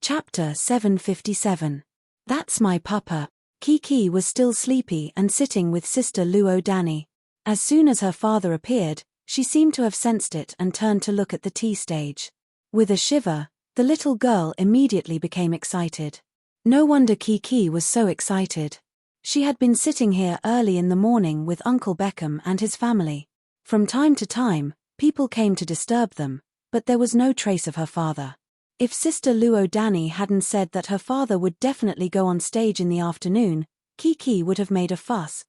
Chapter 757. That's my papa. Kiki was still sleepy and sitting with Sister Luo Danny. As soon as her father appeared, she seemed to have sensed it and turned to look at the tea stage. With a shiver, the little girl immediately became excited. No wonder Kiki was so excited. She had been sitting here early in the morning with Uncle Beckham and his family. From time to time, people came to disturb them, but there was no trace of her father. If Sister Luo Danny hadn't said that her father would definitely go on stage in the afternoon, Kiki would have made a fuss.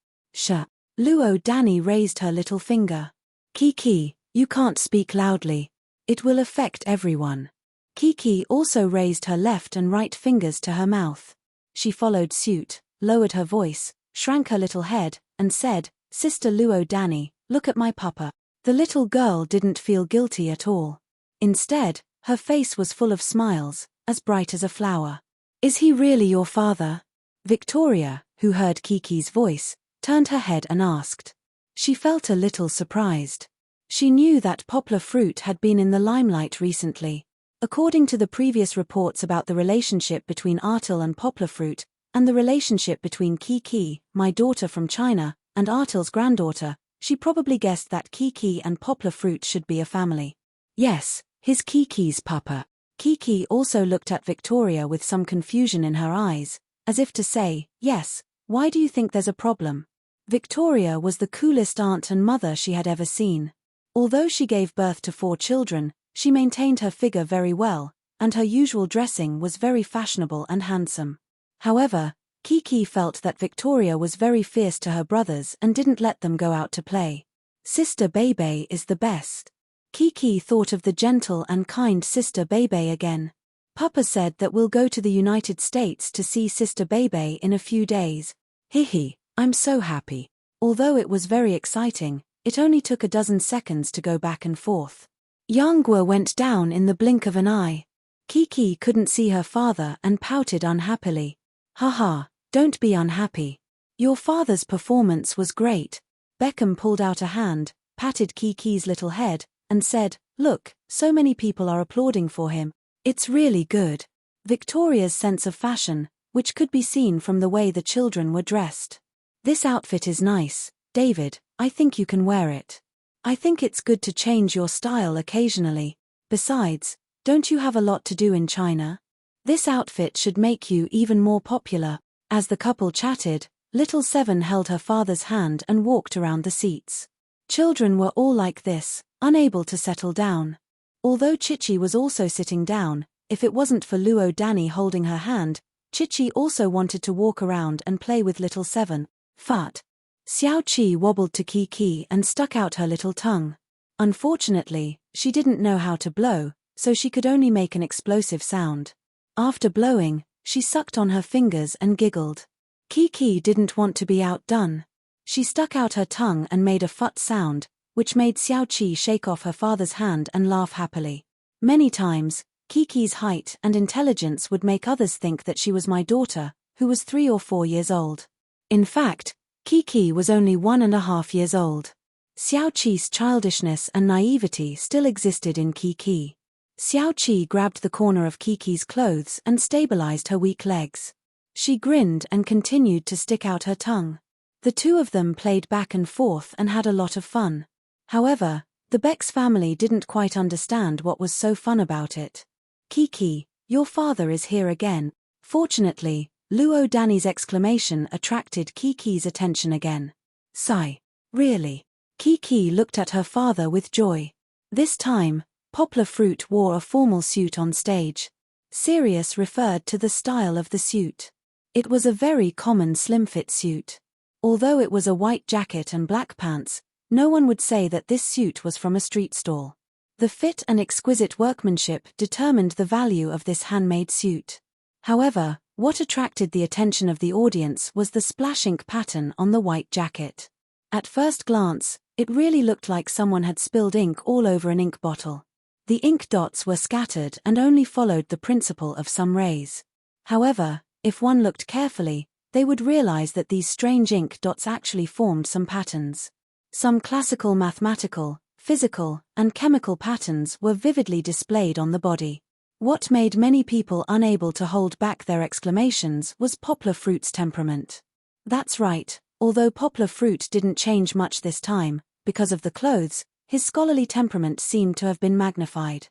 Luo Danny raised her little finger. Kiki, you can't speak loudly. It will affect everyone. Kiki also raised her left and right fingers to her mouth. She followed suit, lowered her voice, shrank her little head, and said, Sister Luo Danny, look at my papa. The little girl didn't feel guilty at all. Instead, her face was full of smiles, as bright as a flower. Is he really your father? Victoria, who heard Kiki's voice, turned her head and asked. She felt a little surprised. She knew that poplar fruit had been in the limelight recently. According to the previous reports about the relationship between Artil and poplar fruit, and the relationship between Kiki, my daughter from China, and Artil's granddaughter, she probably guessed that Kiki and poplar fruit should be a family. Yes, he's Kiki's papa. Kiki also looked at Victoria with some confusion in her eyes, as if to say, yes, why do you think there's a problem? Victoria was the coolest aunt and mother she had ever seen. Although she gave birth to 4 children, she maintained her figure very well, and her usual dressing was very fashionable and handsome. However, Kiki felt that Victoria was very fierce to her brothers and didn't let them go out to play. Sister Bebe is the best. Kiki thought of the gentle and kind Sister Bebe again. Papa said that we'll go to the United States to see Sister Bebe in a few days. Hihi, I'm so happy. Although it was very exciting, it only took a dozen seconds to go back and forth. Yanghua went down in the blink of an eye. Kiki couldn't see her father and pouted unhappily. Haha, don't be unhappy. Your father's performance was great. Beckham pulled out a hand, patted Kiki's little head, and said, look, so many people are applauding for him. It's really good. Victoria's sense of fashion, which could be seen from the way the children were dressed. This outfit is nice, David, I think you can wear it. I think it's good to change your style occasionally. Besides, don't you have a lot to do in China? This outfit should make you even more popular. As the couple chatted, little Seven held her father's hand and walked around the seats. Children were all like this, unable to settle down. Although Chichi was also sitting down, if it wasn't for Luo Danny holding her hand, Chichi also wanted to walk around and play with little Seven. Fat. Xiao Qi wobbled to Kiki and stuck out her little tongue. Unfortunately, she didn't know how to blow, so she could only make an explosive sound. After blowing, she sucked on her fingers and giggled. Kiki didn't want to be outdone. She stuck out her tongue and made a fut sound, which made Xiao Qi shake off her father's hand and laugh happily. Many times, Kiki's height and intelligence would make others think that she was my daughter, who was 3 or 4 years old. In fact, Kiki was only 1.5 years old. Xiao Qi's childishness and naivety still existed in Kiki. Xiao Qi grabbed the corner of Kiki's clothes and stabilized her weak legs. She grinned and continued to stick out her tongue. The two of them played back and forth and had a lot of fun. However, the Beck's family didn't quite understand what was so fun about it. Kiki, your father is here again. Fortunately, Luo Danny's exclamation attracted Kiki's attention again. Sigh. Really? Kiki looked at her father with joy. This time, poplar fruit wore a formal suit on stage. Sirius referred to the style of the suit. It was a very common slim-fit suit. Although it was a white jacket and black pants, no one would say that this suit was from a street stall. The fit and exquisite workmanship determined the value of this handmade suit. However, what attracted the attention of the audience was the splash ink pattern on the white jacket. At first glance, it really looked like someone had spilled ink all over an ink bottle. The ink dots were scattered and only followed the principle of some rays. However, if one looked carefully, they would realize that these strange ink dots actually formed some patterns. Some classical mathematical, physical, and chemical patterns were vividly displayed on the body. What made many people unable to hold back their exclamations was Poplar Fruit's temperament. That's right, although Poplar Fruit didn't change much this time, because of the clothes, his scholarly temperament seemed to have been magnified.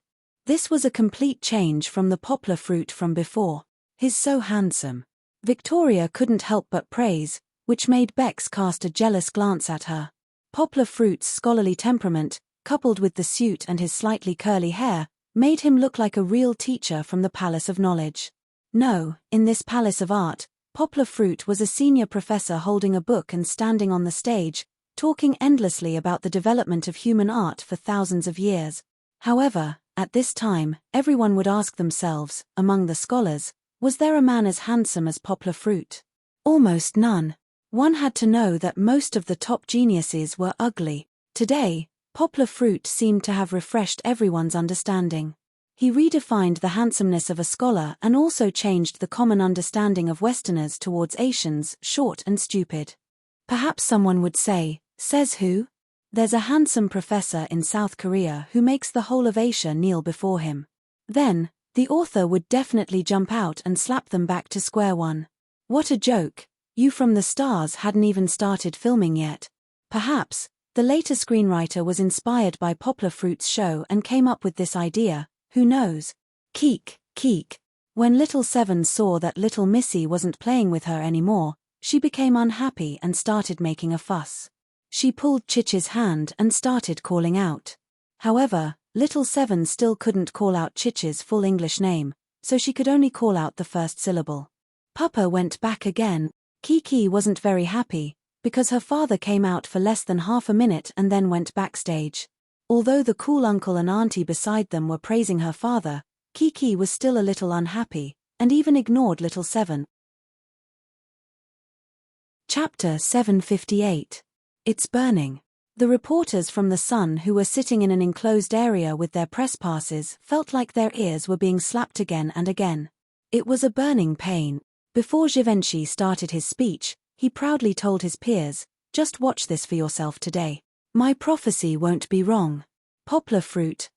This was a complete change from the Poplar Fruit from before. "He's so handsome." Victoria couldn't help but praise, which made Bex cast a jealous glance at her. Poplar Fruit's scholarly temperament, coupled with the suit and his slightly curly hair, made him look like a real teacher from the Palace of Knowledge. No, in this Palace of Art, Poplar Fruit was a senior professor holding a book and standing on the stage, talking endlessly about the development of human art for thousands of years. However, at this time, everyone would ask themselves, among the scholars, was there a man as handsome as Poplar Fruit? Almost none. One had to know that most of the top geniuses were ugly. Today, Poplar Fruit seemed to have refreshed everyone's understanding. He redefined the handsomeness of a scholar and also changed the common understanding of Westerners towards Asians, short and stupid. Perhaps someone would say, says who? There's a handsome professor in South Korea who makes the whole of Asia kneel before him. Then, the author would definitely jump out and slap them back to square one. What a joke. You from the Stars hadn't even started filming yet. Perhaps, the later screenwriter was inspired by Poplar Fruit's show and came up with this idea, who knows? Keek, keek. When Little Seven saw that Little Missy wasn't playing with her anymore, she became unhappy and started making a fuss. She pulled Chich's hand and started calling out. However, Little Seven still couldn't call out Chich's full English name, so she could only call out the first syllable. Papa went back again. Kiki wasn't very happy, because her father came out for less than half a minute and then went backstage. Although the cool uncle and auntie beside them were praising her father, Kiki was still a little unhappy, and even ignored Little Seven. Chapter 758. It's burning. The reporters from The Sun who were sitting in an enclosed area with their press passes felt like their ears were being slapped again and again. It was a burning pain. Before Givenchy started his speech, he proudly told his peers, "Just watch this for yourself today. My prophecy won't be wrong. Poplar Fruit,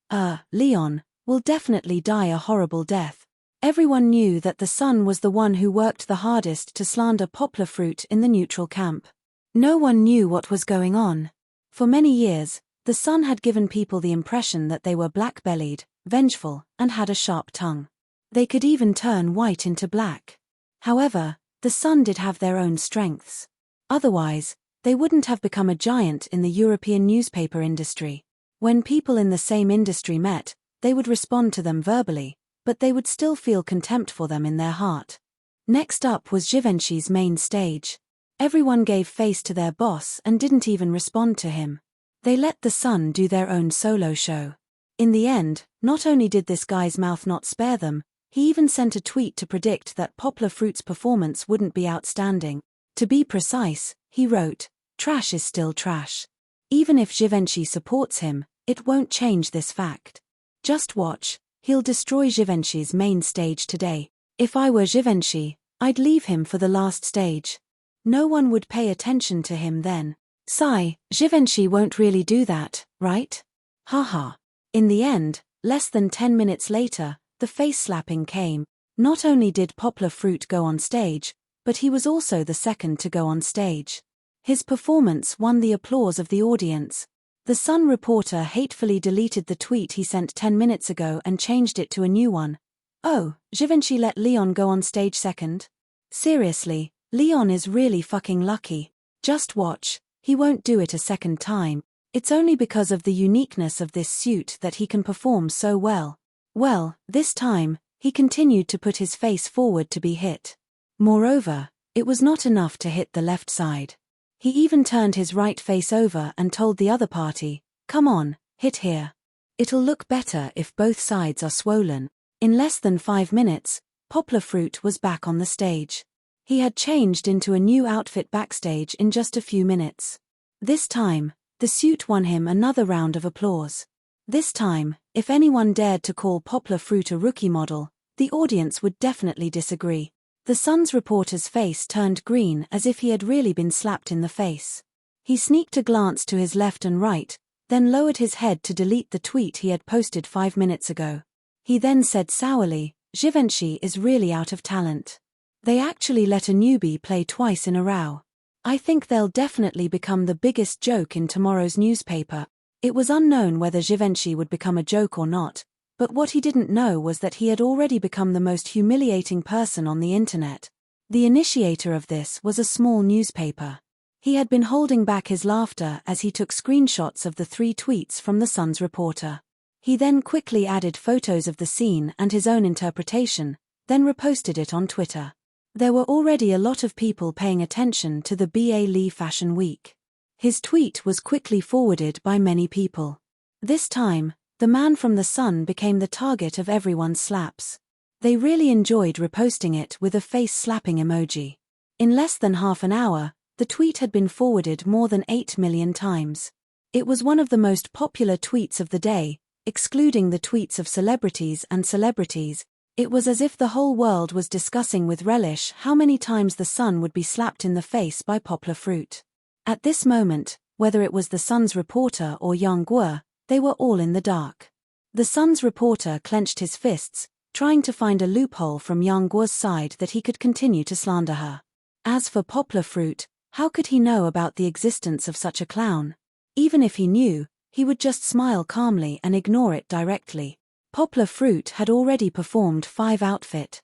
Leon, will definitely die a horrible death." Everyone knew that The Sun was the one who worked the hardest to slander Poplar Fruit in the neutral camp. No one knew what was going on. For many years, The Sun had given people the impression that they were black-bellied, vengeful, and had a sharp tongue. They could even turn white into black. However, The Sun did have their own strengths. Otherwise, they wouldn't have become a giant in the European newspaper industry. When people in the same industry met, they would respond to them verbally, but they would still feel contempt for them in their heart. Next up was Givenchy's main stage. Everyone gave face to their boss and didn't even respond to him. They let The Sun do their own solo show. In the end, not only did this guy's mouth not spare them, he even sent a tweet to predict that Poplar Fruit's performance wouldn't be outstanding. To be precise, he wrote, "Trash is still trash. Even if Givenchy supports him, it won't change this fact. Just watch, he'll destroy Givenchy's main stage today. If I were Givenchy, I'd leave him for the last stage. No one would pay attention to him then. Sigh, Givenchy won't really do that, right? Haha." In the end, less than 10 minutes later, the face-slapping came. Not only did Poplar Fruit go on stage, but he was also the second to go on stage. His performance won the applause of the audience. The Sun reporter hatefully deleted the tweet he sent 10 minutes ago and changed it to a new one. "Oh, Givenchy let Leon go on stage second? Seriously, Leon is really fucking lucky. Just watch, he won't do it a second time. It's only because of the uniqueness of this suit that he can perform so well." Well, this time, he continued to put his face forward to be hit. Moreover, it was not enough to hit the left side. He even turned his right face over and told the other party, "Come on, hit here. It'll look better if both sides are swollen." In less than 5 minutes, Poplar Fruit was back on the stage. He had changed into a new outfit backstage in just a few minutes. This time, the suit won him another round of applause. This time, if anyone dared to call Poplar Fruit a rookie model, the audience would definitely disagree. The Sun's reporter's face turned green as if he had really been slapped in the face. He sneaked a glance to his left and right, then lowered his head to delete the tweet he had posted 5 minutes ago. He then said sourly, Givenchy is really out of talent. They actually let a newbie play twice in a row. I think they'll definitely become the biggest joke in tomorrow's newspaper. It was unknown whether Givenchy would become a joke or not, but what he didn't know was that he had already become the most humiliating person on the internet. The initiator of this was a small newspaper. He had been holding back his laughter as he took screenshots of the 3 tweets from the Sun's reporter. He then quickly added photos of the scene and his own interpretation, then reposted it on Twitter. There were already a lot of people paying attention to the BA Lee Fashion Week. His tweet was quickly forwarded by many people. This time, the man from the Sun became the target of everyone's slaps. They really enjoyed reposting it with a face-slapping emoji. In less than half an hour, the tweet had been forwarded more than 8 million times. It was one of the most popular tweets of the day, excluding the tweets of celebrities and celebrities. It was as if the whole world was discussing with relish how many times the Sun would be slapped in the face by Poplar Fruit. At this moment, whether it was the Sun's reporter or Yang Guo, they were all in the dark. The Sun's reporter clenched his fists, trying to find a loophole from Yang Guo's side that he could continue to slander her. As for Poplar Fruit, how could he know about the existence of such a clown? Even if he knew, he would just smile calmly and ignore it directly. Poplar Fruit had already performed 5 outfits.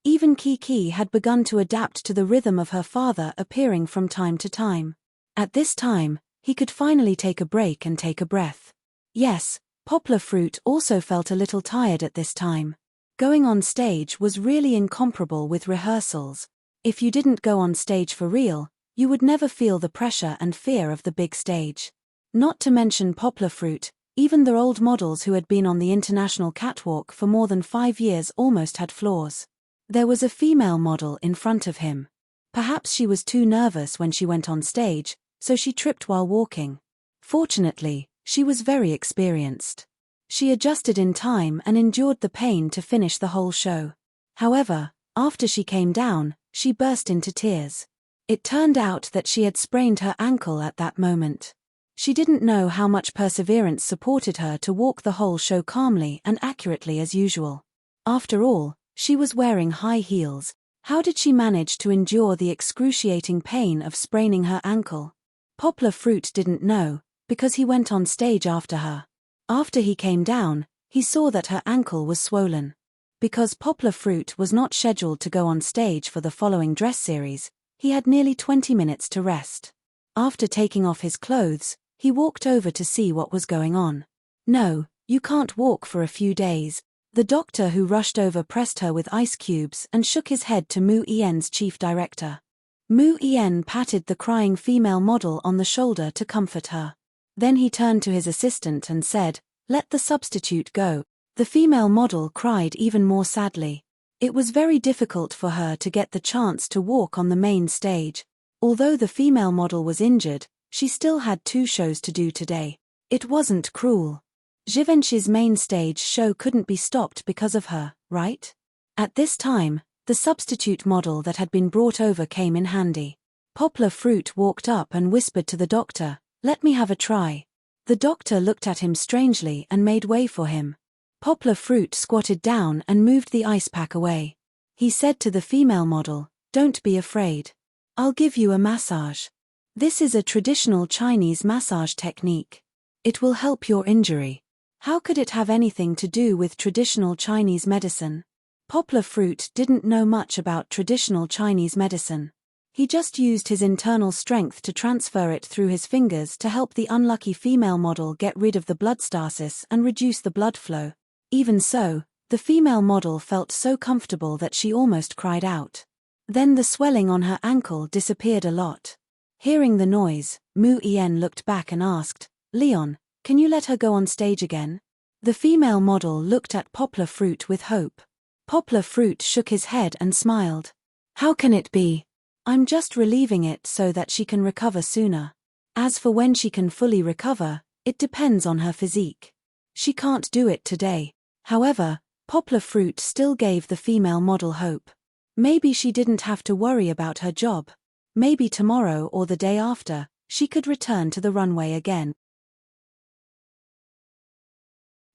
Even Kiki had begun to adapt to the rhythm of her father appearing from time to time. At this time, he could finally take a break and take a breath. Yes, Poplar Fruit also felt a little tired at this time. Going on stage was really incomparable with rehearsals. If you didn't go on stage for real, you would never feel the pressure and fear of the big stage. Not to mention Poplar Fruit, even the old models who had been on the international catwalk for more than 5 years almost had flaws. There was a female model in front of him. Perhaps she was too nervous when she went on stage, so she tripped while walking. Fortunately, she was very experienced. She adjusted in time and endured the pain to finish the whole show. However, after she came down, she burst into tears. It turned out that she had sprained her ankle at that moment. She didn't know how much perseverance supported her to walk the whole show calmly and accurately as usual. After all, she was wearing high heels. How did she manage to endure the excruciating pain of spraining her ankle? Poplar Fruit didn't know, because he went on stage after her. After he came down, he saw that her ankle was swollen. Because Poplar Fruit was not scheduled to go on stage for the following dress series, he had nearly 20 minutes to rest. After taking off his clothes, he walked over to see what was going on. No, you can't walk for a few days. The doctor who rushed over pressed her with ice cubes and shook his head to Mu Yen's chief director. Mu Yen patted the crying female model on the shoulder to comfort her. Then he turned to his assistant and said, "Let the substitute go." The female model cried even more sadly. It was very difficult for her to get the chance to walk on the main stage. Although the female model was injured, she still had 2 shows to do today. It wasn't cruel. Givenchy's main stage show couldn't be stopped because of her, right? At this time, the substitute model that had been brought over came in handy. Poplar Fruit walked up and whispered to the doctor, "Let me have a try." The doctor looked at him strangely and made way for him. Poplar Fruit squatted down and moved the ice pack away. He said to the female model, "Don't be afraid. I'll give you a massage. This is a traditional Chinese massage technique. It will help your injury." How could it have anything to do with traditional Chinese medicine? Poplar Fruit didn't know much about traditional Chinese medicine. He just used his internal strength to transfer it through his fingers to help the unlucky female model get rid of the blood stasis and reduce the blood flow. Even so, the female model felt so comfortable that she almost cried out. Then the swelling on her ankle disappeared a lot. Hearing the noise, Mu Yen looked back and asked, "Leon, can you let her go on stage again?" The female model looked at Poplar Fruit with hope. Poplar Fruit shook his head and smiled. "How can it be? I'm just relieving it so that she can recover sooner. As for when she can fully recover, it depends on her physique. She can't do it today." However, Poplar Fruit still gave the female model hope. Maybe she didn't have to worry about her job. Maybe tomorrow or the day after, she could return to the runway again.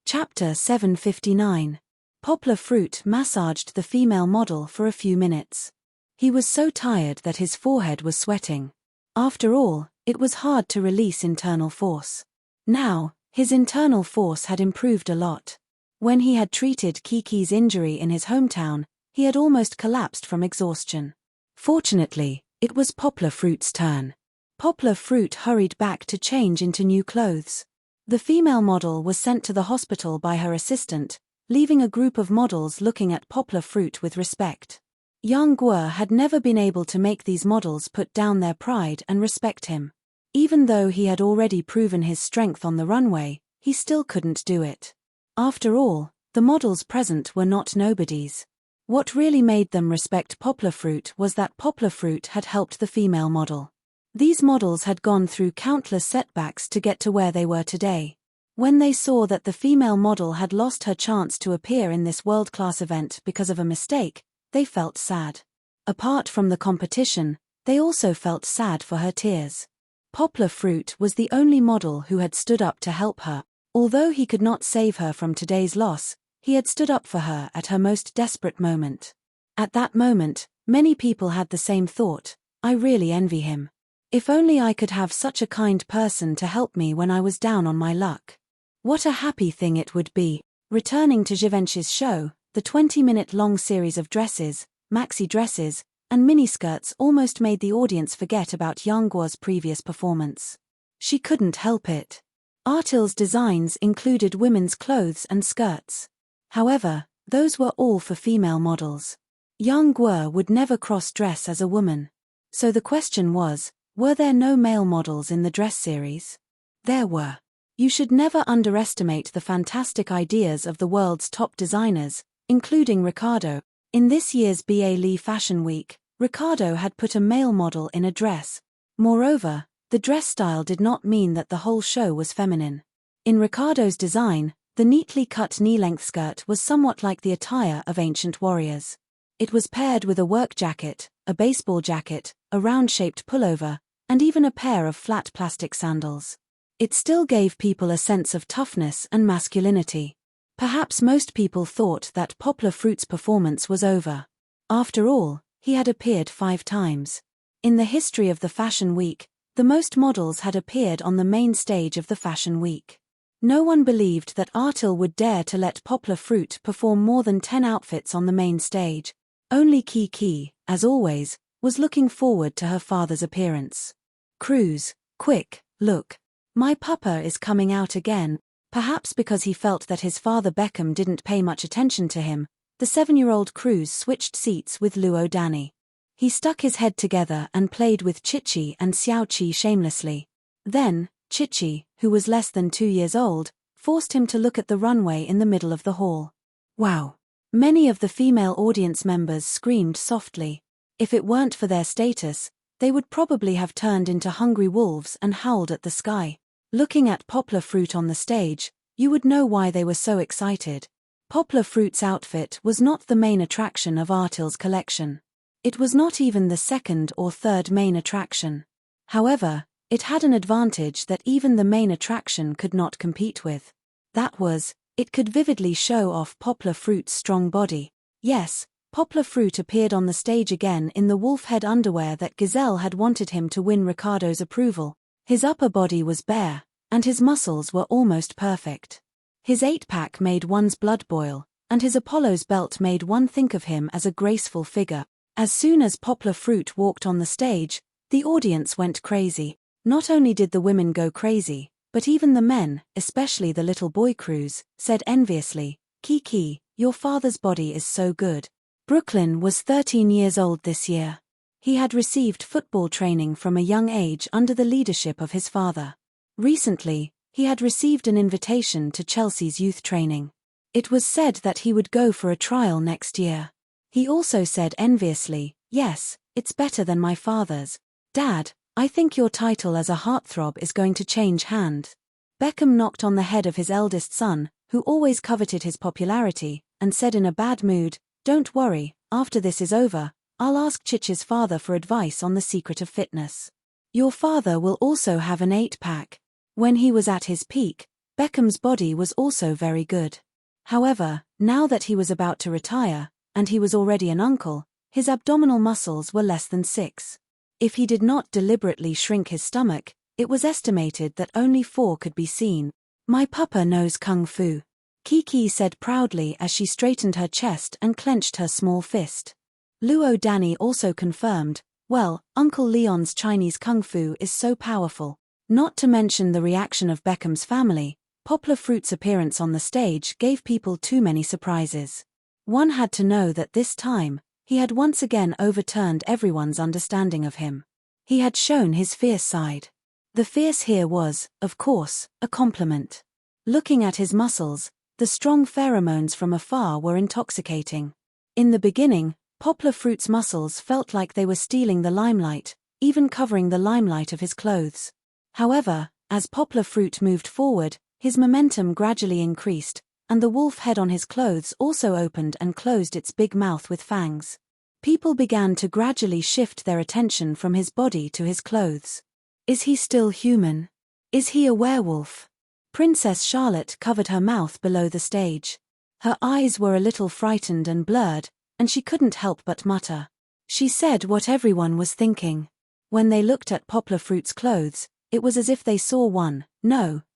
Chapter 759. Poplar Fruit massaged the female model for a few minutes. He was so tired that his forehead was sweating. After all, it was hard to release internal force. Now, his internal force had improved a lot. When he had treated Kiki's injury in his hometown, he had almost collapsed from exhaustion. Fortunately, it was Poplar Fruit's turn. Poplar Fruit hurried back to change into new clothes. The female model was sent to the hospital by her assistant, leaving a group of models looking at Poplar Fruit with respect. Yang Guo had never been able to make these models put down their pride and respect him. Even though he had already proven his strength on the runway, he still couldn't do it. After all, the models present were not nobodies. What really made them respect Poplar Fruit was that Poplar Fruit had helped the female model. These models had gone through countless setbacks to get to where they were today. When they saw that the female model had lost her chance to appear in this world-class event because of a mistake, they felt sad. Apart from the competition, they also felt sad for her tears. Poplar Fruit was the only model who had stood up to help her. Although he could not save her from today's loss, he had stood up for her at her most desperate moment. At that moment, many people had the same thought: I really envy him. If only I could have such a kind person to help me when I was down on my luck. What a happy thing it would be. Returning to Givenchy's show, the 20-minute-long series of dresses, maxi dresses, and miniskirts almost made the audience forget about Yang Guo's previous performance. She couldn't help it. Artil's designs included women's clothes and skirts. However, those were all for female models. Yang Guo would never cross-dress as a woman. So the question was, were there no male models in the dress series? There were. You should never underestimate the fantastic ideas of the world's top designers, including Ricardo. In this year's BA Lee Fashion Week, Ricardo had put a male model in a dress. Moreover, the dress style did not mean that the whole show was feminine. In Ricardo's design, the neatly cut knee-length skirt was somewhat like the attire of ancient warriors. It was paired with a work jacket, a baseball jacket, a round-shaped pullover, and even a pair of flat plastic sandals. It still gave people a sense of toughness and masculinity. Perhaps most people thought that Poplar Fruit's performance was over. After all, he had appeared 5 times. In the history of the Fashion Week, the most models had appeared on the main stage of the Fashion Week. No one believed that Artil would dare to let Poplar Fruit perform more than 10 outfits on the main stage. Only Kiki, as always, was looking forward to her father's appearance. Cruz, quick, look. My papa is coming out again. Perhaps because he felt that his father Beckham didn't pay much attention to him, the 7-year-old Cruz switched seats with Luo Danny. He stuck his head together and played with Chichi and Xiaoqi shamelessly. Then, Chichi, who was less than 2 years old, forced him to look at the runway in the middle of the hall. Wow! Many of the female audience members screamed softly. If it weren't for their status, they would probably have turned into hungry wolves and howled at the sky. Looking at Poplar Fruit on the stage, you would know why they were so excited. Poplar Fruit's outfit was not the main attraction of Artil's collection. It was not even the second or third main attraction. However, it had an advantage that even the main attraction could not compete with. That was, it could vividly show off Poplar Fruit's strong body. Yes, Poplar Fruit appeared on the stage again in the wolf head underwear that Gazelle had wanted him to win Ricardo's approval. His upper body was bare, and his muscles were almost perfect. His 8-pack made one's blood boil, and his Apollo's belt made one think of him as a graceful figure. As soon as Poplar Fruit walked on the stage, the audience went crazy. Not only did the women go crazy, but even the men, especially the little boy Cruz, said enviously, "Kiki, your father's body is so good." Brooklyn was 13 years old this year. He had received football training from a young age under the leadership of his father. Recently, he had received an invitation to Chelsea's youth training. It was said that he would go for a trial next year. He also said enviously, "Yes, it's better than my father's. Dad, I think your title as a heartthrob is going to change hands." Beckham knocked on the head of his eldest son, who always coveted his popularity, and said in a bad mood, "Don't worry, after this is over, I'll ask Chichi's father for advice on the secret of fitness. Your father will also have an 8-pack. When he was at his peak, Beckham's body was also very good. However, Now that he was about to retire, and he was already an uncle, his abdominal muscles were less than 6. If he did not deliberately shrink his stomach, it was estimated that only 4 could be seen. "My papa knows kung fu," Kiki said proudly as she straightened her chest and clenched her small fist. Luo Danny also confirmed, "Well, Uncle Leon's Chinese kung fu is so powerful." Not to mention the reaction of Beckham's family, Poplar Fruit's appearance on the stage gave people too many surprises. One had to know that this time, he had once again overturned everyone's understanding of him. He had shown his fierce side. The fierce here was, of course, a compliment. Looking at his muscles, the strong pheromones from afar were intoxicating. In the beginning, Poplar Fruit's muscles felt like they were stealing the limelight, even covering the limelight of his clothes. However, as Poplar Fruit moved forward, his momentum gradually increased, and the wolf head on his clothes also opened and closed its big mouth with fangs. People began to gradually shift their attention from his body to his clothes. Is he still human? Is he a werewolf? Princess Charlotte covered her mouth below the stage. Her eyes were a little frightened and blurred, and she couldn't help but mutter. She said what everyone was thinking. When they looked at Poplar Fruit's clothes, it was as if they saw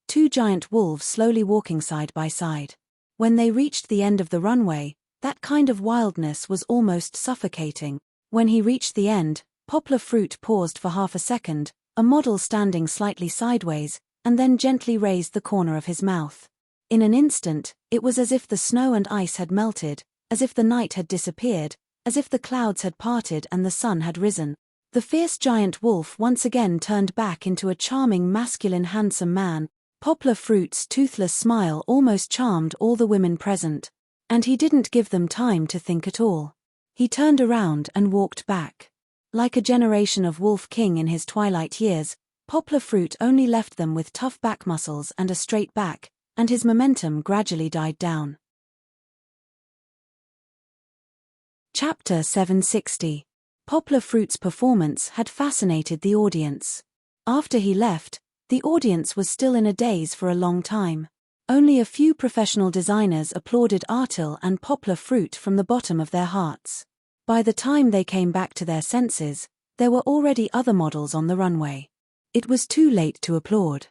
two giant wolves slowly walking side by side. When they reached the end of the runway, that kind of wildness was almost suffocating. When he reached the end, Poplar Fruit paused for half a second, a model standing slightly sideways, and then gently raised the corner of his mouth. In an instant, it was as if the snow and ice had melted, as if the night had disappeared, as if the clouds had parted and the sun had risen. The fierce giant wolf once again turned back into a charming masculine handsome man. Poplar Fruit's toothless smile almost charmed all the women present. And he didn't give them time to think at all. He turned around and walked back. Like a generation of Wolf King in his twilight years, Poplar Fruit only left them with tough back muscles and a straight back, and his momentum gradually died down. Chapter 760. Poplar Fruit's performance had fascinated the audience. After he left, the audience was still in a daze for a long time. Only a few professional designers applauded Artil and Poplar Fruit from the bottom of their hearts. By the time they came back to their senses, there were already other models on the runway. It was too late to applaud.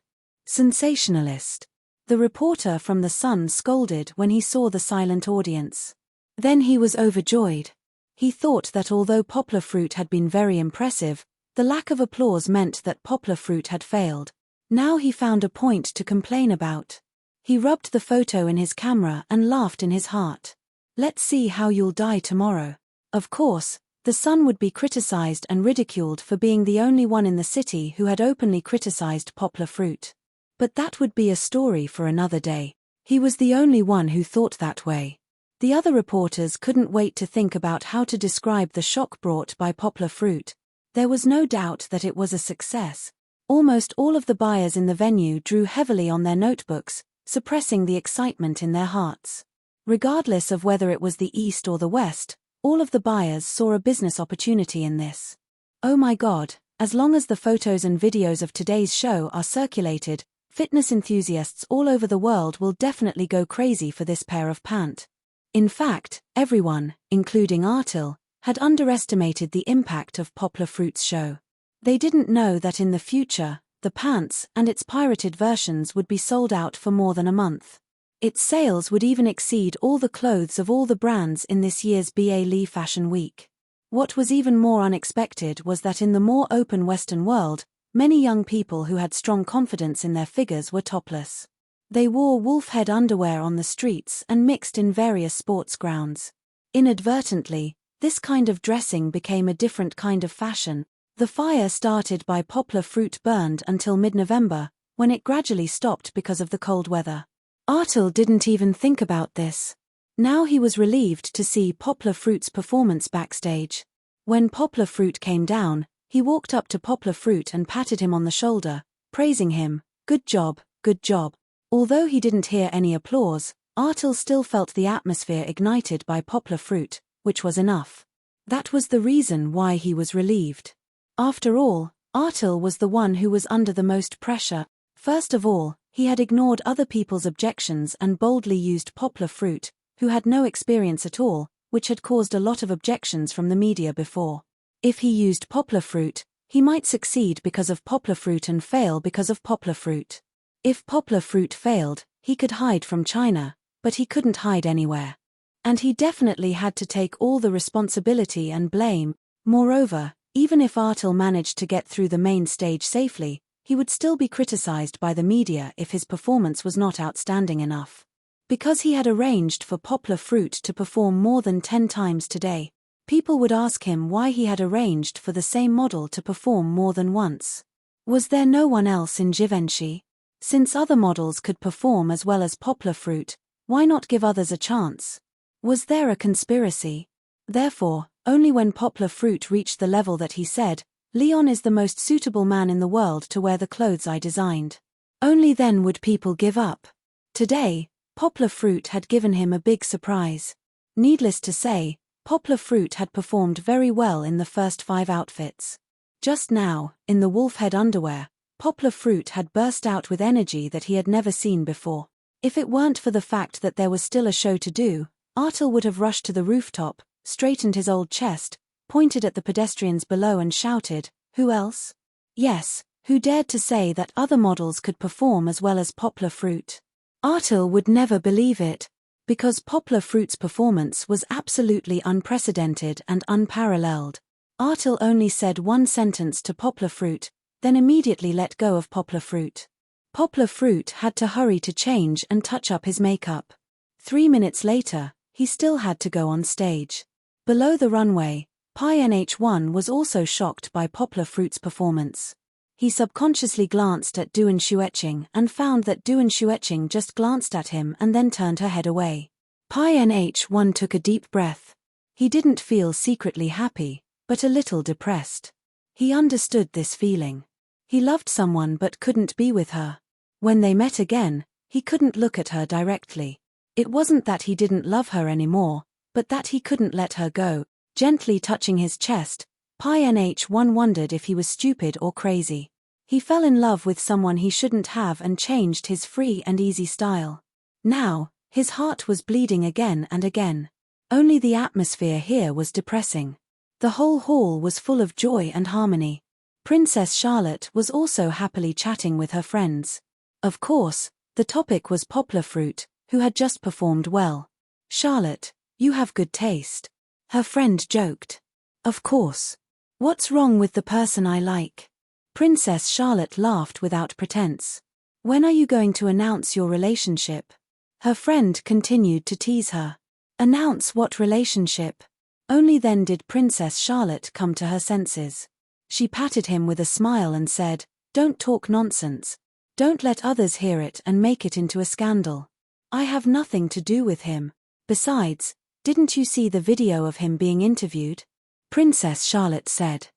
Sensationalist. The reporter from The Sun scolded when he saw the silent audience. Then he was overjoyed. He thought that although Poplar Fruit had been very impressive, the lack of applause meant that Poplar Fruit had failed. Now he found a point to complain about. He rubbed the photo in his camera and laughed in his heart. Let's see how you'll die tomorrow. Of course, the Sun would be criticized and ridiculed for being the only one in the city who had openly criticized Poplar Fruit. But that would be a story for another day. He was the only one who thought that way. The other reporters couldn't wait to think about how to describe the shock brought by Poplar Fruit. There was no doubt that it was a success. Almost all of the buyers in the venue drew heavily on their notebooks, suppressing the excitement in their hearts. Regardless of whether it was the East or the West, all of the buyers saw a business opportunity in this. Oh my God, as long as the photos and videos of today's show are circulated, fitness enthusiasts all over the world will definitely go crazy for this pair of pants. In fact, everyone, including Artil, had underestimated the impact of Poplar Fruit's show. They didn't know that in the future, the pants and its pirated versions would be sold out for more than a month. Its sales would even exceed all the clothes of all the brands in this year's BA Lee Fashion Week. What was even more unexpected was that in the more open Western world, many young people who had strong confidence in their figures were topless. They wore wolf head underwear on the streets and mixed in various sports grounds. Inadvertently, this kind of dressing became a different kind of fashion. The fire started by Poplar Fruit burned until mid-November, when it gradually stopped because of the cold weather. Artil didn't even think about this. Now he was relieved to see Poplar Fruit's performance backstage. When Poplar Fruit came down, he walked up to Poplar Fruit and patted him on the shoulder, praising him. Good job, good job. Although he didn't hear any applause, Artil still felt the atmosphere ignited by Poplar Fruit, which was enough. That was the reason why he was relieved. After all, Artil was the one who was under the most pressure. First of all, he had ignored other people's objections and boldly used Poplar Fruit, who had no experience at all, which had caused a lot of objections from the media before. If he used poplar fruit, he might succeed because of poplar fruit and fail because of poplar fruit. If poplar fruit failed, he could hide from China, but he couldn't hide anywhere. And he definitely had to take all the responsibility and blame. Moreover, even if Artil managed to get through the main stage safely, he would still be criticized by the media if his performance was not outstanding enough. Because he had arranged for poplar fruit to perform more than 10 times today, people would ask him why he had arranged for the same model to perform more than once. Was there no one else in Givenchy? Since other models could perform as well as poplar fruit, why not give others a chance? Was there a conspiracy? Therefore, only when poplar fruit reached the level that he said, "Leon is the most suitable man in the world to wear the clothes I designed," only then would people give up. Today, poplar fruit had given him a big surprise. Needless to say, poplar fruit had performed very well in the first 5 outfits. Just now, in the wolf head underwear, poplar fruit had burst out with energy that he had never seen before. If it weren't for the fact that there was still a show to do, Artil would have rushed to the rooftop, straightened his old chest, pointed at the pedestrians below and shouted, "Who else?" Yes, who dared to say that other models could perform as well as poplar fruit? Artil would never believe it, because poplar fruit's performance was absolutely unprecedented and unparalleled. Artil only said one sentence to poplar fruit, then immediately let go of poplar fruit. Poplar fruit had to hurry to change and touch up his makeup. 3 minutes later, he still had to go on stage. Below the runway, Pi NH1 was also shocked by poplar fruit's performance. He subconsciously glanced at Duan Xueqing and found that Duan Xueqing just glanced at him and then turned her head away. Pi NH1 took a deep breath. He didn't feel secretly happy, but a little depressed. He understood this feeling. He loved someone but couldn't be with her. When they met again, he couldn't look at her directly. It wasn't that he didn't love her anymore, but that he couldn't let her go. Gently touching his chest, Pi NH1 wondered if he was stupid or crazy. He fell in love with someone he shouldn't have and changed his free and easy style. Now, his heart was bleeding again and again. Only the atmosphere here was depressing. The whole hall was full of joy and harmony. Princess Charlotte was also happily chatting with her friends. Of course, the topic was poplar fruit, who had just performed well. "Charlotte, you have good taste," her friend joked. "Of course. What's wrong with the person I like?" Princess Charlotte laughed without pretense. "When are you going to announce your relationship?" Her friend continued to tease her. Announce what relationship? Only then did Princess Charlotte come to her senses. She patted him with a smile and said, "Don't talk nonsense. Don't let others hear it and make it into a scandal. I have nothing to do with him. Besides, didn't you see the video of him being interviewed?" Princess Charlotte said.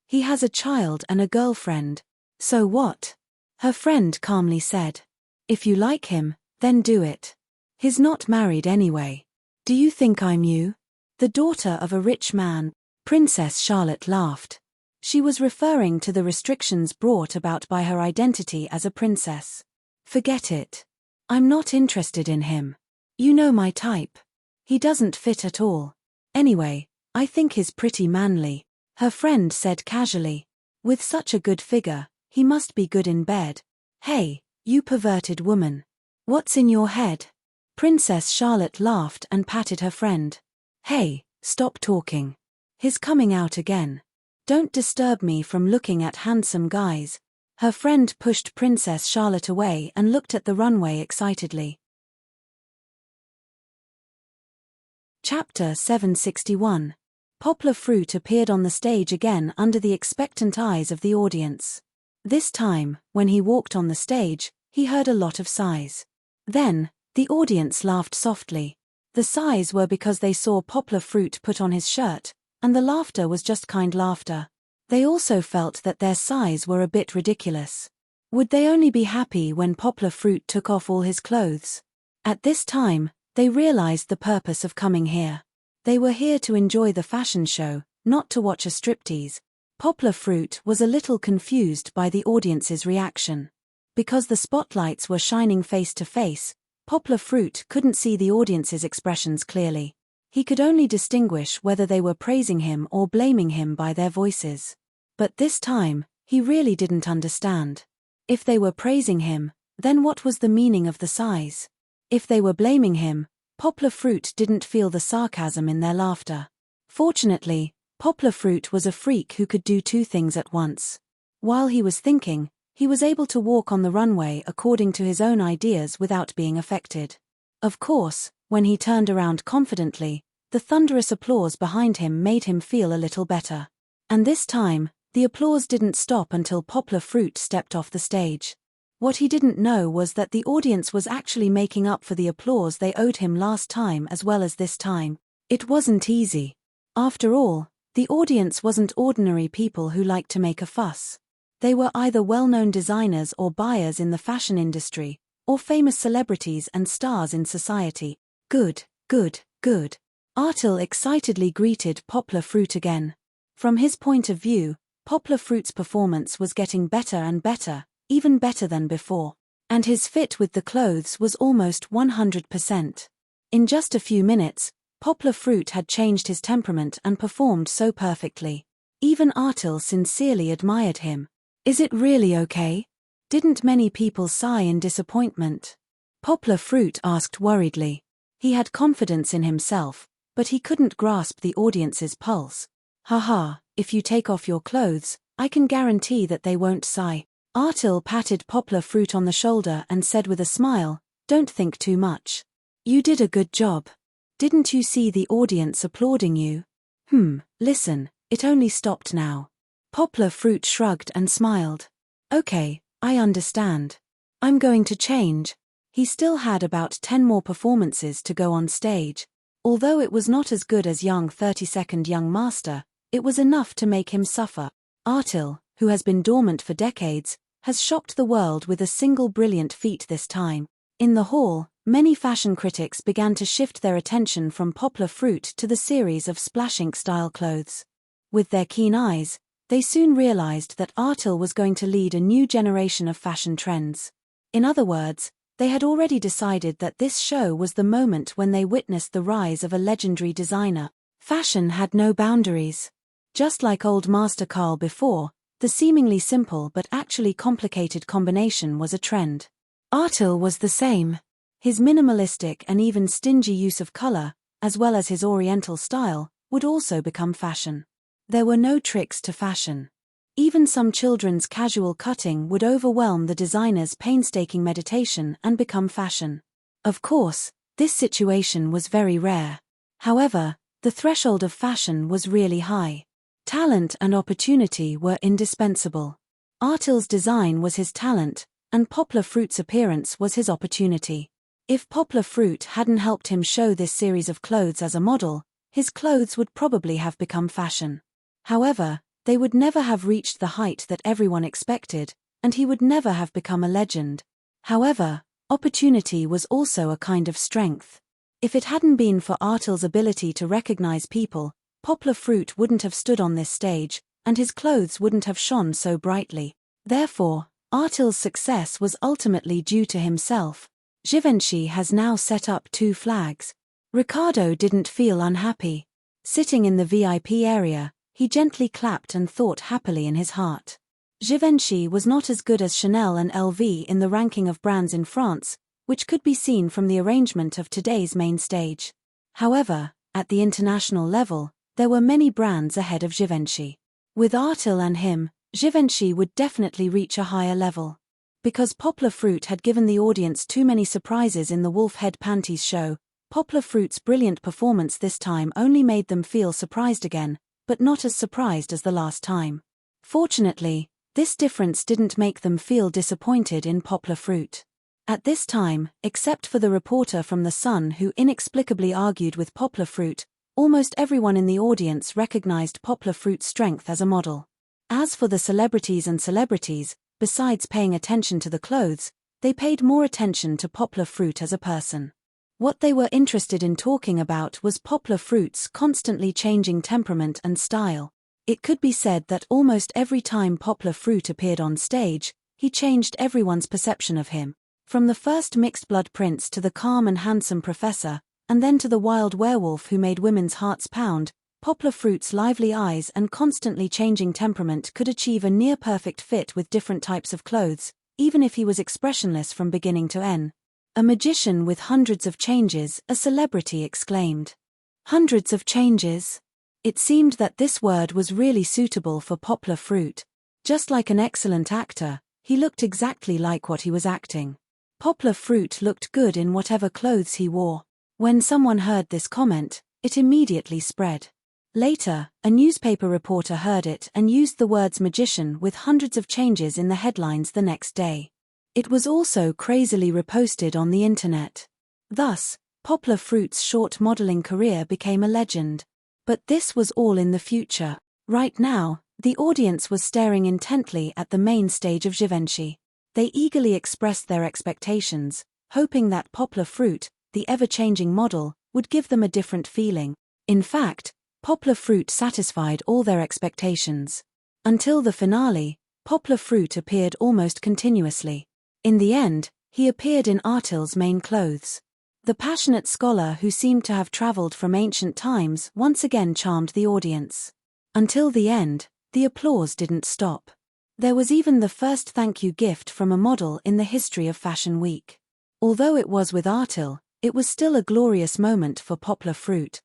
"He has a child and a girlfriend. So what?" Her friend calmly said. "If you like him, then do it. He's not married anyway. Do you think I'm you? The daughter of a rich man?" Princess Charlotte laughed. She was referring to the restrictions brought about by her identity as a princess. "Forget it. I'm not interested in him. You know my type. He doesn't fit at all. Anyway, I think he's pretty manly," her friend said casually. "With such a good figure, he must be good in bed. Hey, you perverted woman. What's in your head?" Princess Charlotte laughed and patted her friend. "Hey, stop talking. He's coming out again. Don't disturb me from looking at handsome guys." Her friend pushed Princess Charlotte away and looked at the runway excitedly. Chapter 761. Poplar fruit appeared on the stage again under the expectant eyes of the audience. This time, when he walked on the stage, he heard a lot of sighs. Then, the audience laughed softly. The sighs were because they saw poplar fruit put on his shirt, and the laughter was just kind laughter. They also felt that their sighs were a bit ridiculous. Would they only be happy when poplar fruit took off all his clothes? At this time, they realized the purpose of coming here. They were here to enjoy the fashion show, not to watch a striptease. Poplar fruit was a little confused by the audience's reaction. Because the spotlights were shining face to face, Poplar Fruit couldn't see the audience's expressions clearly. He could only distinguish whether they were praising him or blaming him by their voices. But this time, he really didn't understand. If they were praising him, then what was the meaning of the sighs? If they were blaming him, Poplar Fruit didn't feel the sarcasm in their laughter. Fortunately, Poplar Fruit was a freak who could do two things at once. While he was thinking, he was able to walk on the runway according to his own ideas without being affected. Of course, when he turned around confidently, the thunderous applause behind him made him feel a little better. And this time, the applause didn't stop until Poplar Fruit stepped off the stage. What he didn't know was that the audience was actually making up for the applause they owed him last time as well as this time. It wasn't easy. After all, the audience wasn't ordinary people who liked to make a fuss. They were either well-known designers or buyers in the fashion industry, or famous celebrities and stars in society. Good, good, good. Artil excitedly greeted Poplar Fruit again. From his point of view, Poplar Fruit's performance was getting better and better, even better than before. And his fit with the clothes was almost 100%. In just a few minutes, Poplar Fruit had changed his temperament and performed so perfectly. Even Artil sincerely admired him. Is it really okay? Didn't many people sigh in disappointment? Poplar Fruit asked worriedly. He had confidence in himself, but he couldn't grasp the audience's pulse. Haha, if you take off your clothes, I can guarantee that they won't sigh. Artil patted Poplar Fruit on the shoulder and said with a smile, "Don't think too much. You did a good job. Didn't you see the audience applauding you?" Listen, it only stopped now. Poplar Fruit shrugged and smiled. "Okay, I understand. I'm going to change." He still had about 10 more performances to go on stage. Although it was not as good as young 32nd Young Master, it was enough to make him suffer. Artil, who has been dormant for decades, has shocked the world with a single brilliant feat this time. In the hall, many fashion critics began to shift their attention from Poplar Fruit to the series of splash ink-style clothes. With their keen eyes, they soon realized that Artil was going to lead a new generation of fashion trends. In other words, they had already decided that this show was the moment when they witnessed the rise of a legendary designer. Fashion had no boundaries. Just like Old Master Carl before, the seemingly simple but actually complicated combination was a trend. Artil was the same. His minimalistic and even stingy use of color, as well as his oriental style, would also become fashion. There were no tricks to fashion. Even some children's casual cutting would overwhelm the designer's painstaking meditation and become fashion. Of course, this situation was very rare. However, the threshold of fashion was really high. Talent and opportunity were indispensable. Artil's design was his talent, and Poplar Fruit's appearance was his opportunity. If Poplar Fruit hadn't helped him show this series of clothes as a model, his clothes would probably have become fashion. However, they would never have reached the height that everyone expected, and he would never have become a legend. However, opportunity was also a kind of strength. If it hadn't been for Artil's ability to recognize people, Poplar Fruit wouldn't have stood on this stage, and his clothes wouldn't have shone so brightly. Therefore, Artil's success was ultimately due to himself. Givenchy has now set up 2 flags. Ricardo didn't feel unhappy. Sitting in the VIP area, he gently clapped and thought happily in his heart. Givenchy was not as good as Chanel and LV in the ranking of brands in France, which could be seen from the arrangement of today's main stage. However, at the international level, there were many brands ahead of Givenchy. With Artil and him, Givenchy would definitely reach a higher level. Because Poplar Fruit had given the audience too many surprises in the Wolf Head Panties show, Poplar Fruit's brilliant performance this time only made them feel surprised again, but not as surprised as the last time. Fortunately, this difference didn't make them feel disappointed in Poplar Fruit. At this time, except for the reporter from The Sun who inexplicably argued with Poplar Fruit, almost everyone in the audience recognized Poplar Fruit's strength as a model. As for the celebrities, besides paying attention to the clothes, they paid more attention to Poplar Fruit as a person. What they were interested in talking about was Poplar Fruit's constantly changing temperament and style. It could be said that almost every time Poplar Fruit appeared on stage, he changed everyone's perception of him. From the first mixed-blood prince to the calm and handsome professor, and then to the wild werewolf who made women's hearts pound, Poplar Fruit's lively eyes and constantly changing temperament could achieve a near-perfect fit with different types of clothes, even if he was expressionless from beginning to end. A magician with hundreds of changes, a celebrity exclaimed. Hundreds of changes? It seemed that this word was really suitable for Poplar Fruit. Just like an excellent actor, he looked exactly like what he was acting. Poplar Fruit looked good in whatever clothes he wore. When someone heard this comment, it immediately spread. Later, a newspaper reporter heard it and used the words magician with hundreds of changes in the headlines the next day. It was also crazily reposted on the internet. Thus, Poplar Fruit's short modeling career became a legend. But this was all in the future. Right now, the audience was staring intently at the main stage of Givenchy. They eagerly expressed their expectations, hoping that Poplar Fruit, the ever-changing model, would give them a different feeling. In fact, Poplar Fruit satisfied all their expectations. Until the finale, Poplar Fruit appeared almost continuously. In the end, he appeared in Artil's main clothes. The passionate scholar who seemed to have traveled from ancient times once again charmed the audience. Until the end, the applause didn't stop. There was even the first thank you gift from a model in the history of Fashion Week. Although it was with Artil, it was still a glorious moment for Poplar Fruit.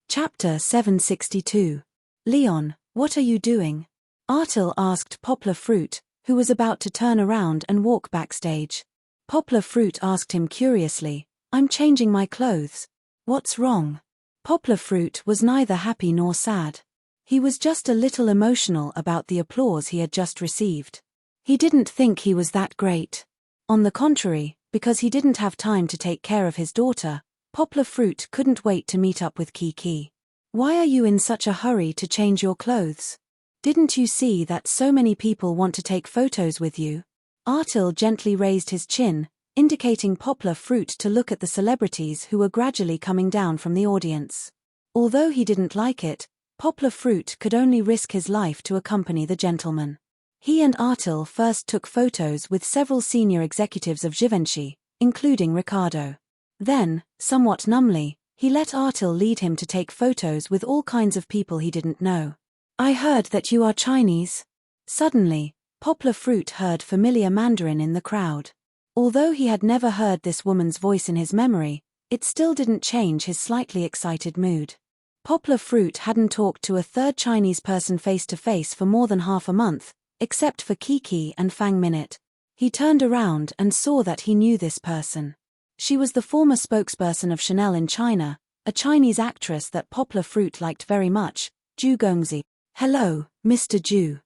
Chapter 762. Leon, what are you doing? Artil asked Poplar Fruit, who was about to turn around and walk backstage. Poplar Fruit asked him curiously, I'm changing my clothes. What's wrong? Poplar Fruit was neither happy nor sad. He was just a little emotional about the applause he had just received. He didn't think he was that great. On the contrary, because he didn't have time to take care of his daughter, Poplar Fruit couldn't wait to meet up with Kiki. Why are you in such a hurry to change your clothes? Didn't you see that so many people want to take photos with you? Artil gently raised his chin, indicating Poplar Fruit to look at the celebrities who were gradually coming down from the audience. Although he didn't like it, Poplar Fruit could only risk his life to accompany the gentleman. He and Artil first took photos with several senior executives of Givenchy, including Ricardo. Then, somewhat numbly, he let Artil lead him to take photos with all kinds of people he didn't know. I heard that you are Chinese. Suddenly, Poplar Fruit heard familiar Mandarin in the crowd. Although he had never heard this woman's voice in his memory, it still didn't change his slightly excited mood. Poplar Fruit hadn't talked to a third Chinese person face-to-face for more than half a month, except for Kiki and Fang Minute. He turned around and saw that he knew this person. She was the former spokesperson of Chanel in China, a Chinese actress that Poplar Fruit liked very much, Zhu Gongzi. Hello, Mr. Zhu.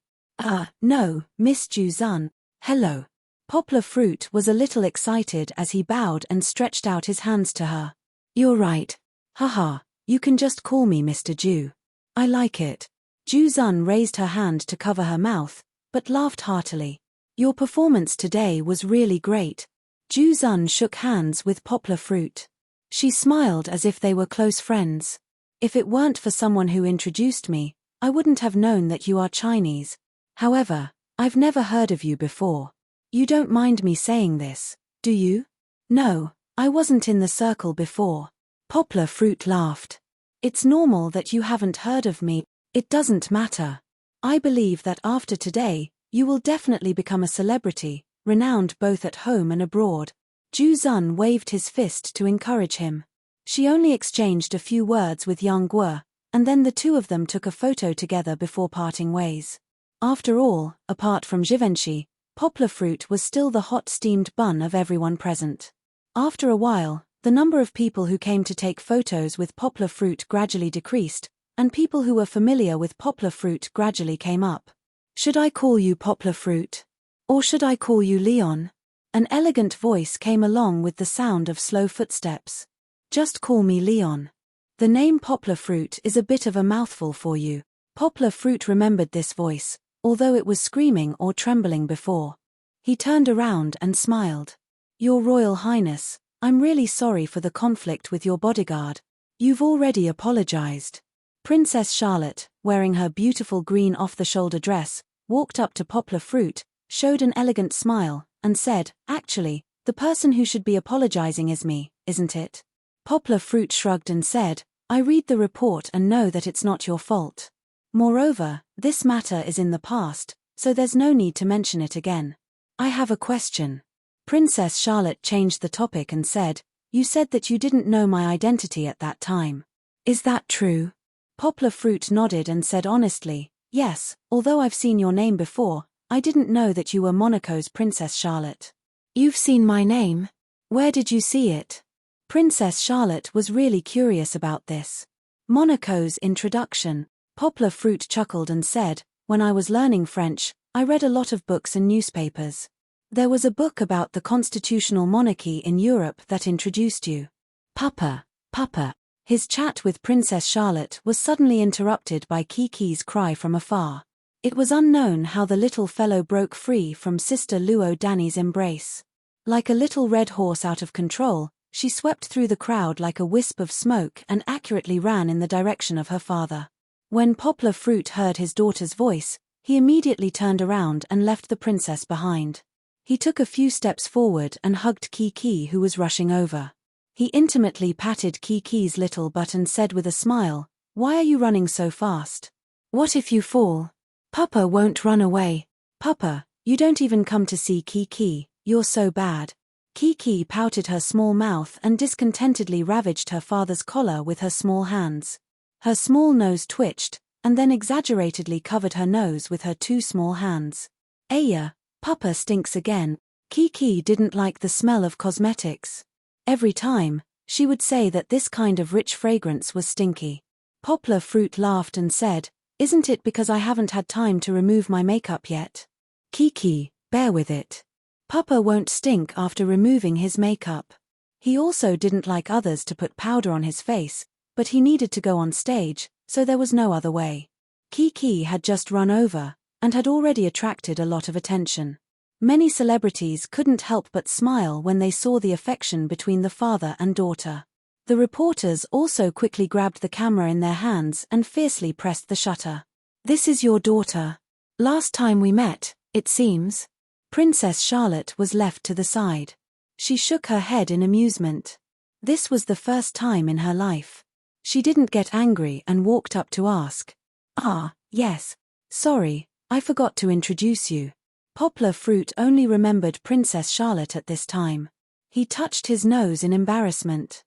No, Miss Zhu Zun. Hello. Poplar Fruit was a little excited as he bowed and stretched out his hands to her. You're right. Haha. You can just call me Mr. Zhu. I like it. Zhu Zun raised her hand to cover her mouth, but laughed heartily. Your performance today was really great. Zhu Zun shook hands with Poplar Fruit. She smiled as if they were close friends. If it weren't for someone who introduced me, I wouldn't have known that you are Chinese. However, I've never heard of you before. You don't mind me saying this, do you? No, I wasn't in the circle before. Poplar Fruit laughed. It's normal that you haven't heard of me. It doesn't matter. I believe that after today, you will definitely become a celebrity, renowned both at home and abroad. Zhu Zun waved his fist to encourage him. She only exchanged a few words with Yang Guo, and then the two of them took a photo together before parting ways. After all, apart from Givenchy, Poplar Fruit was still the hot steamed bun of everyone present. After a while, the number of people who came to take photos with Poplar Fruit gradually decreased, and people who were familiar with Poplar Fruit gradually came up. Should I call you Poplar Fruit? Or should I call you Leon? An elegant voice came along with the sound of slow footsteps. Just call me Leon. The name Poplar Fruit is a bit of a mouthful for you. Poplar Fruit remembered this voice, although it was screaming or trembling before. He turned around and smiled. Your Royal Highness, I'm really sorry for the conflict with your bodyguard. You've already apologized. Princess Charlotte, wearing her beautiful green off-the-shoulder dress, walked up to Poplar Fruit, showed an elegant smile, and said, "Actually, the person who should be apologizing is me, isn't it?" Poplar Fruit shrugged and said, "I read the report and know that it's not your fault. Moreover, this matter is in the past, so there's no need to mention it again. I have a question." Princess Charlotte changed the topic and said, "You said that you didn't know my identity at that time. Is that true?" Poplar Fruit nodded and said honestly, "Yes, although I've seen your name before, I didn't know that you were Monaco's Princess Charlotte." "You've seen my name? Where did you see it?" Princess Charlotte was really curious about this. Monaco's introduction. Poplar Fruit chuckled and said, "When I was learning French, I read a lot of books and newspapers. There was a book about the constitutional monarchy in Europe that introduced you." Papa. His chat with Princess Charlotte was suddenly interrupted by Kiki's cry from afar. It was unknown how the little fellow broke free from Sister Luo Danny's embrace. Like a little red horse out of control, she swept through the crowd like a wisp of smoke and accurately ran in the direction of her father. When Poplar Fruit heard his daughter's voice, he immediately turned around and left the princess behind. He took a few steps forward and hugged Kiki, who was rushing over. He intimately patted Kiki's little butt and said with a smile, "Why are you running so fast? What if you fall?" "Papa won't run away." "Papa, you don't even come to see Kiki, you're so bad." Kiki pouted her small mouth and discontentedly ravaged her father's collar with her small hands. Her small nose twitched, and then exaggeratedly covered her nose with her two small hands. "Aya, Papa stinks again." Kiki didn't like the smell of cosmetics. Every time, she would say that this kind of rich fragrance was stinky. Poplar Fruit laughed and said, "Isn't it because I haven't had time to remove my makeup yet? Kiki, bear with it. Papa won't stink after removing his makeup." He also didn't like others to put powder on his face, but he needed to go on stage, so there was no other way. Kiki had just run over, and had already attracted a lot of attention. Many celebrities couldn't help but smile when they saw the affection between the father and daughter. The reporters also quickly grabbed the camera in their hands and fiercely pressed the shutter. "This is your daughter. Last time we met, it seems." Princess Charlotte was left to the side. She shook her head in amusement. This was the first time in her life. She didn't get angry and walked up to ask, "Ah, yes. Sorry, I forgot to introduce you." Poplar Fruit only remembered Princess Charlotte at this time. He touched his nose in embarrassment.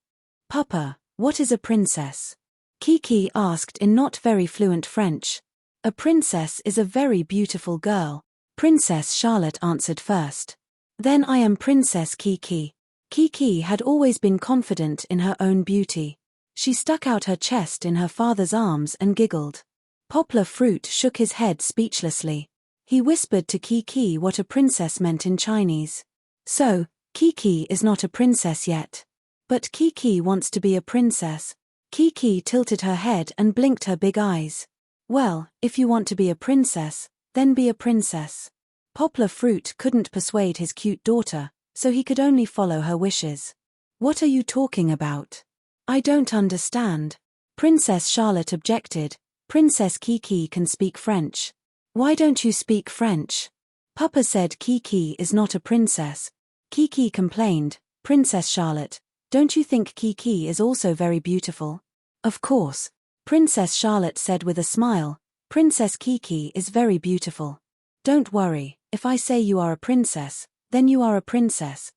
"Papa, what is a princess?" Kiki asked in not very fluent French. "A princess is a very beautiful girl." Princess Charlotte answered first. "Then I am Princess Kiki." Kiki had always been confident in her own beauty. She stuck out her chest in her father's arms and giggled. Poplar Fruit shook his head speechlessly. He whispered to Kiki what a princess meant in Chinese. "So, Kiki is not a princess yet. But Kiki wants to be a princess." Kiki tilted her head and blinked her big eyes. "Well, if you want to be a princess, then be a princess." Poplar Fruit couldn't persuade his cute daughter, so he could only follow her wishes. "What are you talking about? I don't understand." Princess Charlotte objected. "Princess Kiki can speak French. Why don't you speak French?" "Papa said Kiki is not a princess." Kiki complained, "Princess Charlotte, don't you think Kiki is also very beautiful?" "Of course," Princess Charlotte said with a smile, "Princess Kiki is very beautiful. Don't worry, if I say you are a princess, then you are a princess."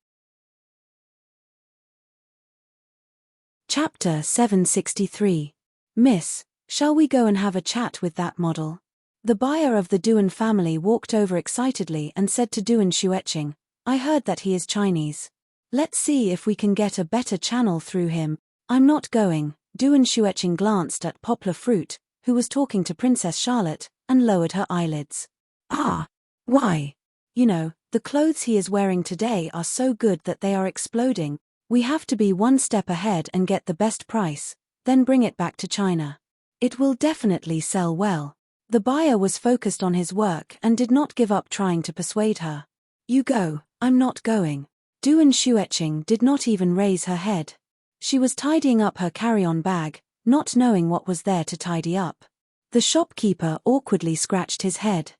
Chapter 763. "Miss, shall we go and have a chat with that model?" The buyer of the Duan family walked over excitedly and said to Duan Xueqing, "I heard that he is Chinese. Let's see if we can get a better channel through him." "I'm not going." Duan Xueqing glanced at Poplar Fruit, who was talking to Princess Charlotte, and lowered her eyelids. "Ah, why?" "You know, the clothes he is wearing today are so good that they are exploding. We have to be one step ahead and get the best price, then bring it back to China. It will definitely sell well." The buyer was focused on his work and did not give up trying to persuade her. "You go, I'm not going." Duan Xueqing did not even raise her head. She was tidying up her carry-on bag, not knowing what was there to tidy up. The shopkeeper awkwardly scratched his head.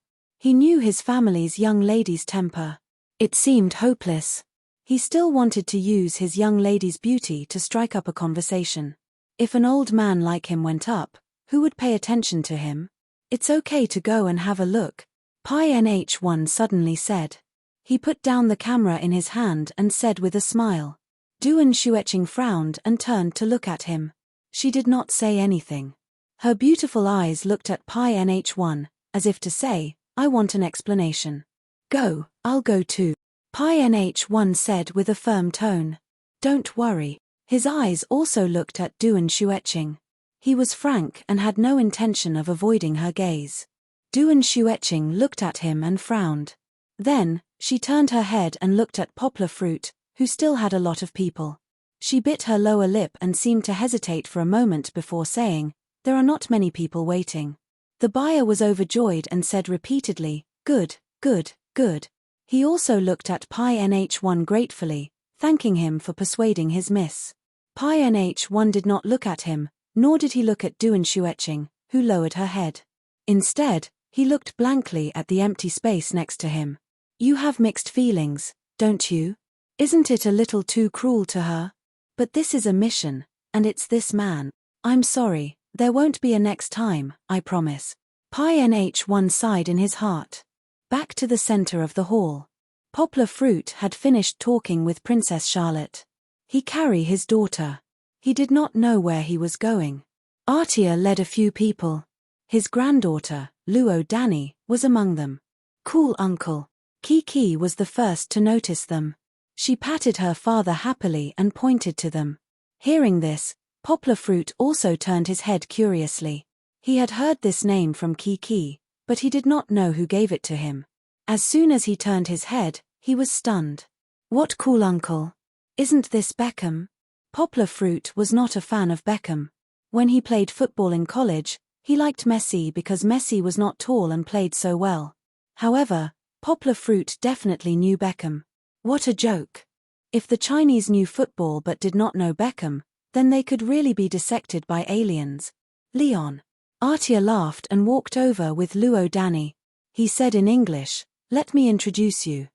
He knew his family's young lady's temper. It seemed hopeless. He still wanted to use his young lady's beauty to strike up a conversation. If an old man like him went up, who would pay attention to him? It's okay to go and have a look, Pi NH1 suddenly said. He put down the camera in his hand and said with a smile. Duan Shueching frowned and turned to look at him. She did not say anything. Her beautiful eyes looked at Pi NH1, as if to say, I want an explanation. Go, I'll go too, Pi NH1 said with a firm tone. Don't worry. His eyes also looked at Duan Shueching. He was frank and had no intention of avoiding her gaze. Duan Shueching looked at him and frowned. Then, she turned her head and looked at Poplar Fruit, who still had a lot of people. She bit her lower lip and seemed to hesitate for a moment before saying, there are not many people waiting. The buyer was overjoyed and said repeatedly, good, good, good. He also looked at Pi NH1 gratefully, thanking him for persuading his miss. Pi NH1 did not look at him, nor did he look at Duan Shueching, who lowered her head. Instead, he looked blankly at the empty space next to him. You have mixed feelings, don't you? Isn't it a little too cruel to her? But this is a mission, and it's this man. I'm sorry, there won't be a next time, I promise. Pi NH1 sighed in his heart. Back to the center of the hall. Poplar Fruit had finished talking with Princess Charlotte. He carried his daughter. He did not know where he was going. Artia led a few people. His granddaughter, Luo Danny, was among them. Cool uncle. Kiki was the first to notice them. She patted her father happily and pointed to them. Hearing this, Poplar Fruit also turned his head curiously. He had heard this name from Kiki, but he did not know who gave it to him. As soon as he turned his head, he was stunned. What cool uncle? Isn't this Beckham? Poplar Fruit was not a fan of Beckham. When he played football in college, he liked Messi because Messi was not tall and played so well. However, Poplar Fruit definitely knew Beckham. What a joke. If the Chinese knew football but did not know Beckham, then they could really be dissected by aliens. Leon. Artia laughed and walked over with Luo Danny. He said in English, let me introduce you.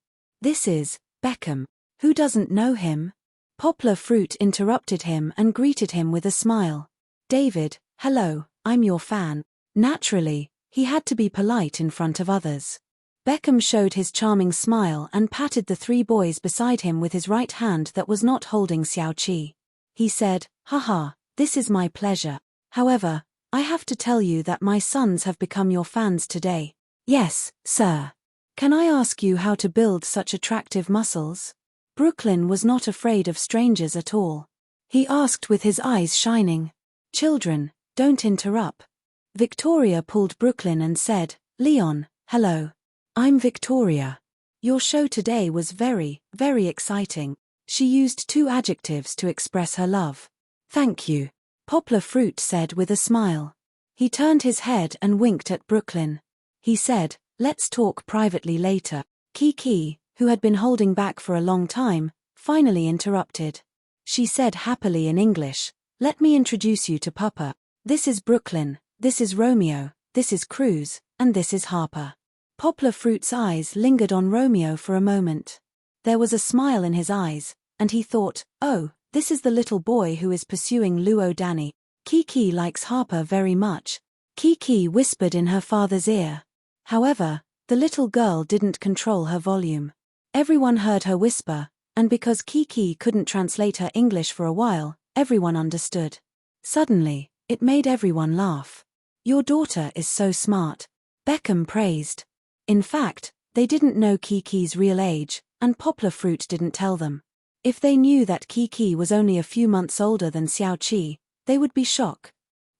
This is Beckham. Who doesn't know him? Poplar Fruit interrupted him and greeted him with a smile. David, hello, I'm your fan. Naturally, he had to be polite in front of others. Beckham showed his charming smile and patted the three boys beside him with his right hand that was not holding Xiao Qi. He said, haha, this is my pleasure. However, I have to tell you that my sons have become your fans today. Yes, sir. Can I ask you how to build such attractive muscles? Brooklyn was not afraid of strangers at all. He asked with his eyes shining. Children, don't interrupt. Victoria pulled Brooklyn and said, Leon, hello. I'm Victoria. Your show today was very, very exciting. She used 2 adjectives to express her love. Thank you, Poplar Fruit said with a smile. He turned his head and winked at Brooklyn. He said, let's talk privately later. Kiki, who had been holding back for a long time, finally interrupted. She said happily in English, let me introduce you to Papa. This is Brooklyn, this is Romeo, this is Cruz, and this is Harper. Poplar Fruit's eyes lingered on Romeo for a moment. There was a smile in his eyes, and he thought, oh, this is the little boy who is pursuing Luo Danny. Kiki likes Harper very much. Kiki whispered in her father's ear. However, the little girl didn't control her volume. Everyone heard her whisper, and because Kiki couldn't translate her English for a while, everyone understood. Suddenly, it made everyone laugh. Your daughter is so smart, Beckham praised. In fact, they didn't know Kiki's real age, and Poplar Fruit didn't tell them. If they knew that Kiki was only a few months older than Xiao Qi, they would be shocked.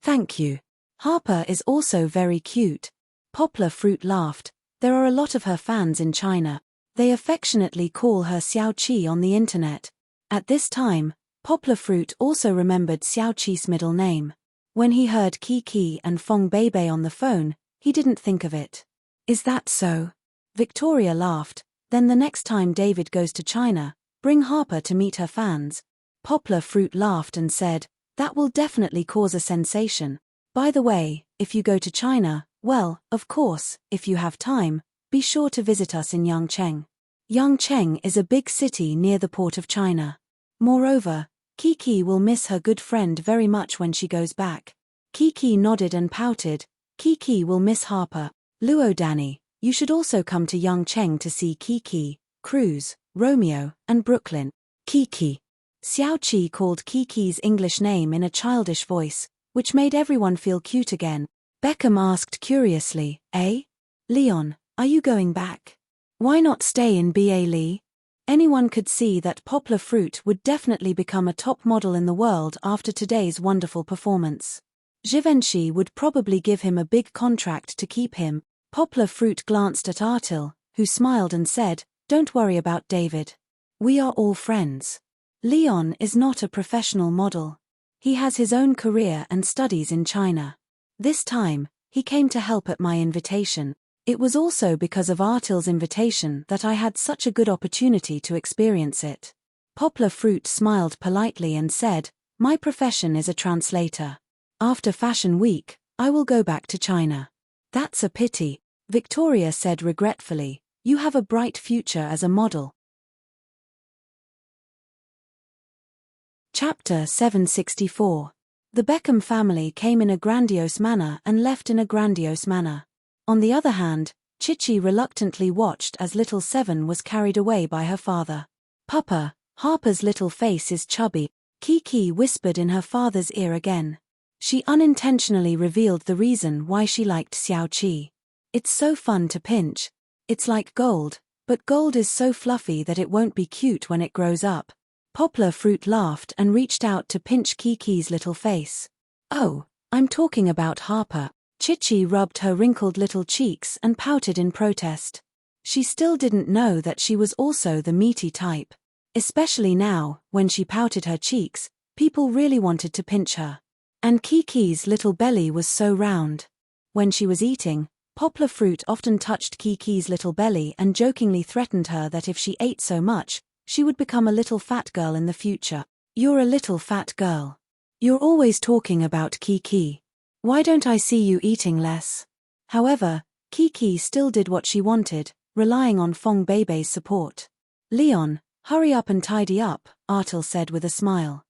Thank you. Harper is also very cute. Poplar Fruit laughed. There are a lot of her fans in China. They affectionately call her Xiao Qi on the internet. At this time, Poplar Fruit also remembered Xiao Qi's middle name. When he heard Kiki and Fong Beibei on the phone, he didn't think of it. Is that so? Victoria laughed. Then the next time David goes to China, bring Harper to meet her fans. Poplar Fruit laughed and said, that will definitely cause a sensation. By the way, if you go to China, well, of course, if you have time, be sure to visit us in Yangcheng. Yangcheng is a big city near the port of China. Moreover, Kiki will miss her good friend very much when she goes back. Kiki nodded and pouted. Kiki will miss Harper. Luo Danny, you should also come to Yangcheng to see Kiki, Cruz, Romeo, and Brooklyn. Kiki. Xiao Qi called Kiki's English name in a childish voice, which made everyone feel cute again. Beckham asked curiously, eh? Leon, are you going back? Why not stay in BA Lee? Anyone could see that Poplar Fruit would definitely become a top model in the world after today's wonderful performance. Givenchy would probably give him a big contract to keep him. Poplar Fruit glanced at Artil, who smiled and said, "Don't worry about David. We are all friends. Leon is not a professional model. He has his own career and studies in China. This time, he came to help at my invitation. It was also because of Artil's invitation that I had such a good opportunity to experience it." Poplar Fruit smiled politely and said, "My profession is a translator. After Fashion Week, I will go back to China." "That's a pity," Victoria said regretfully. "You have a bright future as a model." Chapter 764. The Beckham family came in a grandiose manner and left in a grandiose manner. On the other hand, Chichi reluctantly watched as little Seven was carried away by her father. "Papa, Harper's little face is chubby," Kiki whispered in her father's ear again. She unintentionally revealed the reason why she liked Xiao Qi. "It's so fun to pinch. It's like gold, but gold is so fluffy that it won't be cute when it grows up." Poplar Fruit laughed and reached out to pinch Kiki's little face. "Oh, I'm talking about Harper." Chichi rubbed her wrinkled little cheeks and pouted in protest. She still didn't know that she was also the meaty type. Especially now, when she pouted her cheeks, people really wanted to pinch her. And Kiki's little belly was so round. When she was eating, Poplar Fruit often touched Kiki's little belly and jokingly threatened her that if she ate so much, she would become a little fat girl in the future. "You're a little fat girl. You're always talking about Kiki. Why don't I see you eating less?" However, Kiki still did what she wanted, relying on Fong Beibei's support. "Leon, hurry up and tidy up," Artil said with a smile.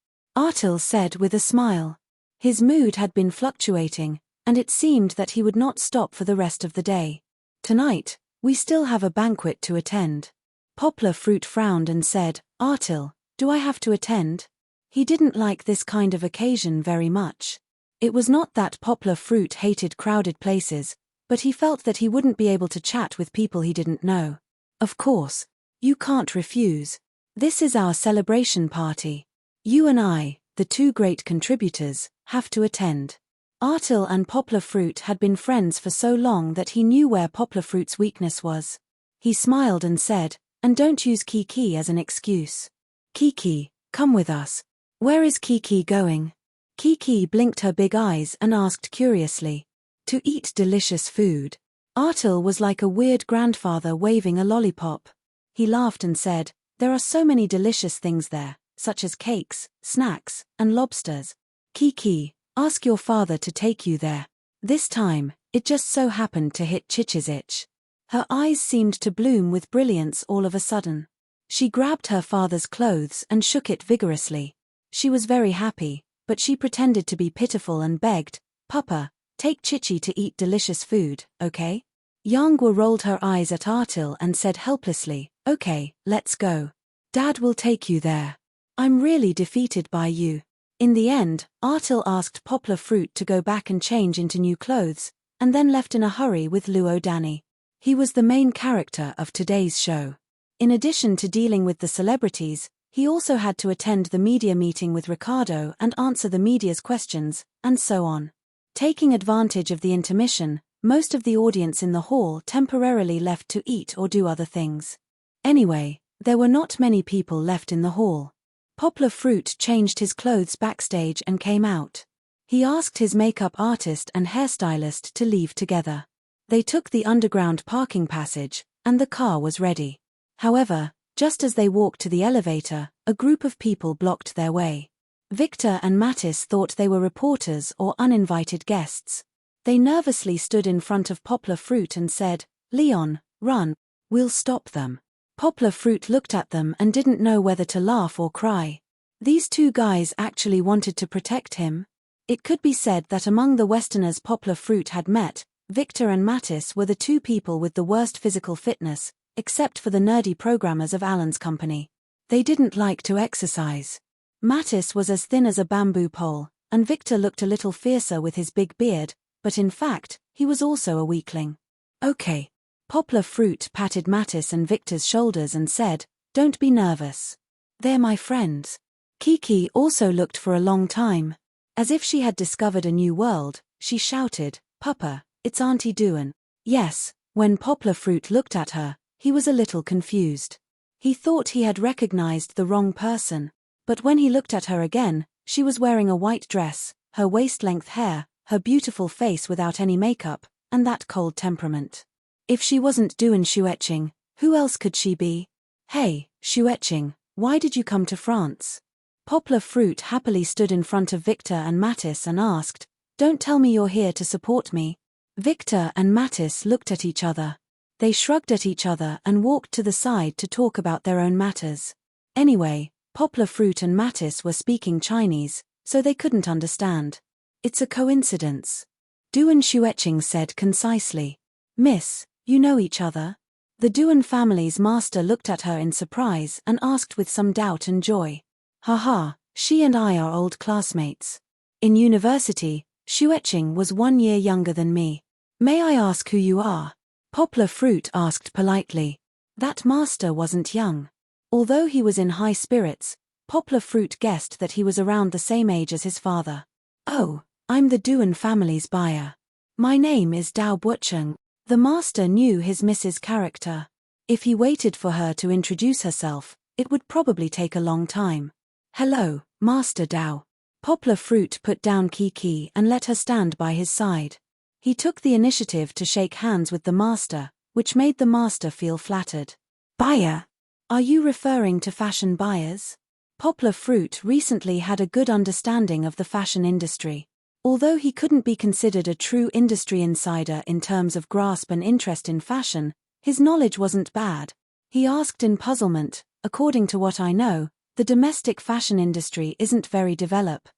His mood had been fluctuating, and it seemed that he would not stop for the rest of the day. "Tonight, we still have a banquet to attend." Poplar Fruit frowned and said, "Artil, do I have to attend?" He didn't like this kind of occasion very much. It was not that Poplar Fruit hated crowded places, but he felt that he wouldn't be able to chat with people he didn't know. "Of course. You can't refuse. This is our celebration party. You and I, the two great contributors, have to attend." Artil and Poplar Fruit had been friends for so long that he knew where Poplar Fruit's weakness was. He smiled and said, "And don't use Kiki as an excuse. Kiki, come with us." "Where is Kiki going?" Kiki blinked her big eyes and asked curiously. "To eat delicious food." Artil was like a weird grandfather waving a lollipop. He laughed and said, "There are so many delicious things there, such as cakes, snacks, and lobsters. Kiki, ask your father to take you there." This time, it just so happened to hit Chichi's itch. Her eyes seemed to bloom with brilliance all of a sudden. She grabbed her father's clothes and shook it vigorously. She was very happy, but she pretended to be pitiful and begged, "Papa, take Chichi to eat delicious food, okay?" Yangwa rolled her eyes at Artil and said helplessly, "Okay, let's go. Dad will take you there. I'm really defeated by you." In the end, Artil asked Poplar Fruit to go back and change into new clothes, and then left in a hurry with Luo Danny. He was the main character of today's show. In addition to dealing with the celebrities, he also had to attend the media meeting with Ricardo and answer the media's questions, and so on. Taking advantage of the intermission, most of the audience in the hall temporarily left to eat or do other things. Anyway, there were not many people left in the hall. Poplar Fruit changed his clothes backstage and came out. He asked his makeup artist and hairstylist to leave together. They took the underground parking passage, and the car was ready. However, just as they walked to the elevator, a group of people blocked their way. Victor and Mattis thought they were reporters or uninvited guests. They nervously stood in front of Poplar Fruit and said, "Leon, Run. We'll stop them. Poplar Fruit looked at them and didn't know whether to laugh or cry. These two guys actually wanted to protect him? It could be said that among the Westerners Poplar Fruit had met, Victor and Mattis were the two people with the worst physical fitness, except for the nerdy programmers of Alan's company. They didn't like to exercise. Mattis was as thin as a bamboo pole, and Victor looked a little fiercer with his big beard, but in fact, he was also a weakling. Okay. Poplar Fruit patted Mattis and Victor's shoulders and said, "Don't be nervous. They're my friends." Kiki also looked for a long time. As if she had discovered a new world, she shouted, "Papa, it's Auntie Duan." Yes, when Poplar Fruit looked at her, he was a little confused. He thought he had recognized the wrong person, but when he looked at her again, she was wearing a white dress, her waist-length hair, her beautiful face without any makeup, and that cold temperament. If she wasn't Duan Xueqing, who else could she be? "Hey, Xueqing, why did you come to France?" Poplar Fruit happily stood in front of Victor and Mattis and asked, "Don't tell me you're here to support me." Victor and Mattis looked at each other. They shrugged at each other and walked to the side to talk about their own matters. Anyway, Poplar Fruit and Mattis were speaking Chinese, so they couldn't understand. "It's a coincidence," Duan Xueqing said concisely. "Miss, you know each other?" The Duan family's master looked at her in surprise and asked with some doubt and joy. "Haha, she and I are old classmates. In university, Xueqing was 1 year younger than me. May I ask who you are?" Poplar Fruit asked politely. That master wasn't young. Although he was in high spirits, Poplar Fruit guessed that he was around the same age as his father. "Oh, I'm the Duan family's buyer. My name is Dao Bucheng." The master knew his Mrs. character. If he waited for her to introduce herself, it would probably take a long time. "Hello, Master Dao." Poplar Fruit put down Kiki and let her stand by his side. He took the initiative to shake hands with the master, which made the master feel flattered. "Buyer? Are you referring to fashion buyers?" Poplar Fruit recently had a good understanding of the fashion industry. Although he couldn't be considered a true industry insider in terms of grasp and interest in fashion, his knowledge wasn't bad. He asked in puzzlement, "According to what I know, the domestic fashion industry isn't very developed."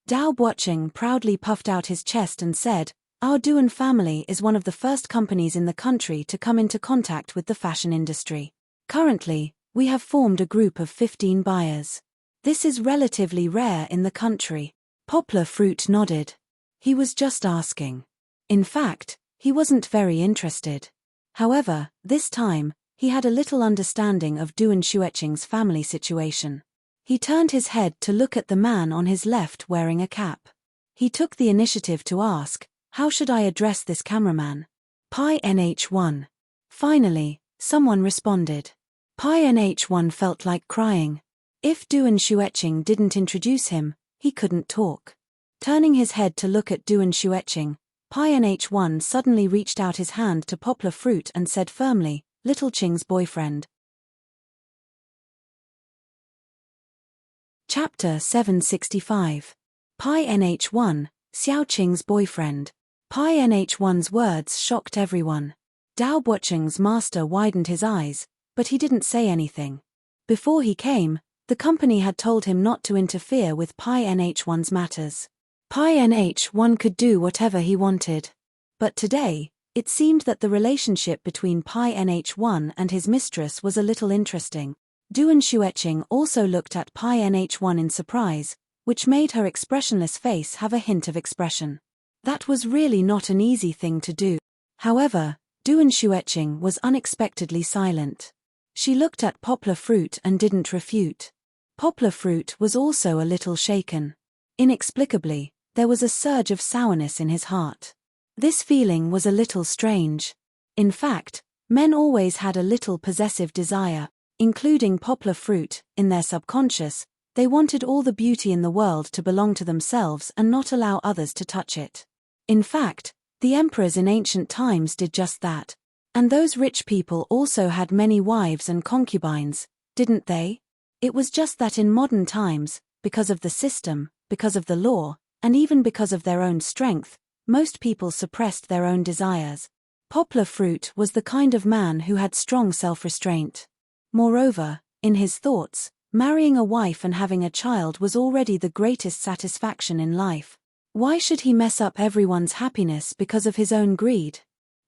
Dao Bucheng proudly puffed out his chest and said, "Our Duan family is one of the first companies in the country to come into contact with the fashion industry. Currently, we have formed a group of 15 buyers. This is relatively rare in the country." Poplar Fruit nodded. He was just asking. In fact, he wasn't very interested. However, this time, he had a little understanding of Duan Xueqing's family situation. He turned his head to look at the man on his left wearing a cap. He took the initiative to ask, "How should I address this cameraman?" "Pi NH1. Finally, someone responded. Pi NH1 felt like crying. If Duan Xueqing didn't introduce him, he couldn't talk. Turning his head to look at Duan Xueqing, Pi NH1 suddenly reached out his hand to Poplar Fruit and said firmly, "Little Qing's boyfriend." Chapter 765. Pi NH1, Xiao Qing's boyfriend. Pi NH1's words shocked everyone. Dao Bucheng's master widened his eyes, but he didn't say anything. Before he came, the company had told him not to interfere with Pi NH1's matters. Pi NH1 could do whatever he wanted. But today, it seemed that the relationship between Pi NH1 and his mistress was a little interesting. Duan Xueqing also looked at Pi NH1 in surprise, which made her expressionless face have a hint of expression. That was really not an easy thing to do. However, Duan Xueqing was unexpectedly silent. She looked at Poplar Fruit and didn't refute. Poplar Fruit was also a little shaken. Inexplicably, there was a surge of sourness in his heart. This feeling was a little strange. In fact, men always had a little possessive desire, including Poplar Fruit. In their subconscious, they wanted all the beauty in the world to belong to themselves and not allow others to touch it. In fact, the emperors in ancient times did just that. And those rich people also had many wives and concubines, didn't they? It was just that in modern times, because of the system, because of the law, and even because of their own strength, most people suppressed their own desires. Poplar Fruit was the kind of man who had strong self-restraint. Moreover, in his thoughts, marrying a wife and having a child was already the greatest satisfaction in life. Why should he mess up everyone's happiness because of his own greed?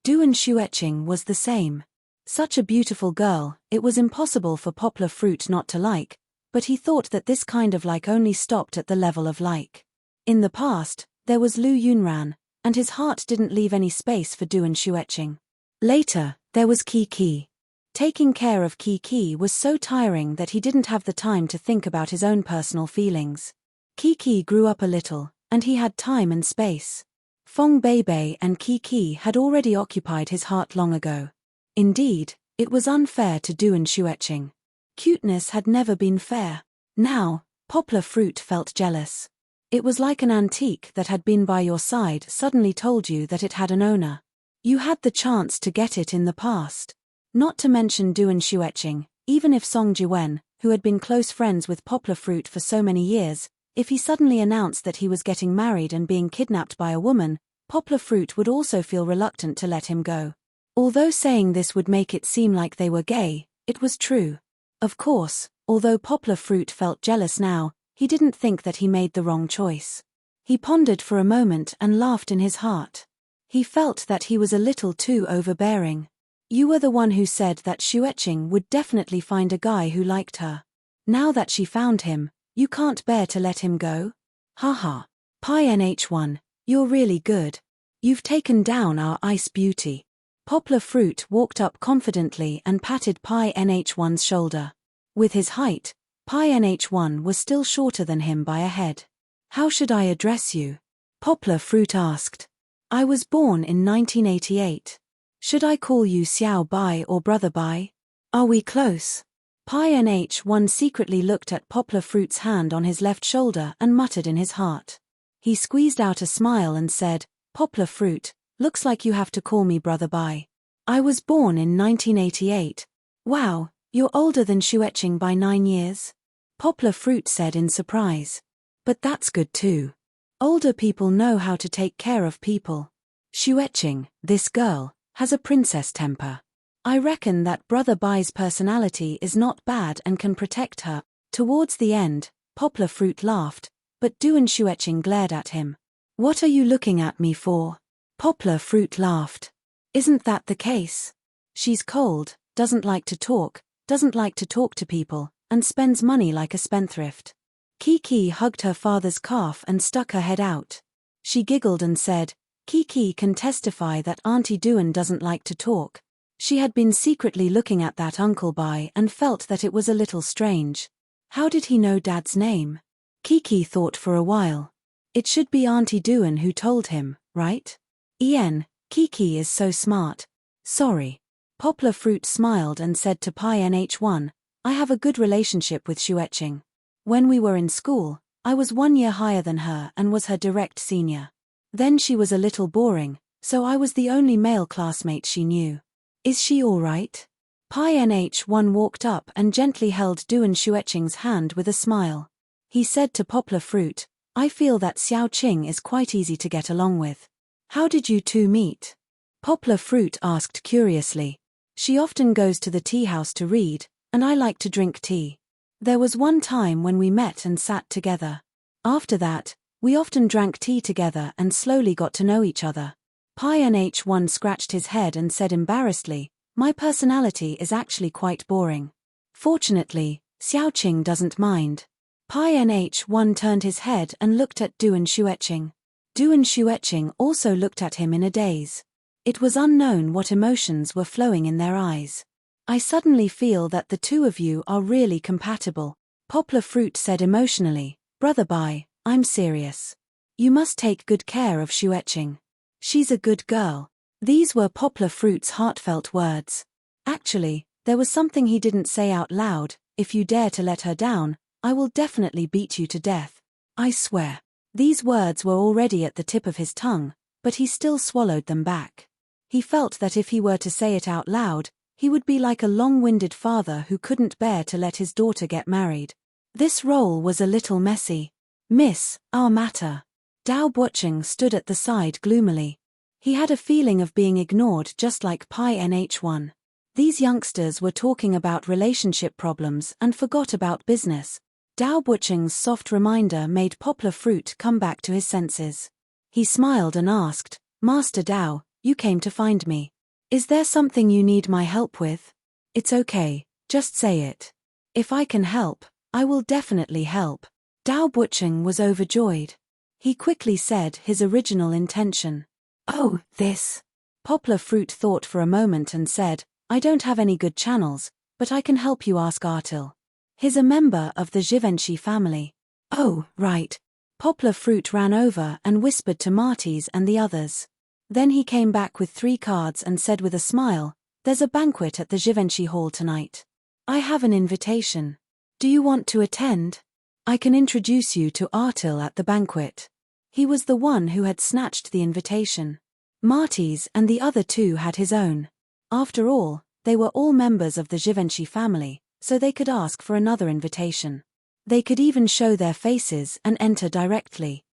Duan Xueqing was the same. Such a beautiful girl, it was impossible for Poplar Fruit not to like, but he thought that this kind of like only stopped at the level of like. In the past, there was Lu Yunran, and his heart didn't leave any space for Duan Xueqing. Later, there was Qi. Taking care of Qi was so tiring that he didn't have the time to think about his own personal feelings. Qi grew up a little, and he had time and space. Feng Beibei and Qi had already occupied his heart long ago. Indeed, it was unfair to Duan Xueqing. Cuteness had never been fair. Now, Poplar Fruit felt jealous. It was like an antique that had been by your side suddenly told you that it had an owner. You had the chance to get it in the past. Not to mention Duan Xueqing, even if Song Jiwen, who had been close friends with Poplar Fruit for so many years, if he suddenly announced that he was getting married and being kidnapped by a woman, Poplar Fruit would also feel reluctant to let him go. Although saying this would make it seem like they were gay, it was true. Of course, although Poplar Fruit felt jealous now, he didn't think that he made the wrong choice. He pondered for a moment and laughed in his heart. He felt that he was a little too overbearing. You were the one who said that Xueqing would definitely find a guy who liked her. Now that she found him, you can't bear to let him go? Haha. Pi NH1, you're really good. You've taken down our ice beauty. Poplar Fruit walked up confidently and patted Pi NH1's shoulder. With his height, Pi NH1 was still shorter than him by a head. How should I address you? Poplar Fruit asked. I was born in 1988. Should I call you Xiao Bai or Brother Bai? Are we close? Pi NH1 secretly looked at Poplar Fruit's hand on his left shoulder and muttered in his heart. He squeezed out a smile and said, Poplar Fruit, looks like you have to call me Brother Bai. I was born in 1988. Wow, you're older than Xueqing by 9 years? Poplar Fruit said in surprise. But that's good too. Older people know how to take care of people. Xueqing, this girl, has a princess temper. I reckon that Brother Bai's personality is not bad and can protect her. Towards the end, Poplar Fruit laughed, but Duan Xueqing glared at him. What are you looking at me for? Poplar Fruit laughed. Isn't that the case? She's cold, doesn't like to talk to people, and spends money like a spendthrift. Qi hugged her father's calf and stuck her head out. She giggled and said, Qi can testify that Auntie Duan doesn't like to talk. She had been secretly looking at that Uncle Bai and felt that it was a little strange. How did he know Dad's name? Qi thought for a while. It should be Auntie Duan who told him, right? Qi is so smart. Sorry. Poplar Fruit smiled and said to Pi NH1, I have a good relationship with Xueqing. When we were in school, I was 1 year higher than her and was her direct senior. Then she was a little boring, so I was the only male classmate she knew. Is she all right? Pi NH1 walked up and gently held Duan Xueqing's hand with a smile. He said to Poplar Fruit, I feel that Xiao Qing is quite easy to get along with. How did you two meet? Poplar Fruit asked curiously. She often goes to the tea house to read, and I like to drink tea. There was one time when we met and sat together. After that, we often drank tea together and slowly got to know each other. Pi NH1 scratched his head and said embarrassedly, my personality is actually quite boring. Fortunately, Xiao Qing doesn't mind. Pi NH1 turned his head and looked at Duan Xueqing. Duan Xueqing also looked at him in a daze. It was unknown what emotions were flowing in their eyes. I suddenly feel that the two of you are really compatible, Poplar Fruit said emotionally. Brother Bai, I'm serious. You must take good care of Xueqing. She's a good girl. These were Poplar Fruit's heartfelt words. Actually, there was something he didn't say out loud. If you dare to let her down, I will definitely beat you to death. I swear. These words were already at the tip of his tongue, but he still swallowed them back. He felt that if he were to say it out loud, he would be like a long-winded father who couldn't bear to let his daughter get married. This role was a little messy. Miss, our matter. Dao Bucheng stood at the side gloomily. He had a feeling of being ignored just like Pi NH1. These youngsters were talking about relationship problems and forgot about business. Dao Bucheng's soft reminder made Poplar Fruit come back to his senses. He smiled and asked, "Master Dao, you came to find me. Is there something you need my help with? It's okay, just say it. If I can help, I will definitely help." Dao Bucheng was overjoyed. He quickly said his original intention. "Oh, this." Poplar Fruit thought for a moment and said, "I don't have any good channels, but I can help you ask Artil. He's a member of the Givenchy family." "Oh, right." Poplar Fruit ran over and whispered to Marty's and the others. Then he came back with 3 cards and said with a smile, "There's a banquet at the Givenchy Hall tonight. I have an invitation. Do you want to attend? I can introduce you to Artil at the banquet." He was the one who had snatched the invitation. Marty's and the other 2 had his own. After all, they were all members of the Givenchy family, so they could ask for another invitation. They could even show their faces and enter directly.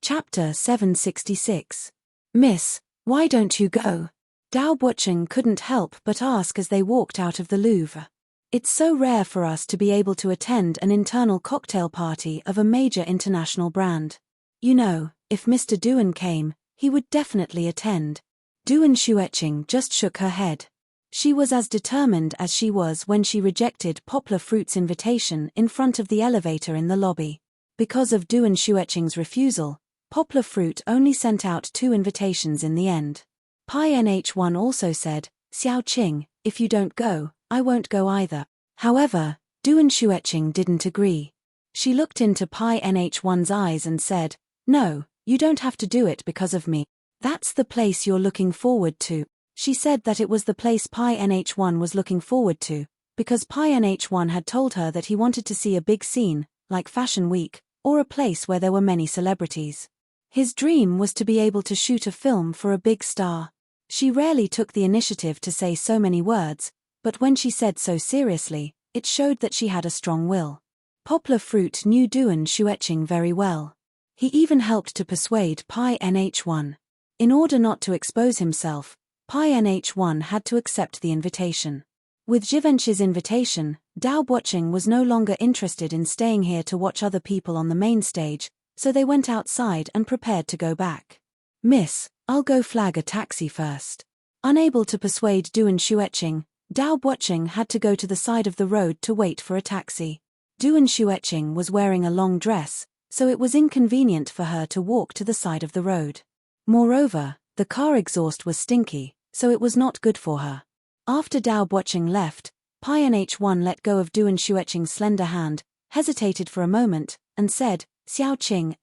Chapter 766. "Miss, why don't you go?" Dao Bucheng couldn't help but ask as they walked out of the Louvre. "It's so rare for us to be able to attend an internal cocktail party of a major international brand. You know, if Mr. Duan came, he would definitely attend." Duan Xueqing just shook her head. She was as determined as she was when she rejected Poplar Fruit's invitation in front of the elevator in the lobby. Because of Duan Xueqing's refusal, Poplar Fruit only sent out 2 invitations in the end. Pi NH1 also said, "Xiao Qing, if you don't go, I won't go either." However, Duan Xueqing didn't agree. She looked into Pi NH1's eyes and said, "No, you don't have to do it because of me. That's the place you're looking forward to." She said that it was the place Pi NH1 was looking forward to, because Pi NH1 had told her that he wanted to see a big scene, like Fashion Week, or a place where there were many celebrities. His dream was to be able to shoot a film for a big star. She rarely took the initiative to say so many words, but when she said so seriously, it showed that she had a strong will. Poplar Fruit knew Duan Xueqing very well. He even helped to persuade Pi NH1. In order not to expose himself, Pi NH1 had to accept the invitation. With Givenchy's invitation, Dao Bucheng was no longer interested in staying here to watch other people on the main stage, so they went outside and prepared to go back. "Miss, I'll go flag a taxi first." Unable to persuade Duan Xueqing, Dao Bucheng had to go to the side of the road to wait for a taxi. Duan Xueqing was wearing a long dress, so it was inconvenient for her to walk to the side of the road. Moreover, the car exhaust was stinky, so it was not good for her. After Dao Bucheng left, Pi NH1 let go of Duan Xueqing's slender hand, hesitated for a moment, and said, "Xiao Qing,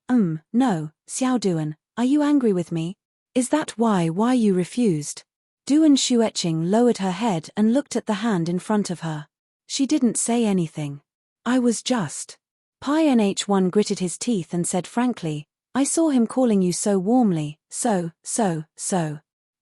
no, Xiao Duan, are you angry with me? Is that why you refused?" Duan Xueqing lowered her head and looked at the hand in front of her. She didn't say anything. "I was just." Pi NH1 gritted his teeth and said frankly, "I saw him calling you so warmly, so.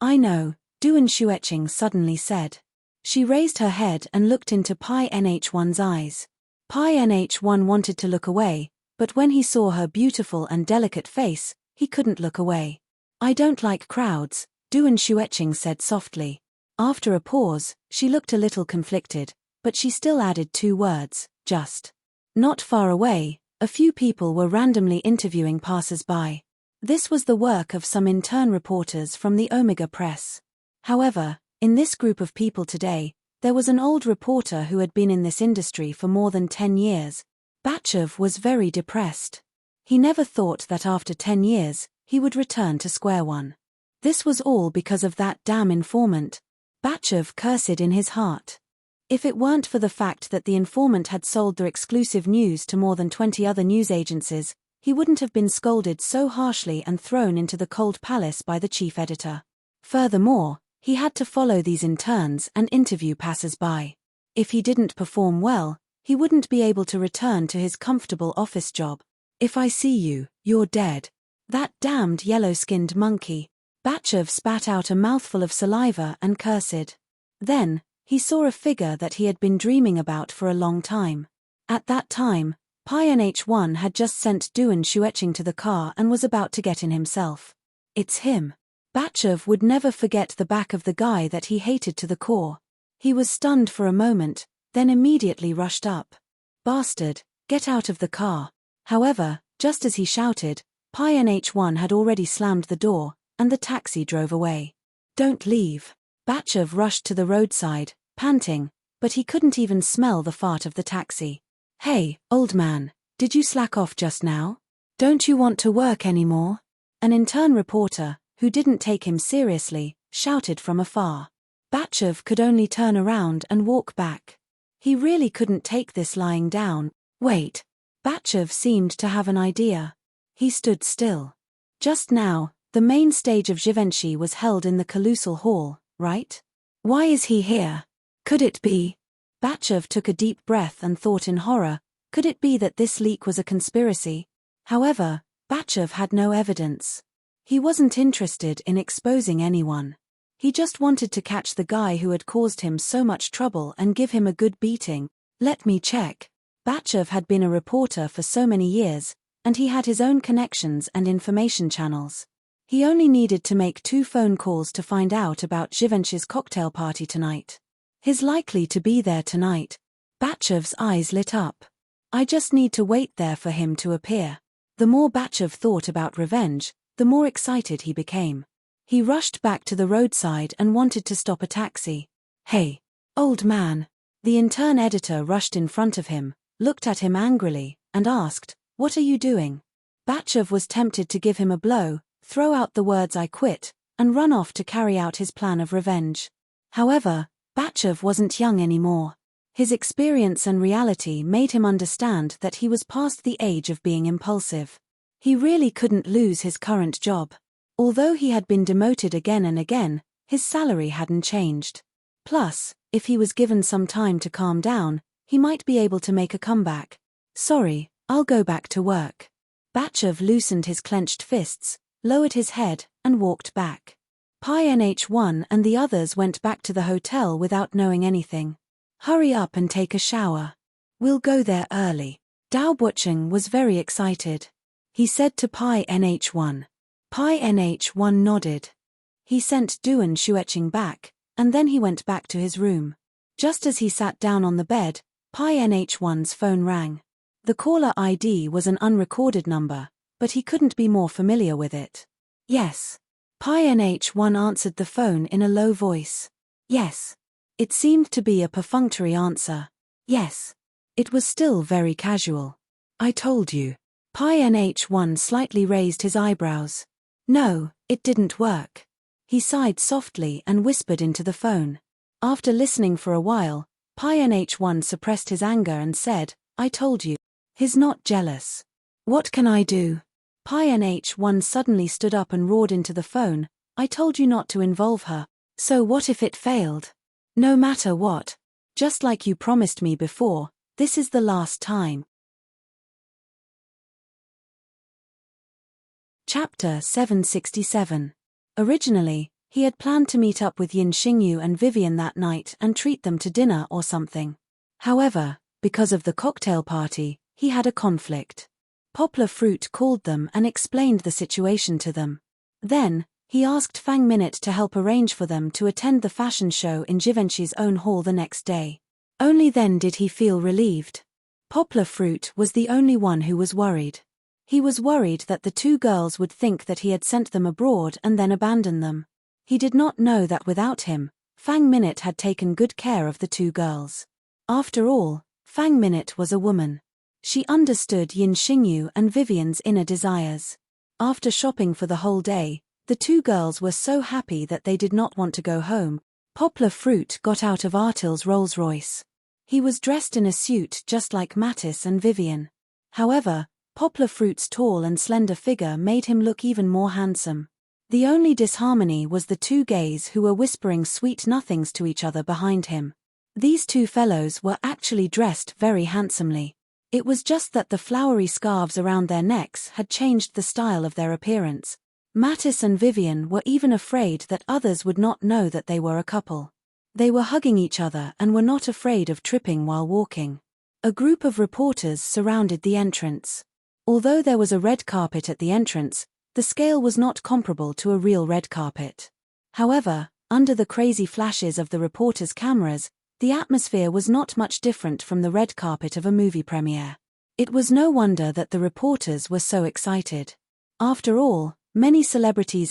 "I know," Duan Xueqing suddenly said. She raised her head and looked into Pi NH1's eyes. Pi NH1 wanted to look away, but when he saw her beautiful and delicate face, he couldn't look away. "I don't like crowds," Duan Xueqing said softly. After a pause, she looked a little conflicted, but she still added 2 words, "just." Not far away, a few people were randomly interviewing passers-by. This was the work of some intern reporters from the Omega Press. However, in this group of people today, there was an old reporter who had been in this industry for more than 10 years. Batchev was very depressed. He never thought that after 10 years, he would return to square one. This was all because of that damn informant. Batchev cursed in his heart. If it weren't for the fact that the informant had sold their exclusive news to more than 20 other news agencies, he wouldn't have been scolded so harshly and thrown into the cold palace by the chief editor. Furthermore, he had to follow these interns and interview passers-by. If he didn't perform well, he wouldn't be able to return to his comfortable office job. "If I see you, you're dead. That damned yellow-skinned monkey." Batchev spat out a mouthful of saliva and cursed. Then, he saw a figure that he had been dreaming about for a long time. At that time, Pi NH1 had just sent Duan Shueching to the car and was about to get in himself. It's him. Batchev would never forget the back of the guy that he hated to the core. He was stunned for a moment, then immediately rushed up. Bastard, get out of the car. However, just as he shouted, Pi NH1 had already slammed the door, and the taxi drove away. Don't leave. Batchev rushed to the roadside, panting, but he couldn't even smell the fart of the taxi. Hey, old man, did you slack off just now? Don't you want to work anymore? An intern reporter, who didn't take him seriously, shouted from afar. Batchev could only turn around and walk back. He really couldn't take this lying down. Wait. Batchev seemed to have an idea. He stood still. Just now, the main stage of Givenchy was held in the Colossal Hall, right? Why is he here? Could it be? Batchev took a deep breath and thought in horror, could it be that this leak was a conspiracy? However, Batchev had no evidence. He wasn't interested in exposing anyone. He just wanted to catch the guy who had caused him so much trouble and give him a good beating. Let me check. Batchev had been a reporter for so many years, and he had his own connections and information channels. He only needed to make 2 phone calls to find out about Givenchy's cocktail party tonight. He's likely to be there tonight. Batchev's eyes lit up. I just need to wait there for him to appear. The more Batchev thought about revenge, the more excited he became. He rushed back to the roadside and wanted to stop a taxi. Hey, old man. The intern editor rushed in front of him, looked at him angrily, and asked, what are you doing? Batchev was tempted to give him a blow, throw out the words I quit, and run off to carry out his plan of revenge. However, Batchev wasn't young anymore. His experience and reality made him understand that he was past the age of being impulsive. He really couldn't lose his current job. Although he had been demoted again and again, his salary hadn't changed. Plus, if he was given some time to calm down, he might be able to make a comeback. Sorry, I'll go back to work. Batchev loosened his clenched fists, lowered his head, and walked back. Pi NH1 and the others went back to the hotel without knowing anything. Hurry up and take a shower. We'll go there early. Dao Bucheng was very excited. He said to Pi NH1. Pi NH1 nodded. He sent Duan Shueching back, and then he went back to his room. Just as he sat down on the bed, Pi NH1's phone rang. The caller ID was an unrecorded number, but he couldn't be more familiar with it. Yes. Pi NH1 answered the phone in a low voice. Yes. It seemed to be a perfunctory answer. Yes. It was still very casual. I told you. Pi NH1 slightly raised his eyebrows. No, it didn't work. He sighed softly and whispered into the phone. After listening for a while, Pi NH1 suppressed his anger and said, I told you. He's not jealous. What can I do? Pi NH1 suddenly stood up and roared into the phone, I told you not to involve her. So what if it failed? No matter what. Just like you promised me before, this is the last time. Chapter 767. Originally, he had planned to meet up with Yin Xingyu and Vivian that night and treat them to dinner or something. However, because of the cocktail party, he had a conflict. Poplar Fruit called them and explained the situation to them. Then, he asked Fang Minute to help arrange for them to attend the fashion show in Givenchy's own hall the next day. Only then did he feel relieved. Poplar Fruit was the only one who was worried. He was worried that the 2 girls would think that he had sent them abroad and then abandon them. He did not know that without him, Fang Minute had taken good care of the 2 girls. After all, Fang Minute was a woman. She understood Yin Xingyu and Vivian's inner desires. After shopping for the whole day, the 2 girls were so happy that they did not want to go home. Poplar Fruit got out of Artil's Rolls-Royce. He was dressed in a suit just like Matisse and Vivian. However, Poplar Fruit's tall and slender figure made him look even more handsome. The only disharmony was the 2 gays who were whispering sweet nothings to each other behind him. These 2 fellows were actually dressed very handsomely. It was just that the flowery scarves around their necks had changed the style of their appearance. Matisse and Vivian were even afraid that others would not know that they were a couple. They were hugging each other and were not afraid of tripping while walking. A group of reporters surrounded the entrance. Although there was a red carpet at the entrance, the scale was not comparable to a real red carpet. However, under the crazy flashes of the reporters' cameras, the atmosphere was not much different from the red carpet of a movie premiere. It was no wonder that the reporters were so excited. After all, many celebrities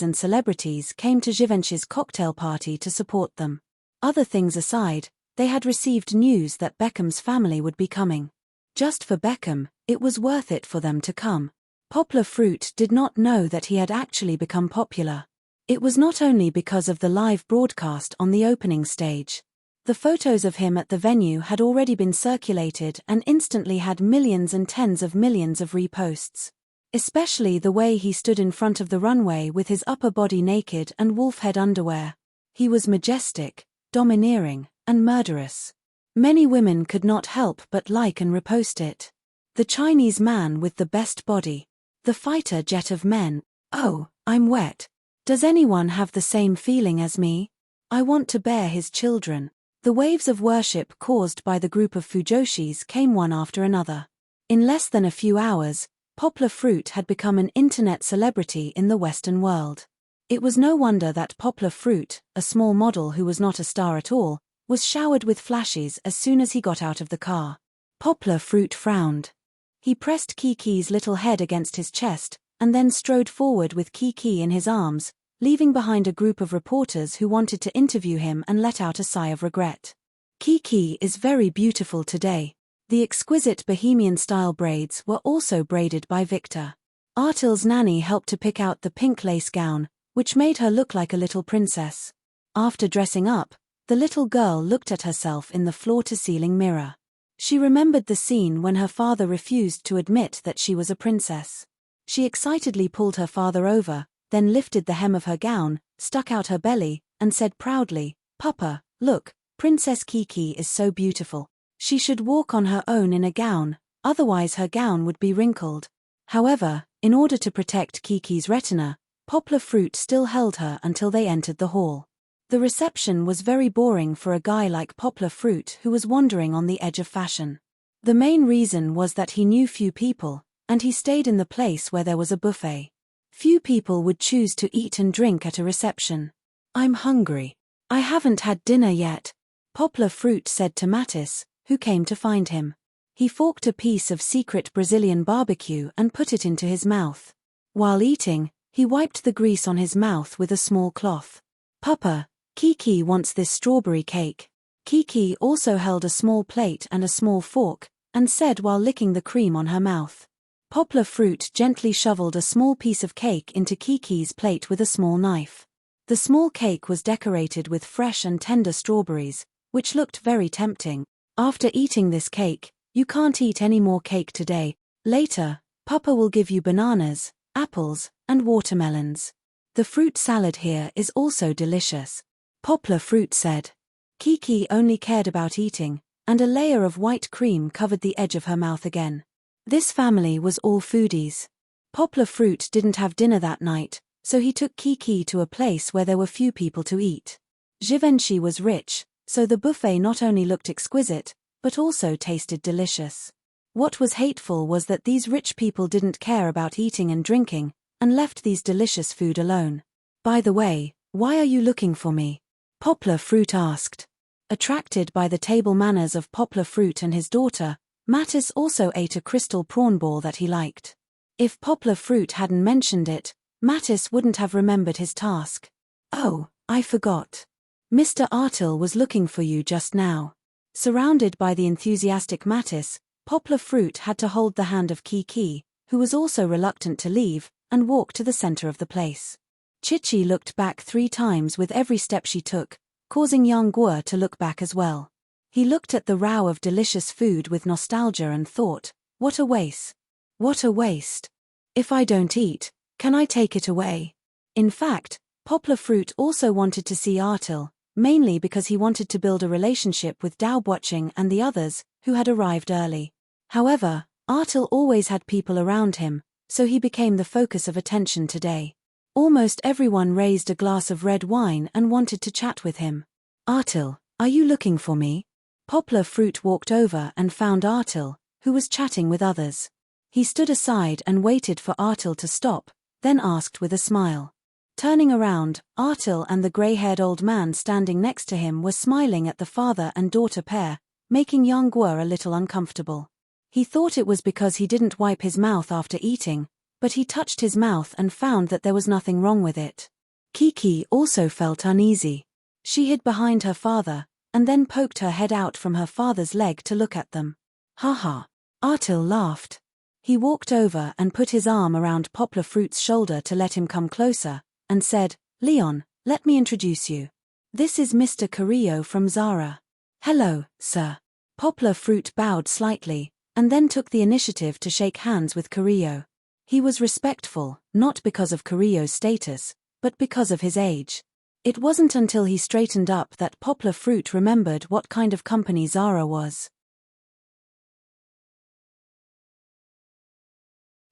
came to Givenchy's cocktail party to support them. Other things aside, they had received news that Beckham's family would be coming. Just for Beckham, it was worth it for them to come. Poplar Fruit did not know that he had actually become popular. It was not only because of the live broadcast on the opening stage. The photos of him at the venue had already been circulated and instantly had millions and tens of millions of reposts. Especially the way he stood in front of the runway with his upper body naked and wolf head underwear. He was majestic, domineering, and murderous. Many women could not help but like and repost it. The Chinese man with the best body. The fighter jet of men. Oh, I'm wet. Does anyone have the same feeling as me? I want to bear his children. The waves of worship caused by the group of Fujoshis came one after another. In less than a few hours, Poplar Fruit had become an internet celebrity in the Western world. It was no wonder that Poplar Fruit, a small model who was not a star at all, was showered with flashes as soon as he got out of the car. Poplar Fruit frowned. He pressed Kiki's little head against his chest, and then strode forward with Kiki in his arms, leaving behind a group of reporters who wanted to interview him and let out a sigh of regret. Kiki is very beautiful today. The exquisite bohemian-style braids were also braided by Victor. Artil's nanny helped to pick out the pink lace gown, which made her look like a little princess. After dressing up, the little girl looked at herself in the floor-to-ceiling mirror. She remembered the scene when her father refused to admit that she was a princess. She excitedly pulled her father over, then lifted the hem of her gown, stuck out her belly, and said proudly, "Papa, look, Princess Kiki is so beautiful. She should walk on her own in a gown, otherwise her gown would be wrinkled." However, in order to protect Kiki's retina, Poplar Fruit still held her until they entered the hall. The reception was very boring for a guy like Poplar Fruit who was wandering on the edge of fashion. The main reason was that he knew few people, and he stayed in the place where there was a buffet. Few people would choose to eat and drink at a reception. "I'm hungry. I haven't had dinner yet," Poplar Fruit said to Mattis, who came to find him. He forked a piece of secret Brazilian barbecue and put it into his mouth. While eating, he wiped the grease on his mouth with a small cloth. "Papa, Kiki wants this strawberry cake." Kiki also held a small plate and a small fork, and said while licking the cream on her mouth. Poplar Fruit gently shoveled a small piece of cake into Kiki's plate with a small knife. The small cake was decorated with fresh and tender strawberries, which looked very tempting. "After eating this cake, you can't eat any more cake today. Later, Papa will give you bananas, apples, and watermelons. The fruit salad here is also delicious," Poplar Fruit said. Kiki only cared about eating, and a layer of white cream covered the edge of her mouth again. This family was all foodies. Poplar Fruit didn't have dinner that night, so he took Kiki to a place where there were few people to eat. Givenchy was rich, so the buffet not only looked exquisite, but also tasted delicious. What was hateful was that these rich people didn't care about eating and drinking, and left these delicious food alone. "By the way, why are you looking for me?" Poplar Fruit asked. Attracted by the table manners of Poplar Fruit and his daughter, Mattis also ate a crystal prawn ball that he liked. If Poplar Fruit hadn't mentioned it, Mattis wouldn't have remembered his task. "Oh, I forgot. Mr. Artil was looking for you just now." Surrounded by the enthusiastic Mattis, Poplar Fruit had to hold the hand of Kiki, who was also reluctant to leave, and walk to the center of the place. Chichi looked back 3 times with every step she took, causing Yang Guo to look back as well. He looked at the row of delicious food with nostalgia and thought, "What a waste. What a waste. If I don't eat, can I take it away?" In fact, Poplar Fruit also wanted to see Artil, mainly because he wanted to build a relationship with Daobuching and the others, who had arrived early. However, Artil always had people around him, so he became the focus of attention today. Almost everyone raised a glass of red wine and wanted to chat with him. "Artil, are you looking for me?" Poplar Fruit walked over and found Artil, who was chatting with others. He stood aside and waited for Artil to stop, then asked with a smile. Turning around, Artil and the grey-haired old man standing next to him were smiling at the father and daughter pair, making Yang Guo a little uncomfortable. He thought it was because he didn't wipe his mouth after eating, but he touched his mouth and found that there was nothing wrong with it. Kiki also felt uneasy. She hid behind her father, and then poked her head out from her father's leg to look at them. "Ha ha." Artil laughed. He walked over and put his arm around Poplar Fruit's shoulder to let him come closer, and said, "Leon, let me introduce you. This is Mr. Carrillo from Zara." "Hello, sir." Poplar Fruit bowed slightly, and then took the initiative to shake hands with Carrillo. He was respectful, not because of Carrillo's status, but because of his age. It wasn't until he straightened up that Poplar Fruit remembered what kind of company Zara was.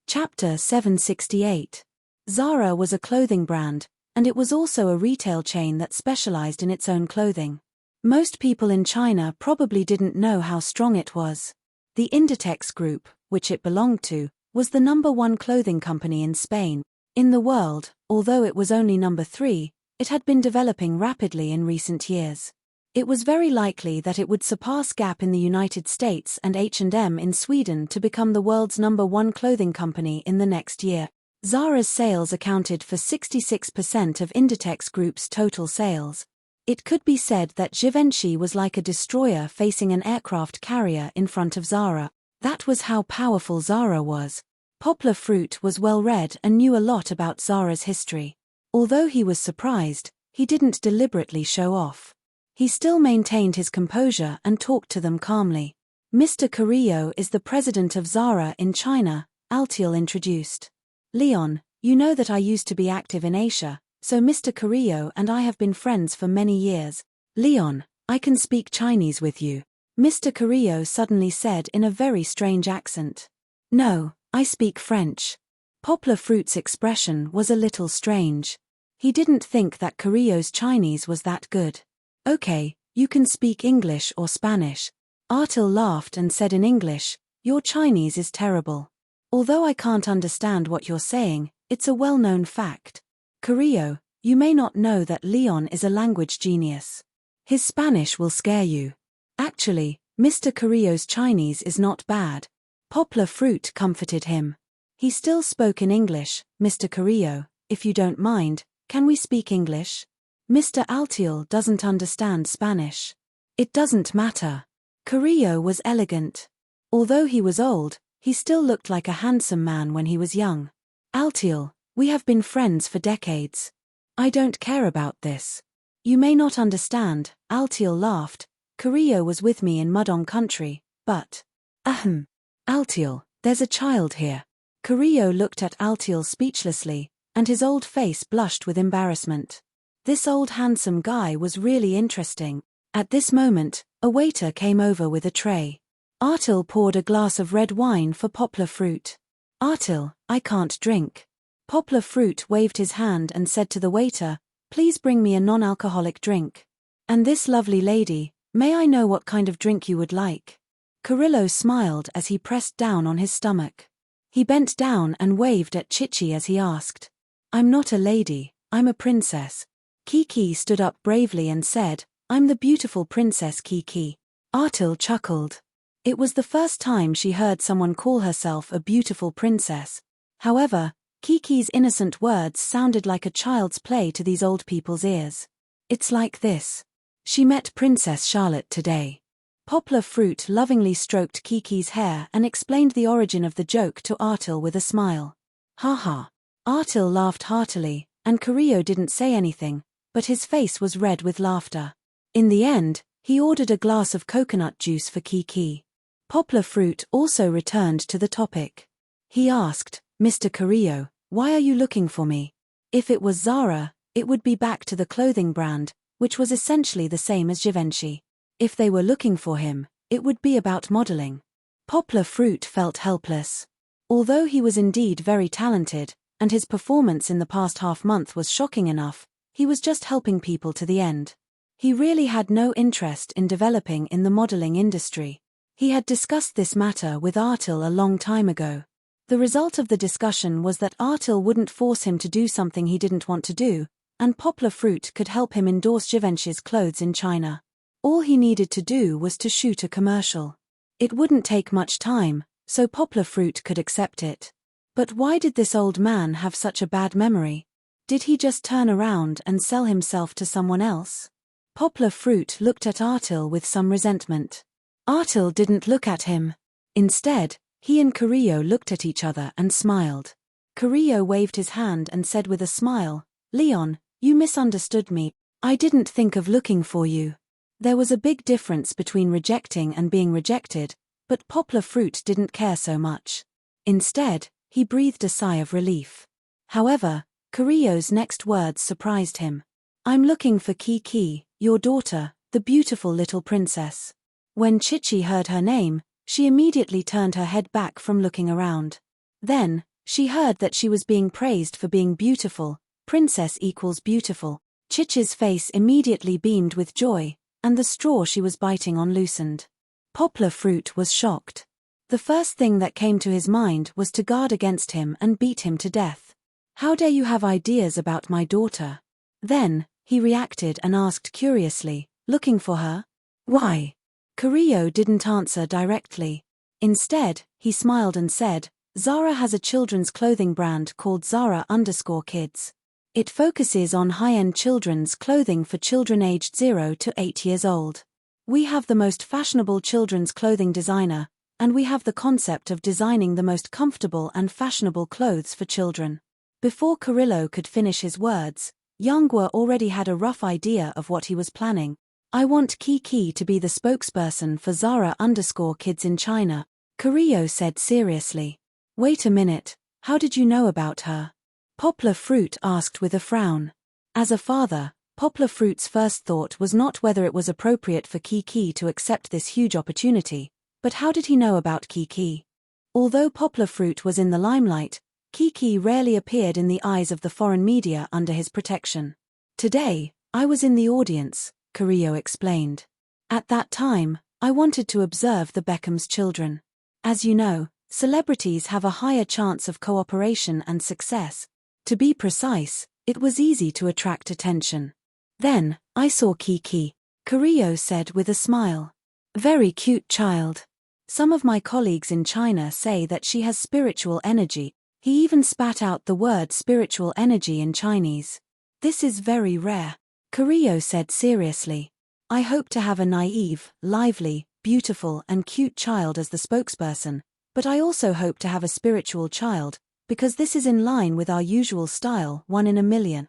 Chapter 768. Zara was a clothing brand, and it was also a retail chain that specialized in its own clothing. Most people in China probably didn't know how strong it was. The Inditex Group, which it belonged to, was the #1 clothing company in Spain. In the world, although it was only number 3, it had been developing rapidly in recent years. It was very likely that it would surpass Gap in the United States and H&M in Sweden to become the world's #1 clothing company in the next year. Zara's sales accounted for 66% of Inditex Group's total sales. It could be said that Givenchy was like a destroyer facing an aircraft carrier in front of Zara. That was how powerful Zara was. Poplar Fruit was well-read and knew a lot about Zara's history. Although he was surprised, he didn't deliberately show off. He still maintained his composure and talked to them calmly. "Mr. Carrillo is the president of Zara in China," Altiel introduced. "Leon, you know that I used to be active in Asia, so Mr. Carrillo and I have been friends for many years." "Leon, I can speak Chinese with you," Mr. Carrillo suddenly said in a very strange accent. "No, I speak French." Poplar Fruit's expression was a little strange. He didn't think that Carrillo's Chinese was that good. "Okay, you can speak English or Spanish." Artil laughed and said in English, "Your Chinese is terrible. Although I can't understand what you're saying, it's a well-known fact. Carrillo, you may not know that Leon is a language genius. His Spanish will scare you." "Actually, Mr. Carrillo's Chinese is not bad." Poplar Fruit comforted him. "He still spoke in English, Mr. Carrillo. If you don't mind, can we speak English? Mr. Altiel doesn't understand Spanish." "It doesn't matter." Carrillo was elegant. Although he was old, he still looked like a handsome man when he was young. "Altiel, we have been friends for decades. I don't care about this." "You may not understand," Altiel laughed. "Carrillo was with me in Mudong country, but..." "Ahem. Altiel, there's a child here." Carrillo looked at Altiel speechlessly, and his old face blushed with embarrassment. This old handsome guy was really interesting. At this moment, a waiter came over with a tray. Artil poured a glass of red wine for Poplar Fruit. "Artil, I can't drink." Poplar Fruit waved his hand and said to the waiter, "Please bring me a non-alcoholic drink. And this lovely lady, may I know what kind of drink you would like?" Carrillo smiled as he pressed down on his stomach. He bent down and waved at Chichi as he asked, "I'm not a lady, I'm a princess." Kiki stood up bravely and said, "I'm the beautiful Princess Kiki." Artil chuckled. It was the first time she heard someone call herself a beautiful princess. However, Kiki's innocent words sounded like a child's play to these old people's ears. "It's like this. She met Princess Charlotte today." Poplar Fruit lovingly stroked Kiki's hair and explained the origin of the joke to Artil with a smile. "Ha ha." Artil laughed heartily, and Carrillo didn't say anything, but his face was red with laughter. In the end, he ordered a glass of coconut juice for Kiki. Poplar Fruit also returned to the topic. He asked, "Mr. Carrillo, why are you looking for me?" If it was Zara, it would be back to the clothing brand, which was essentially the same as Givenchy. If they were looking for him, it would be about modeling. Poplar Fruit felt helpless. Although he was indeed very talented, and his performance in the past half-month was shocking enough, he was just helping people to the end. He really had no interest in developing in the modeling industry. He had discussed this matter with Artil a long time ago. The result of the discussion was that Artil wouldn't force him to do something he didn't want to do, and Poplar Fruit could help him endorse Givenchy's clothes in China. All he needed to do was to shoot a commercial. It wouldn't take much time, so Poplar Fruit could accept it. But why did this old man have such a bad memory? Did he just turn around and sell himself to someone else? Poplar Fruit looked at Artil with some resentment. Artil didn't look at him. Instead, he and Carrillo looked at each other and smiled. Carrillo waved his hand and said with a smile, "Leon, you misunderstood me. I didn't think of looking for you." There was a big difference between rejecting and being rejected, but Poplar Fruit didn't care so much. Instead, he breathed a sigh of relief. However, Carrillo's next words surprised him. "I'm looking for Kiki, your daughter, the beautiful little princess." When Chichi heard her name, she immediately turned her head back from looking around. Then, she heard that she was being praised for being beautiful. Princess equals beautiful. Chichi's face immediately beamed with joy, and the straw she was biting on loosened. Poplar Fruit was shocked. The first thing that came to his mind was to guard against him and beat him to death. "How dare you have ideas about my daughter?" Then, he reacted and asked curiously, "Looking for her? Why?" Carrillo didn't answer directly. Instead, he smiled and said, "Zara has a children's clothing brand called Zara_Kids. It focuses on high-end children's clothing for children aged 0 to 8 years old. We have the most fashionable children's clothing designer, and we have the concept of designing the most comfortable and fashionable clothes for children." Before Carrillo could finish his words, Yanghua already had a rough idea of what he was planning. "I want Kiki to be the spokesperson for Zara_Kids in China," Carrillo said seriously. "Wait a minute, how did you know about her?" Poplar Fruit asked with a frown. As a father, Poplar Fruit's first thought was not whether it was appropriate for Kiki to accept this huge opportunity, but how did he know about Kiki? Although Poplar Fruit was in the limelight, Kiki rarely appeared in the eyes of the foreign media under his protection. "Today, I was in the audience," Carrillo explained. "At that time, I wanted to observe the Beckham's children. As you know, celebrities have a higher chance of cooperation and success. To be precise, it was easy to attract attention. Then, I saw Kiki," Carrillo said with a smile. "Very cute child. Some of my colleagues in China say that she has spiritual energy." He even spat out the word spiritual energy in Chinese. "This is very rare," Carrillo said seriously. "I hope to have a naive, lively, beautiful and cute child as the spokesperson, but I also hope to have a spiritual child, because this is in line with our usual style, 1 in a million.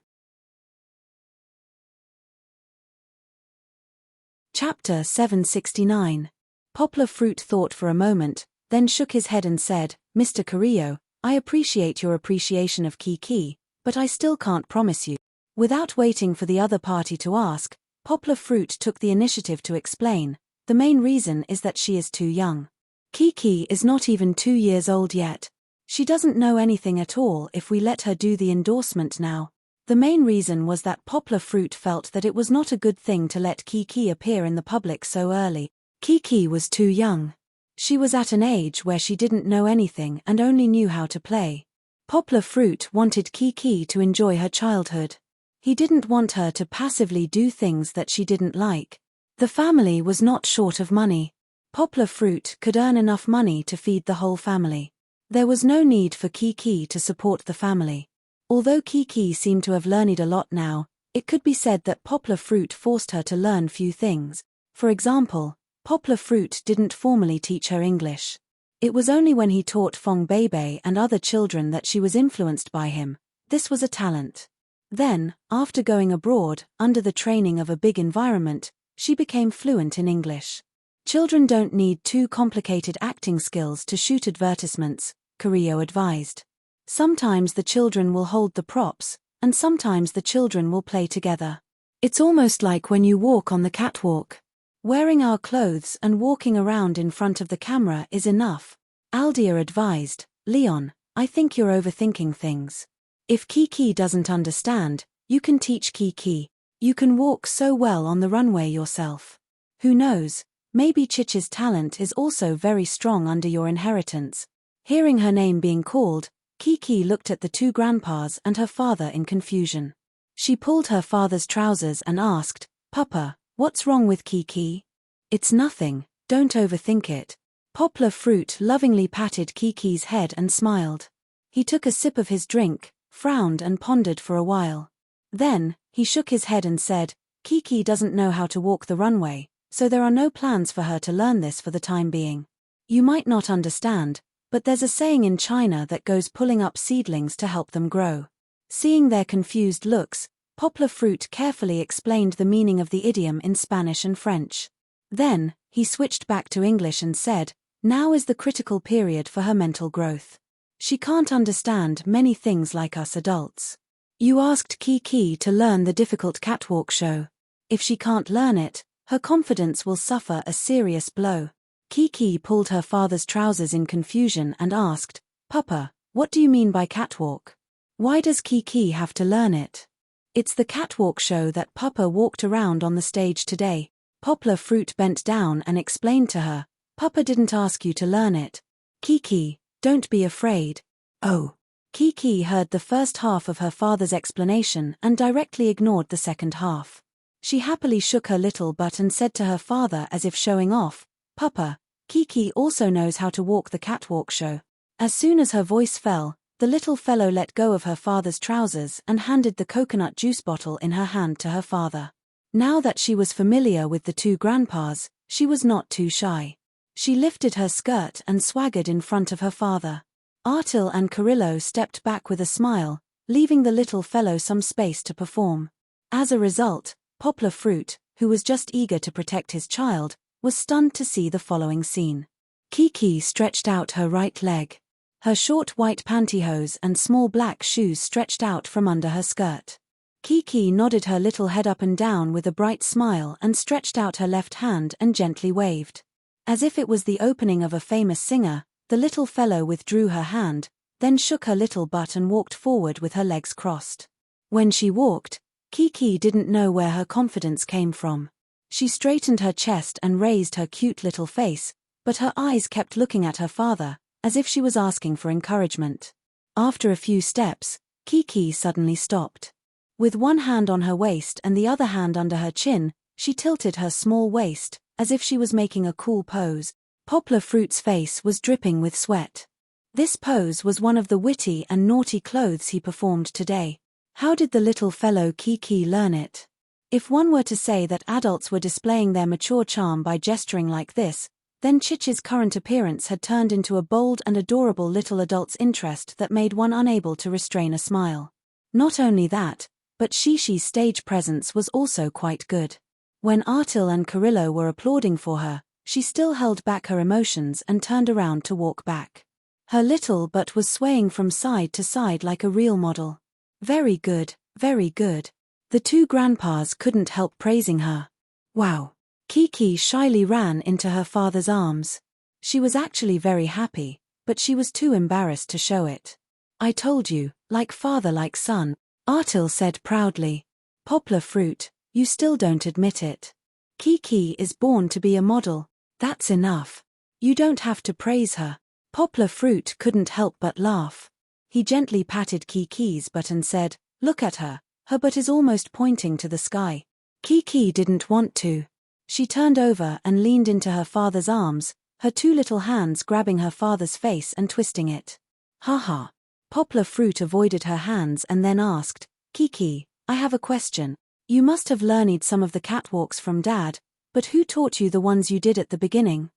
Chapter 769. Poplar Fruit thought for a moment, then shook his head and said, "Mr. Carrillo, I appreciate your appreciation of Kiki, but I still can't promise you." Without waiting for the other party to ask, Poplar Fruit took the initiative to explain, "The main reason is that she is too young. Kiki is not even 2 years old yet. She doesn't know anything at all if we let her do the endorsement now." The main reason was that Poplar Fruit felt that it was not a good thing to let Kiki appear in the public so early. Kiki was too young. She was at an age where she didn't know anything and only knew how to play. Poplar Fruit wanted Kiki to enjoy her childhood. He didn't want her to passively do things that she didn't like. The family was not short of money. Poplar Fruit could earn enough money to feed the whole family. There was no need for Kiki to support the family. Although Kiki seemed to have learned a lot now, it could be said that Poplar Fruit forced her to learn few things. For example, Poplar Fruit didn't formally teach her English. It was only when he taught Fong Beibei and other children that she was influenced by him. This was a talent. Then, after going abroad, under the training of a big environment, she became fluent in English. Children don't need too complicated acting skills to shoot advertisements, Carrillo advised. Sometimes the children will hold the props, and sometimes the children will play together. It's almost like when you walk on the catwalk. Wearing our clothes and walking around in front of the camera is enough. Aldia advised, "Leon, I think you're overthinking things. If Kiki doesn't understand, you can teach Kiki. You can walk so well on the runway yourself. Who knows, maybe Chichi's talent is also very strong under your inheritance." Hearing her name being called, Kiki looked at the two grandpas and her father in confusion. She pulled her father's trousers and asked, "Papa, what's wrong with Kiki?" "It's nothing, don't overthink it." Poplar Fruit lovingly patted Kiki's head and smiled. He took a sip of his drink, frowned and pondered for a while. Then, he shook his head and said, "Kiki doesn't know how to walk the runway, so there are no plans for her to learn this for the time being. You might not understand, but there's a saying in China that goes pulling up seedlings to help them grow." Seeing their confused looks, Poplar Fruit carefully explained the meaning of the idiom in Spanish and French. Then, he switched back to English and said, "Now is the critical period for her mental growth. She can't understand many things like us adults. You asked Kiki to learn the difficult catwalk show. If she can't learn it, her confidence will suffer a serious blow." Kiki pulled her father's trousers in confusion and asked, "Papa, what do you mean by catwalk? Why does Kiki have to learn it?" "It's the catwalk show that Papa walked around on the stage today." Poplar Fruit bent down and explained to her, "Papa didn't ask you to learn it. Kiki, don't be afraid." "Oh." Kiki heard the first half of her father's explanation and directly ignored the second half. She happily shook her little butt and said to her father as if showing off, "Papa, Kiki also knows how to walk the catwalk show." As soon as her voice fell, the little fellow let go of her father's trousers and handed the coconut juice bottle in her hand to her father. Now that she was familiar with the two grandpas, she was not too shy. She lifted her skirt and swaggered in front of her father. Artil and Carrillo stepped back with a smile, leaving the little fellow some space to perform. As a result, Poplar Fruit, who was just eager to protect his child, was stunned to see the following scene. Kiki stretched out her right leg. Her short white pantyhose and small black shoes stretched out from under her skirt. Kiki nodded her little head up and down with a bright smile and stretched out her left hand and gently waved. As if it was the opening of a famous singer, the little fellow withdrew her hand, then shook her little butt and walked forward with her legs crossed. When she walked, Kiki didn't know where her confidence came from. She straightened her chest and raised her cute little face, but her eyes kept looking at her father, as if she was asking for encouragement. After a few steps, Kiki suddenly stopped. With one hand on her waist and the other hand under her chin, she tilted her small waist, as if she was making a cool pose. Poplar Fruit's face was dripping with sweat. This pose was one of the witty and naughty clothes he performed today. How did the little fellow Kiki learn it? If one were to say that adults were displaying their mature charm by gesturing like this, then Chichi's current appearance had turned into a bold and adorable little adult's interest that made one unable to restrain a smile. Not only that, but Shishi's stage presence was also quite good. When Artil and Carrillo were applauding for her, she still held back her emotions and turned around to walk back. Her little butt was swaying from side to side like a real model. Very good, very good. The two grandpas couldn't help praising her. Wow. Kiki shyly ran into her father's arms. She was actually very happy, but she was too embarrassed to show it. "I told you, like father like son," Artil said proudly. "Poplar Fruit, you still don't admit it. Kiki is born to be a model. That's enough. You don't have to praise her." Poplar Fruit couldn't help but laugh. He gently patted Kiki's butt and said, "Look at her, her butt is almost pointing to the sky." Kiki didn't want to. She turned over and leaned into her father's arms, her two little hands grabbing her father's face and twisting it. "Haha." Poplar Fruit avoided her hands and then asked, "Kiki, I have a question. You must have learned some of the catwalks from Dad, but who taught you the ones you did at the beginning?"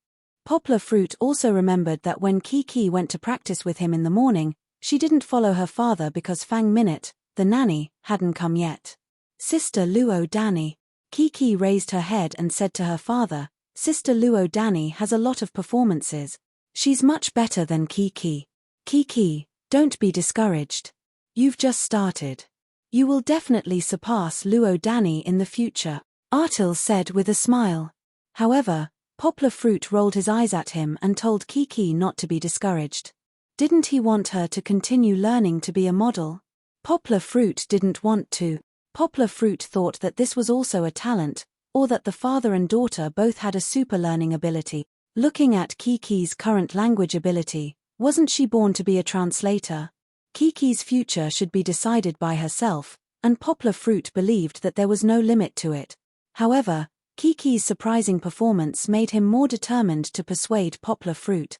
Poplar Fruit also remembered that when Kiki went to practice with him in the morning, she didn't follow her father because Fang Minute, the nanny, hadn't come yet. "Sister Luo Danny." Kiki raised her head and said to her father, "Sister Luo Danny has a lot of performances. She's much better than Kiki. Kiki, don't be discouraged. You've just started. You will definitely surpass Luo Danny in the future," Artil said with a smile. However, Poplar Fruit rolled his eyes at him and told Kiki not to be discouraged. Didn't he want her to continue learning to be a model? Poplar Fruit didn't want to. Poplar Fruit thought that this was also a talent, or that the father and daughter both had a super learning ability. Looking at Kiki's current language ability, wasn't she born to be a translator? Kiki's future should be decided by herself, and Poplar Fruit believed that there was no limit to it. However, Kiki's surprising performance made him more determined to persuade Poplar Fruit.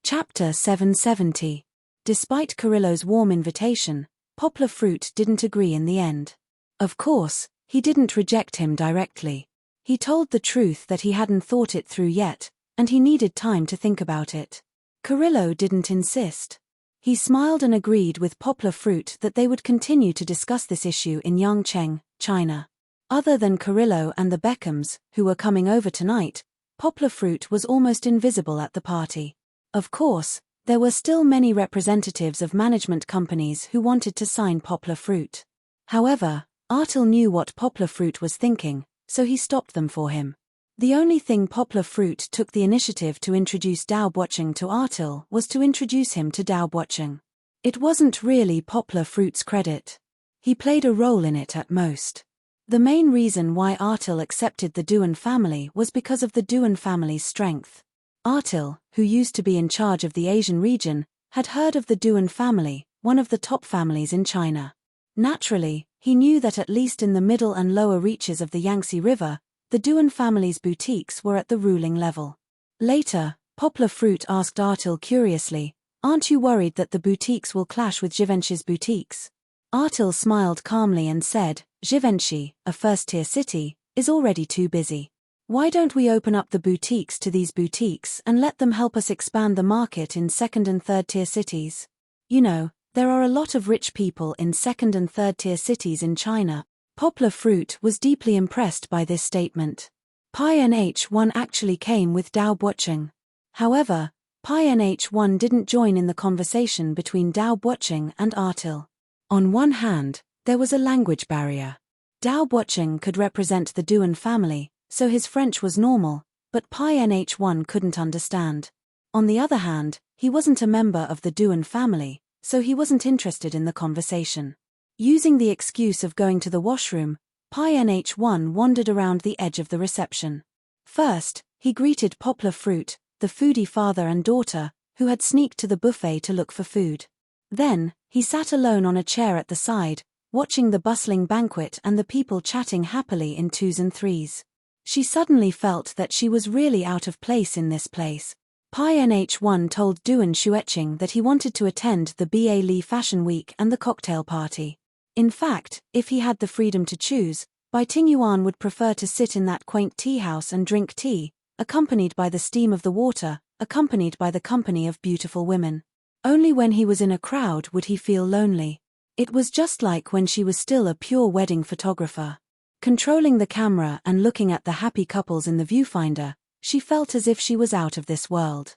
Chapter 770. Despite Carrillo's warm invitation, Poplar Fruit didn't agree in the end. Of course, he didn't reject him directly. He told the truth that he hadn't thought it through yet, and he needed time to think about it. Carrillo didn't insist. He smiled and agreed with Poplar Fruit that they would continue to discuss this issue in Yangcheng, China. Other than Carrillo and the Beckhams, who were coming over tonight, Poplar Fruit was almost invisible at the party. Of course, there were still many representatives of management companies who wanted to sign Poplar Fruit. However, Artil knew what Poplar Fruit was thinking, so he stopped them for him. The only thing Poplar Fruit took the initiative to introduce Daobuocheng to Artil was to introduce him to Daobuocheng. It wasn't really Poplar Fruit's credit. He played a role in it at most. The main reason why Artil accepted the Duan family was because of the Duan family's strength. Artil, who used to be in charge of the Asian region, had heard of the Duan family, one of the top families in China. Naturally, he knew that at least in the middle and lower reaches of the Yangtze River, the Duan family's boutiques were at the ruling level. Later, Poplar Fruit asked Artil curiously, "Aren't you worried that the boutiques will clash with Givenchy's boutiques?" Artil smiled calmly and said, "Givenchy, a first-tier city, is already too busy. Why don't we open up the boutiques to these boutiques and let them help us expand the market in second and third-tier cities? You know, there are a lot of rich people in second and third-tier cities in China." Poplar Fruit was deeply impressed by this statement. Pi Nh1 actually came with Daobuocheng. However, Pi Nh1 didn't join in the conversation between Daobuocheng and Artil. On one hand, there was a language barrier. Daobuocheng could represent the Duan family, so his French was normal, but Pi Nh1 couldn't understand. On the other hand, he wasn't a member of the Duan family, so he wasn't interested in the conversation. Using the excuse of going to the washroom, Pi Nh1 wandered around the edge of the reception. First, he greeted Poplar Fruit, the foodie father and daughter, who had sneaked to the buffet to look for food. Then, he sat alone on a chair at the side, watching the bustling banquet and the people chatting happily in twos and threes. She suddenly felt that she was really out of place in this place. Pi Nh1 told Duan Xueqing that he wanted to attend the Ba Li Fashion Week and the cocktail party. In fact, if he had the freedom to choose, Bai Tingyuan would prefer to sit in that quaint tea house and drink tea, accompanied by the steam of the water, accompanied by the company of beautiful women. Only when he was in a crowd would he feel lonely. It was just like when she was still a pure wedding photographer. Controlling the camera and looking at the happy couples in the viewfinder, she felt as if she was out of this world.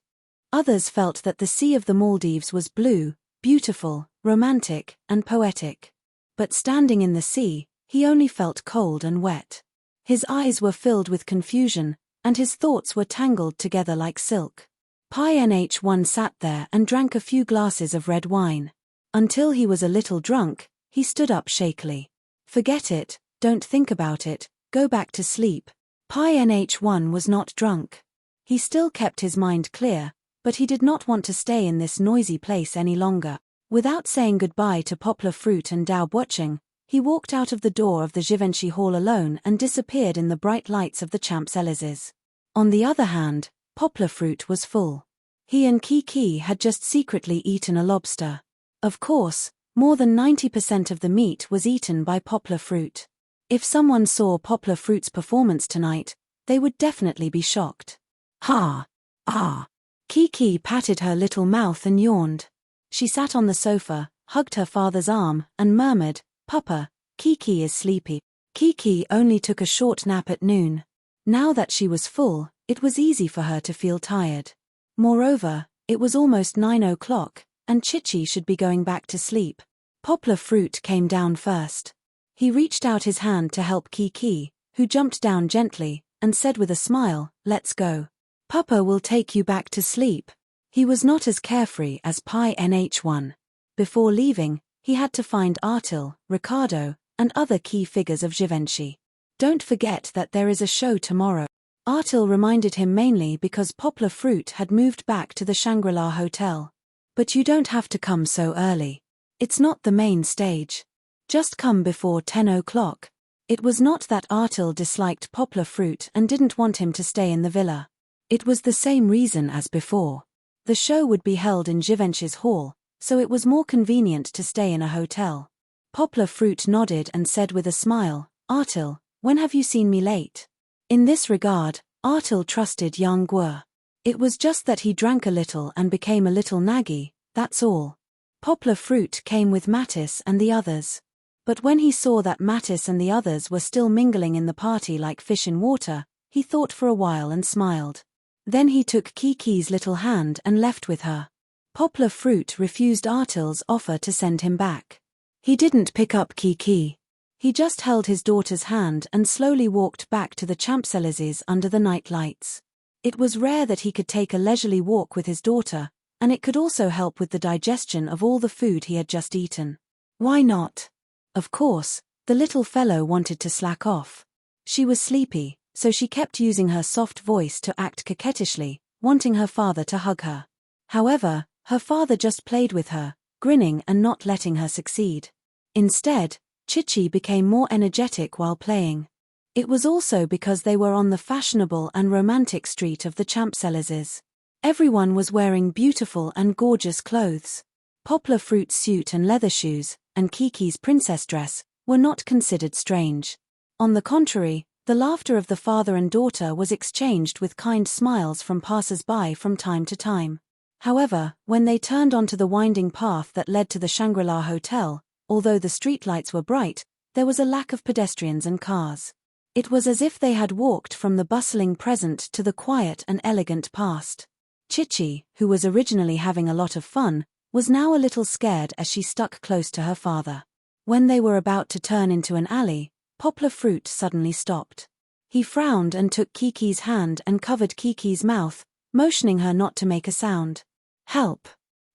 Others felt that the sea of the Maldives was blue, beautiful, romantic, and poetic. But standing in the sea, he only felt cold and wet. His eyes were filled with confusion, and his thoughts were tangled together like silk. Pi Nh1 sat there and drank a few glasses of red wine. Until he was a little drunk, he stood up shakily. "Forget it, don't think about it, go back to sleep." Pi Nh1 was not drunk. He still kept his mind clear, but he did not want to stay in this noisy place any longer. Without saying goodbye to Poplar Fruit and Daobuocheng, he walked out of the door of the Givenchy Hall alone and disappeared in the bright lights of the Champs-Élysées. On the other hand, Poplar Fruit was full. He and Kiki had just secretly eaten a lobster. Of course, more than 90% of the meat was eaten by Poplar Fruit. If someone saw Poplar Fruit's performance tonight, they would definitely be shocked. "Ha! Ah!" Kiki patted her little mouth and yawned. She sat on the sofa, hugged her father's arm, and murmured, "Papa, Kiki is sleepy." Kiki only took a short nap at noon. Now that she was full, it was easy for her to feel tired. Moreover, it was almost 9 o'clock, and Chichi should be going back to sleep. Poplar Fruit came down first. He reached out his hand to help Kiki, who jumped down gently, and said with a smile, "Let's go. Papa will take you back to sleep." He was not as carefree as Pi Nh1. Before leaving, he had to find Artil, Ricardo, and other key figures of Givenchy. Don't forget that there is a show tomorrow. Artil reminded him mainly because Poplar Fruit had moved back to the Shangri-La Hotel. But you don't have to come so early. It's not the main stage. Just come before 10 o'clock. It was not that Artil disliked Poplar Fruit and didn't want him to stay in the villa. It was the same reason as before. The show would be held in Givenchy's hall, so it was more convenient to stay in a hotel. Poplar Fruit nodded and said with a smile, "Artil, when have you seen me late?" In this regard, Artil trusted Yang Guo. It was just that he drank a little and became a little naggy, that's all. Poplar Fruit came with Mattis and the others. But when he saw that Mattis and the others were still mingling in the party like fish in water, he thought for a while and smiled. Then he took Kiki's little hand and left with her. Poplar Fruit refused Artil's offer to send him back. He didn't pick up Kiki. He just held his daughter's hand and slowly walked back to the Champs-Élysées under the night lights. It was rare that he could take a leisurely walk with his daughter, and it could also help with the digestion of all the food he had just eaten. Why not? Of course, the little fellow wanted to slack off. She was sleepy, so she kept using her soft voice to act coquettishly, wanting her father to hug her. However, her father just played with her, grinning and not letting her succeed. Instead, Chichi became more energetic while playing. It was also because they were on the fashionable and romantic street of the Champs-Élysées. Everyone was wearing beautiful and gorgeous clothes. Poplar Fruit's suit and leather shoes, and Kiki's princess dress, were not considered strange. On the contrary, the laughter of the father and daughter was exchanged with kind smiles from passers-by from time to time. However, when they turned onto the winding path that led to the Shangri-La Hotel, although the streetlights were bright, there was a lack of pedestrians and cars. It was as if they had walked from the bustling present to the quiet and elegant past. Chichi, who was originally having a lot of fun, was now a little scared as she stuck close to her father. When they were about to turn into an alley, Poplar Fruit suddenly stopped. He frowned and took Kiki's hand and covered Kiki's mouth, motioning her not to make a sound. "Help!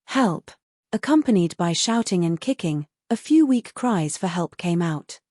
Help!" Accompanied by shouting and kicking, a few weak cries for help came out.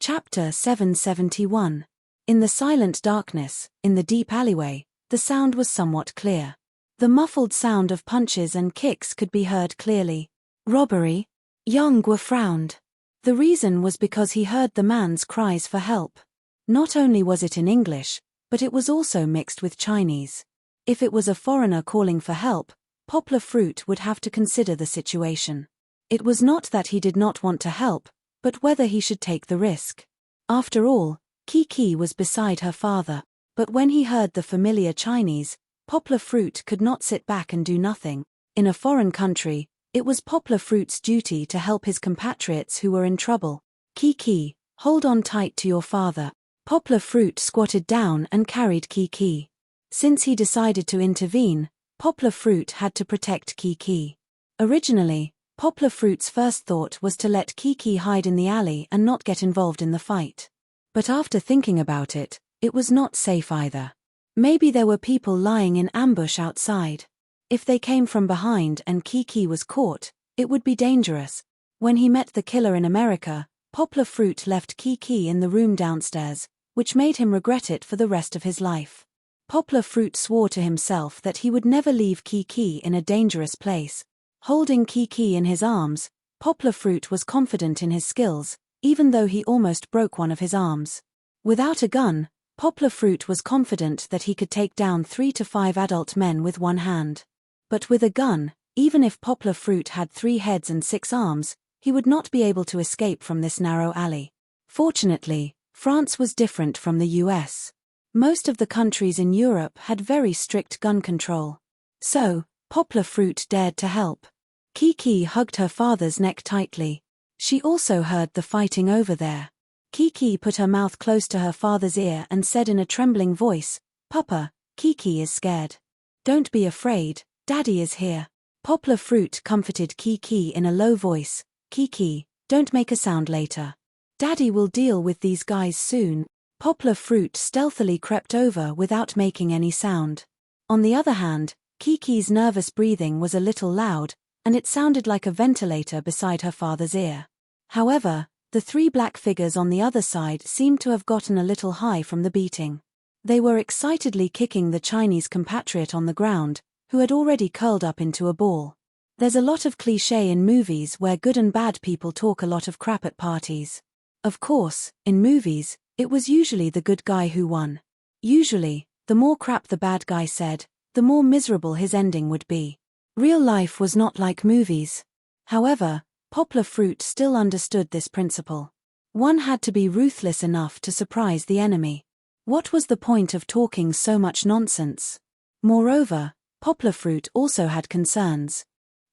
Chapter 771. In the silent darkness, in the deep alleyway, the sound was somewhat clear. The muffled sound of punches and kicks could be heard clearly. Robbery? Yang Guo frowned. The reason was because he heard the man's cries for help. Not only was it in English, but it was also mixed with Chinese. If it was a foreigner calling for help, Poplar Fruit would have to consider the situation. It was not that he did not want to help, but whether he should take the risk. After all, Kiki was beside her father, but when he heard the familiar Chinese, Poplar Fruit could not sit back and do nothing. In a foreign country, it was Poplar Fruit's duty to help his compatriots who were in trouble. "Kiki, hold on tight to your father." Poplar Fruit squatted down and carried Kiki. Since he decided to intervene, Poplar Fruit had to protect Kiki. Originally, Poplar Fruit's first thought was to let Kiki hide in the alley and not get involved in the fight. But after thinking about it, it was not safe either. Maybe there were people lying in ambush outside. If they came from behind and Kiki was caught, it would be dangerous. When he met the killer in America, Poplar Fruit left Kiki in the room downstairs, which made him regret it for the rest of his life. Poplar Fruit swore to himself that he would never leave Kiki in a dangerous place. Holding Kiki in his arms, Poplar Fruit was confident in his skills, even though he almost broke one of his arms. Without a gun, Poplar Fruit was confident that he could take down 3 to 5 adult men with one hand. But with a gun, even if Poplar Fruit had 3 heads and 6 arms, he would not be able to escape from this narrow alley. Fortunately, France was different from the US. Most of the countries in Europe had very strict gun control. So, Poplar Fruit dared to help. Kiki hugged her father's neck tightly. She also heard the fighting over there. Kiki put her mouth close to her father's ear and said in a trembling voice, "Papa, Kiki is scared. Don't be afraid, Daddy is here." Poplar Fruit comforted Kiki in a low voice, "Kiki, don't make a sound later. Daddy will deal with these guys soon." Poplar Fruit stealthily crept over without making any sound. On the other hand, Kiki's nervous breathing was a little loud, and it sounded like a ventilator beside her father's ear. However, the three black figures on the other side seemed to have gotten a little high from the beating. They were excitedly kicking the Chinese compatriot on the ground, who had already curled up into a ball. There's a lot of cliché in movies where good and bad people talk a lot of crap at parties. Of course, in movies, it was usually the good guy who won. Usually, the more crap the bad guy said, the more miserable his ending would be. Real life was not like movies. However, Poplar Fruit still understood this principle. One had to be ruthless enough to surprise the enemy. What was the point of talking so much nonsense? Moreover, Poplar Fruit also had concerns.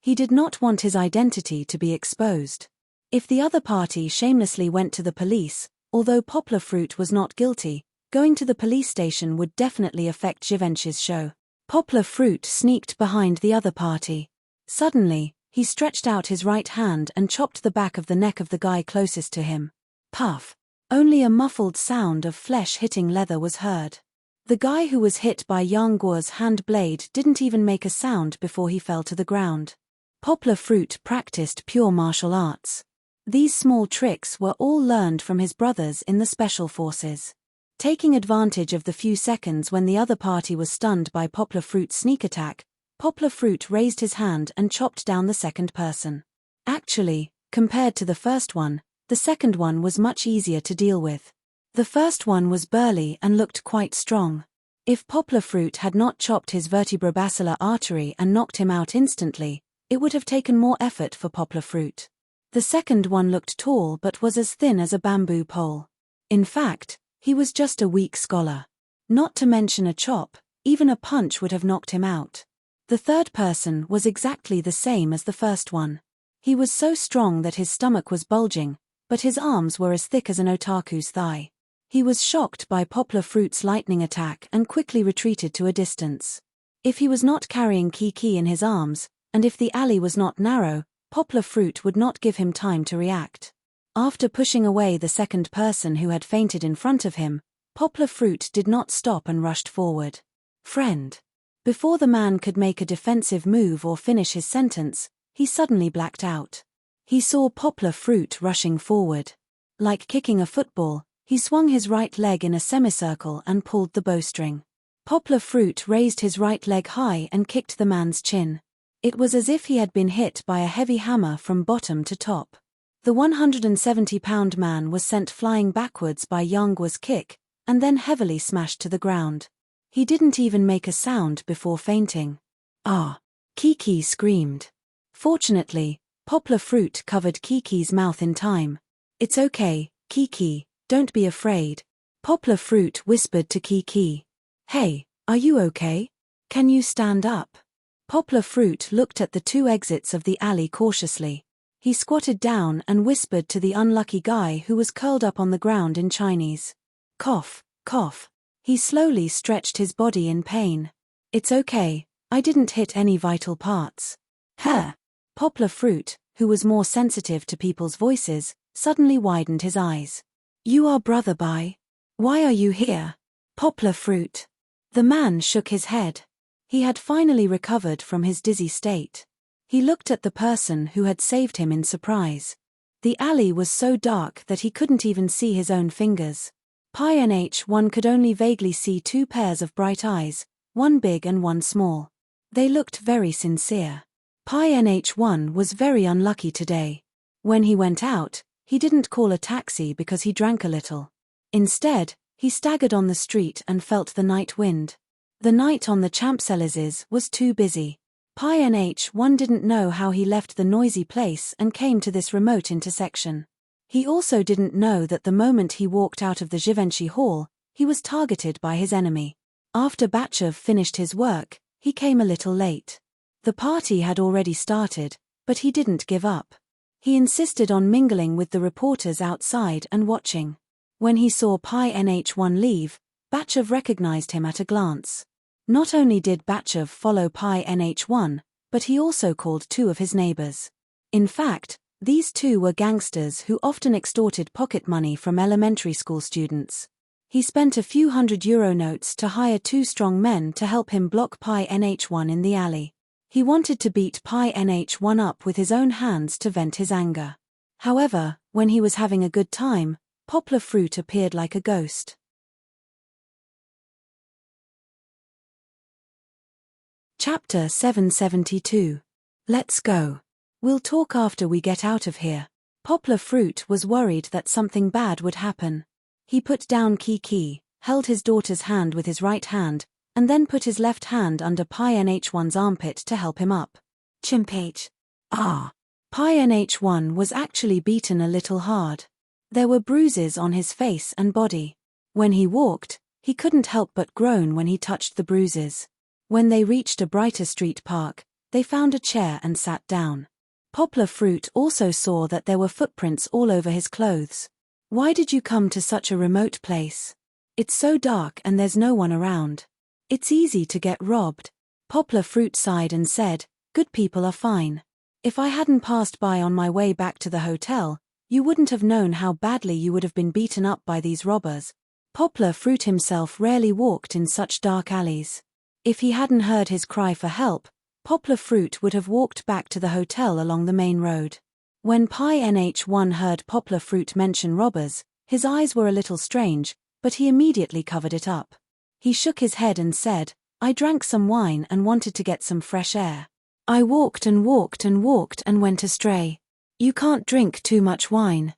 He did not want his identity to be exposed. If the other party shamelessly went to the police, although Poplar Fruit was not guilty, going to the police station would definitely affect Givenchy's show. Poplar Fruit sneaked behind the other party. Suddenly, he stretched out his right hand and chopped the back of the neck of the guy closest to him. Puff. Only a muffled sound of flesh hitting leather was heard. The guy who was hit by Yang Guo's hand blade didn't even make a sound before he fell to the ground. Poplar Fruit practiced pure martial arts. These small tricks were all learned from his brothers in the special forces. Taking advantage of the few seconds when the other party was stunned by Poplar Fruit's sneak attack, Poplar Fruit raised his hand and chopped down the second person. Actually, compared to the first one, the second one was much easier to deal with. The first one was burly and looked quite strong. If Poplar Fruit had not chopped his vertebrobasilar artery and knocked him out instantly, it would have taken more effort for Poplar Fruit. The second one looked tall but was as thin as a bamboo pole. In fact, he was just a weak scholar. Not to mention a chop, even a punch would have knocked him out. The third person was exactly the same as the first one. He was so strong that his stomach was bulging, but his arms were as thick as an otaku's thigh. He was shocked by Poplar Fruit's lightning attack and quickly retreated to a distance. If he was not carrying Kiki in his arms, and if the alley was not narrow, Poplar Fruit would not give him time to react. After pushing away the second person who had fainted in front of him, Poplar Fruit did not stop and rushed forward. Friend. Before the man could make a defensive move or finish his sentence, he suddenly blacked out. He saw Poplar Fruit rushing forward. Like kicking a football, he swung his right leg in a semicircle and pulled the bowstring. Poplar Fruit raised his right leg high and kicked the man's chin. It was as if he had been hit by a heavy hammer from bottom to top. The 170-pound man was sent flying backwards by Yang Guo's kick, and then heavily smashed to the ground. He didn't even make a sound before fainting. Ah! Kiki screamed. Fortunately, Poplar Fruit covered Kiki's mouth in time. It's okay, Kiki, don't be afraid. Poplar Fruit whispered to Kiki. Hey, are you okay? Can you stand up? Poplar Fruit looked at the two exits of the alley cautiously. He squatted down and whispered to the unlucky guy who was curled up on the ground in Chinese. Cough, cough. He slowly stretched his body in pain. It's okay, I didn't hit any vital parts. Huh. Poplar Fruit, who was more sensitive to people's voices, suddenly widened his eyes. You are Brother Bai? Why are you here? Poplar Fruit. The man shook his head. He had finally recovered from his dizzy state. He looked at the person who had saved him in surprise. The alley was so dark that he couldn't even see his own fingers. Pi NH1 could only vaguely see two pairs of bright eyes, one big and one small. They looked very sincere. Pi NH1 was very unlucky today. When he went out, he didn't call a taxi because he drank a little. Instead, he staggered on the street and felt the night wind. The night on the Champs-Élysées was too busy. Pi NH1 didn't know how he left the noisy place and came to this remote intersection. He also didn't know that the moment he walked out of the Givenchy Hall, he was targeted by his enemy. After Batchev finished his work, he came a little late. The party had already started, but he didn't give up. He insisted on mingling with the reporters outside and watching. When he saw Pi NH1 leave, Batchev recognized him at a glance. Not only did Batchev follow Pi NH1, but he also called two of his neighbors. In fact, these two were gangsters who often extorted pocket money from elementary school students. He spent a few €100 notes to hire 2 strong men to help him block Pi NH1 in the alley. He wanted to beat Pi NH1 up with his own hands to vent his anger. However, when he was having a good time, Poplar Fruit appeared like a ghost. Chapter 772. Let's go. We'll talk after we get out of here. Poplar Fruit was worried that something bad would happen. He put down Kiki, held his daughter's hand with his right hand, and then put his left hand under Pi NH1's armpit to help him up. Chimpage. Ah. Pi NH1 was actually beaten a little hard. There were bruises on his face and body. When he walked, he couldn't help but groan when he touched the bruises. When they reached a brighter street park, they found a chair and sat down. Poplar Fruit also saw that there were footprints all over his clothes. Why did you come to such a remote place? It's so dark and there's no one around. It's easy to get robbed. Poplar Fruit sighed and said, "Good people are fine. If I hadn't passed by on my way back to the hotel, you wouldn't have known how badly you would have been beaten up by these robbers." Poplar Fruit himself rarely walked in such dark alleys. If he hadn't heard his cry for help, Poplar Fruit would have walked back to the hotel along the main road. When Pi NH1 heard Poplar Fruit mention robbers, his eyes were a little strange, but he immediately covered it up. He shook his head and said, "I drank some wine and wanted to get some fresh air. I walked and walked and walked and went astray. You can't drink too much wine.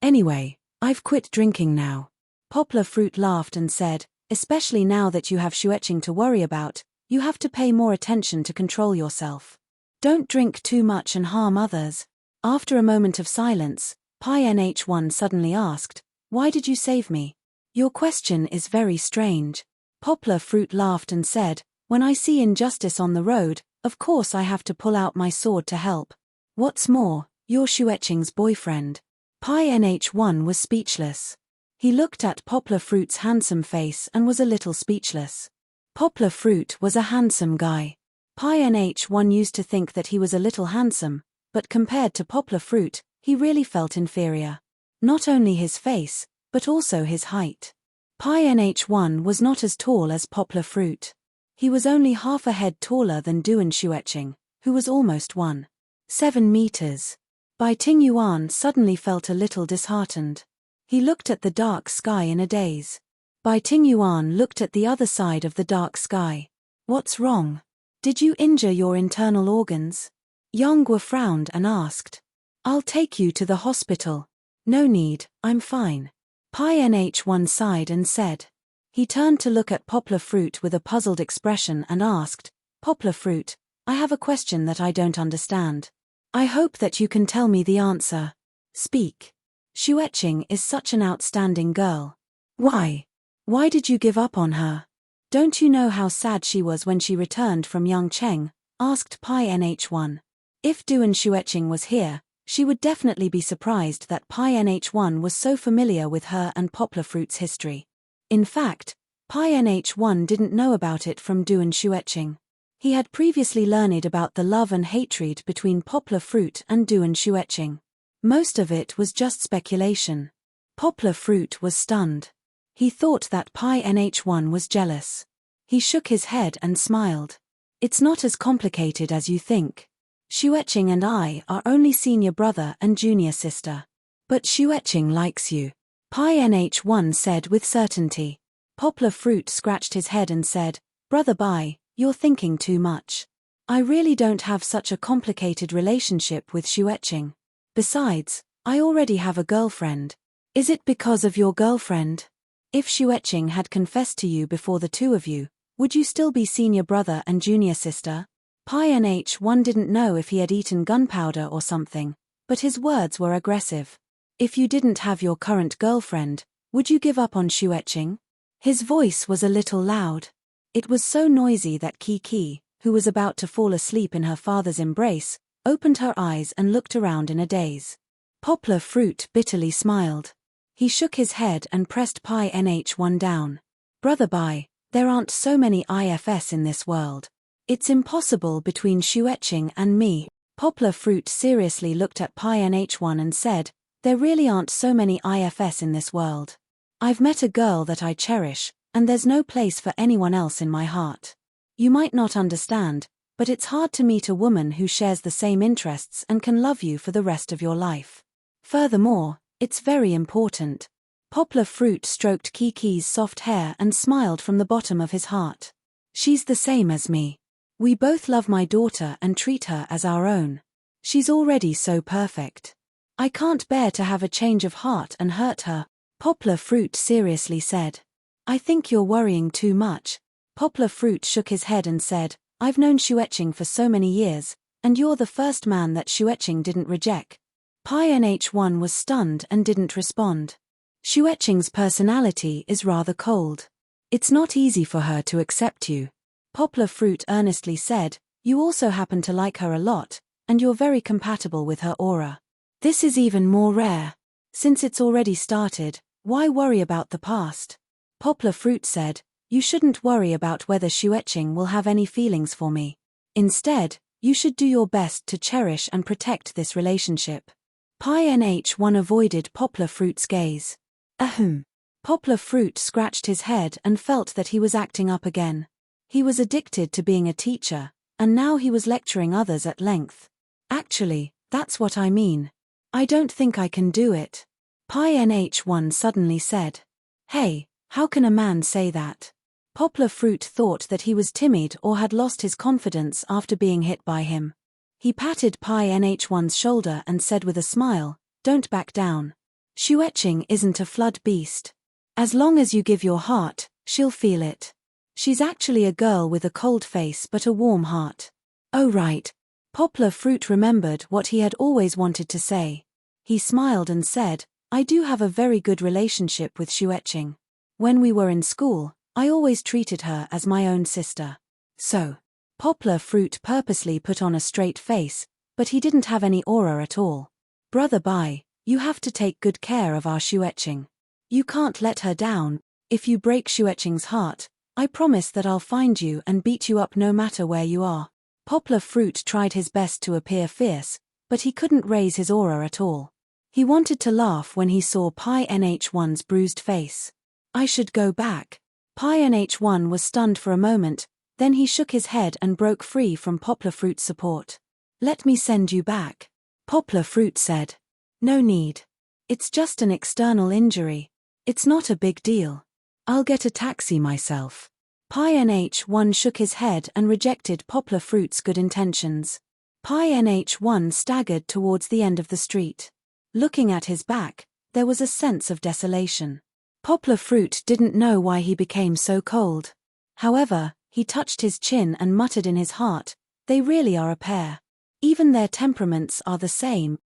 Anyway, I've quit drinking now." Poplar Fruit laughed and said, "Especially now that you have Shueching to worry about, you have to pay more attention to control yourself. Don't drink too much and harm others." After a moment of silence, Pi NH1 suddenly asked, "Why did you save me? Your question is very strange." Poplar Fruit laughed and said, "When I see injustice on the road, of course I have to pull out my sword to help. What's more, you're Shueching's boyfriend." Pi NH1 was speechless. He looked at Poplar Fruit's handsome face and was a little speechless. Poplar Fruit was a handsome guy. Pi NH1 used to think that he was a little handsome, but compared to Poplar Fruit, he really felt inferior. Not only his face, but also his height. Pi NH1 was not as tall as Poplar Fruit. He was only half a head taller than Duan Shueching, who was almost 1.7 meters. Bai Tingyuan suddenly felt a little disheartened. He looked at the dark sky in a daze. Bai Tingyuan looked at the other side of the dark sky. "What's wrong? Did you injure your internal organs?" Yonghua frowned and asked. "I'll take you to the hospital." "No need, I'm fine." Pi NH1 sighed and said. He turned to look at Poplar Fruit with a puzzled expression and asked, "Poplar Fruit, I have a question that I don't understand. I hope that you can tell me the answer. Speak. Shueching is such an outstanding girl. Why? Why did you give up on her? Don't you know how sad she was when she returned from Yangcheng?" asked Pi NH1. If Duan Shueching was here, she would definitely be surprised that Pi NH1 was so familiar with her and Poplar Fruit's history. In fact, Pi NH1 didn't know about it from Duan Shueching. He had previously learned about the love and hatred between Poplar Fruit and Duan Shueching. Most of it was just speculation. Poplar Fruit was stunned. He thought that Pi NH1 was jealous. He shook his head and smiled. "It's not as complicated as you think. Shueching and I are only senior brother and junior sister. But Shueching likes you," Pi NH1 said with certainty. Poplar Fruit scratched his head and said, "Brother Bai, you're thinking too much. I really don't have such a complicated relationship with Shueching. Besides, I already have a girlfriend. Is it because of your girlfriend? If Shueching had confessed to you before the two of you, would you still be senior brother and junior sister?" Pi NH1 didn't know if he had eaten gunpowder or something, but his words were aggressive. "If you didn't have your current girlfriend, would you give up on Shueching?" His voice was a little loud. It was so noisy that Kiki, who was about to fall asleep in her father's embrace, opened her eyes and looked around in a daze. Poplar Fruit bitterly smiled. He shook his head and pressed Pi NH1 down. "Brother Bai, there aren't so many IFS in this world. It's impossible between Shueching and me." Poplar Fruit seriously looked at Pi NH1 and said, "There really aren't so many IFS in this world. I've met a girl that I cherish, and there's no place for anyone else in my heart. You might not understand, but it's hard to meet a woman who shares the same interests and can love you for the rest of your life. Furthermore, it's very important. Poplar Fruit stroked Kiki's soft hair and smiled from the bottom of his heart. She's the same as me. We both love my daughter and treat her as our own. She's already so perfect. I can't bear to have a change of heart and hurt her, Poplar Fruit seriously said. I think you're worrying too much. Poplar Fruit shook his head and said, I've known Xueqing for so many years, and you're the first man that Xueqing didn't reject. Pai Nh1 was stunned and didn't respond. Xueqing's personality is rather cold. It's not easy for her to accept you. Poplar Fruit earnestly said, you also happen to like her a lot, and you're very compatible with her aura. This is even more rare. Since it's already started, why worry about the past? Poplar Fruit said, you shouldn't worry about whether Xueqing will have any feelings for me. Instead, you should do your best to cherish and protect this relationship. Pai Nh1 avoided Poplar Fruit's gaze. Ahem. Poplar Fruit scratched his head and felt that he was acting up again. He was addicted to being a teacher, and now he was lecturing others at length. Actually, that's what I mean. I don't think I can do it. Pai Nh1 suddenly said. Hey, how can a man say that? Poplar Fruit thought that he was timid or had lost his confidence after being hit by him. He patted Pai Nh1's shoulder and said with a smile, don't back down. Xueqing isn't a flood beast. As long as you give your heart, she'll feel it. She's actually a girl with a cold face but a warm heart. Oh right. Poplar Fruit remembered what he had always wanted to say. He smiled and said, I do have a very good relationship with Xueqing. When we were in school, I always treated her as my own sister. So, Poplar Fruit purposely put on a straight face, but he didn't have any aura at all. Brother Bai, you have to take good care of our Xueqing. You can't let her down. If you break Xueqing's heart, I promise that I'll find you and beat you up no matter where you are. Poplar Fruit tried his best to appear fierce, but he couldn't raise his aura at all. He wanted to laugh when he saw Pai Nh1's bruised face. I should go back. Pai Nh1 was stunned for a moment, then he shook his head and broke free from Poplar Fruit's support. Let me send you back. Poplar Fruit said. No need. It's just an external injury. It's not a big deal. I'll get a taxi myself. Pai Nh1 shook his head and rejected Poplar Fruit's good intentions. Pai Nh1 staggered towards the end of the street. Looking at his back, there was a sense of desolation. Poplar Fruit didn't know why he became so cold. However, he touched his chin and muttered in his heart, they really are a pair. Even their temperaments are the same.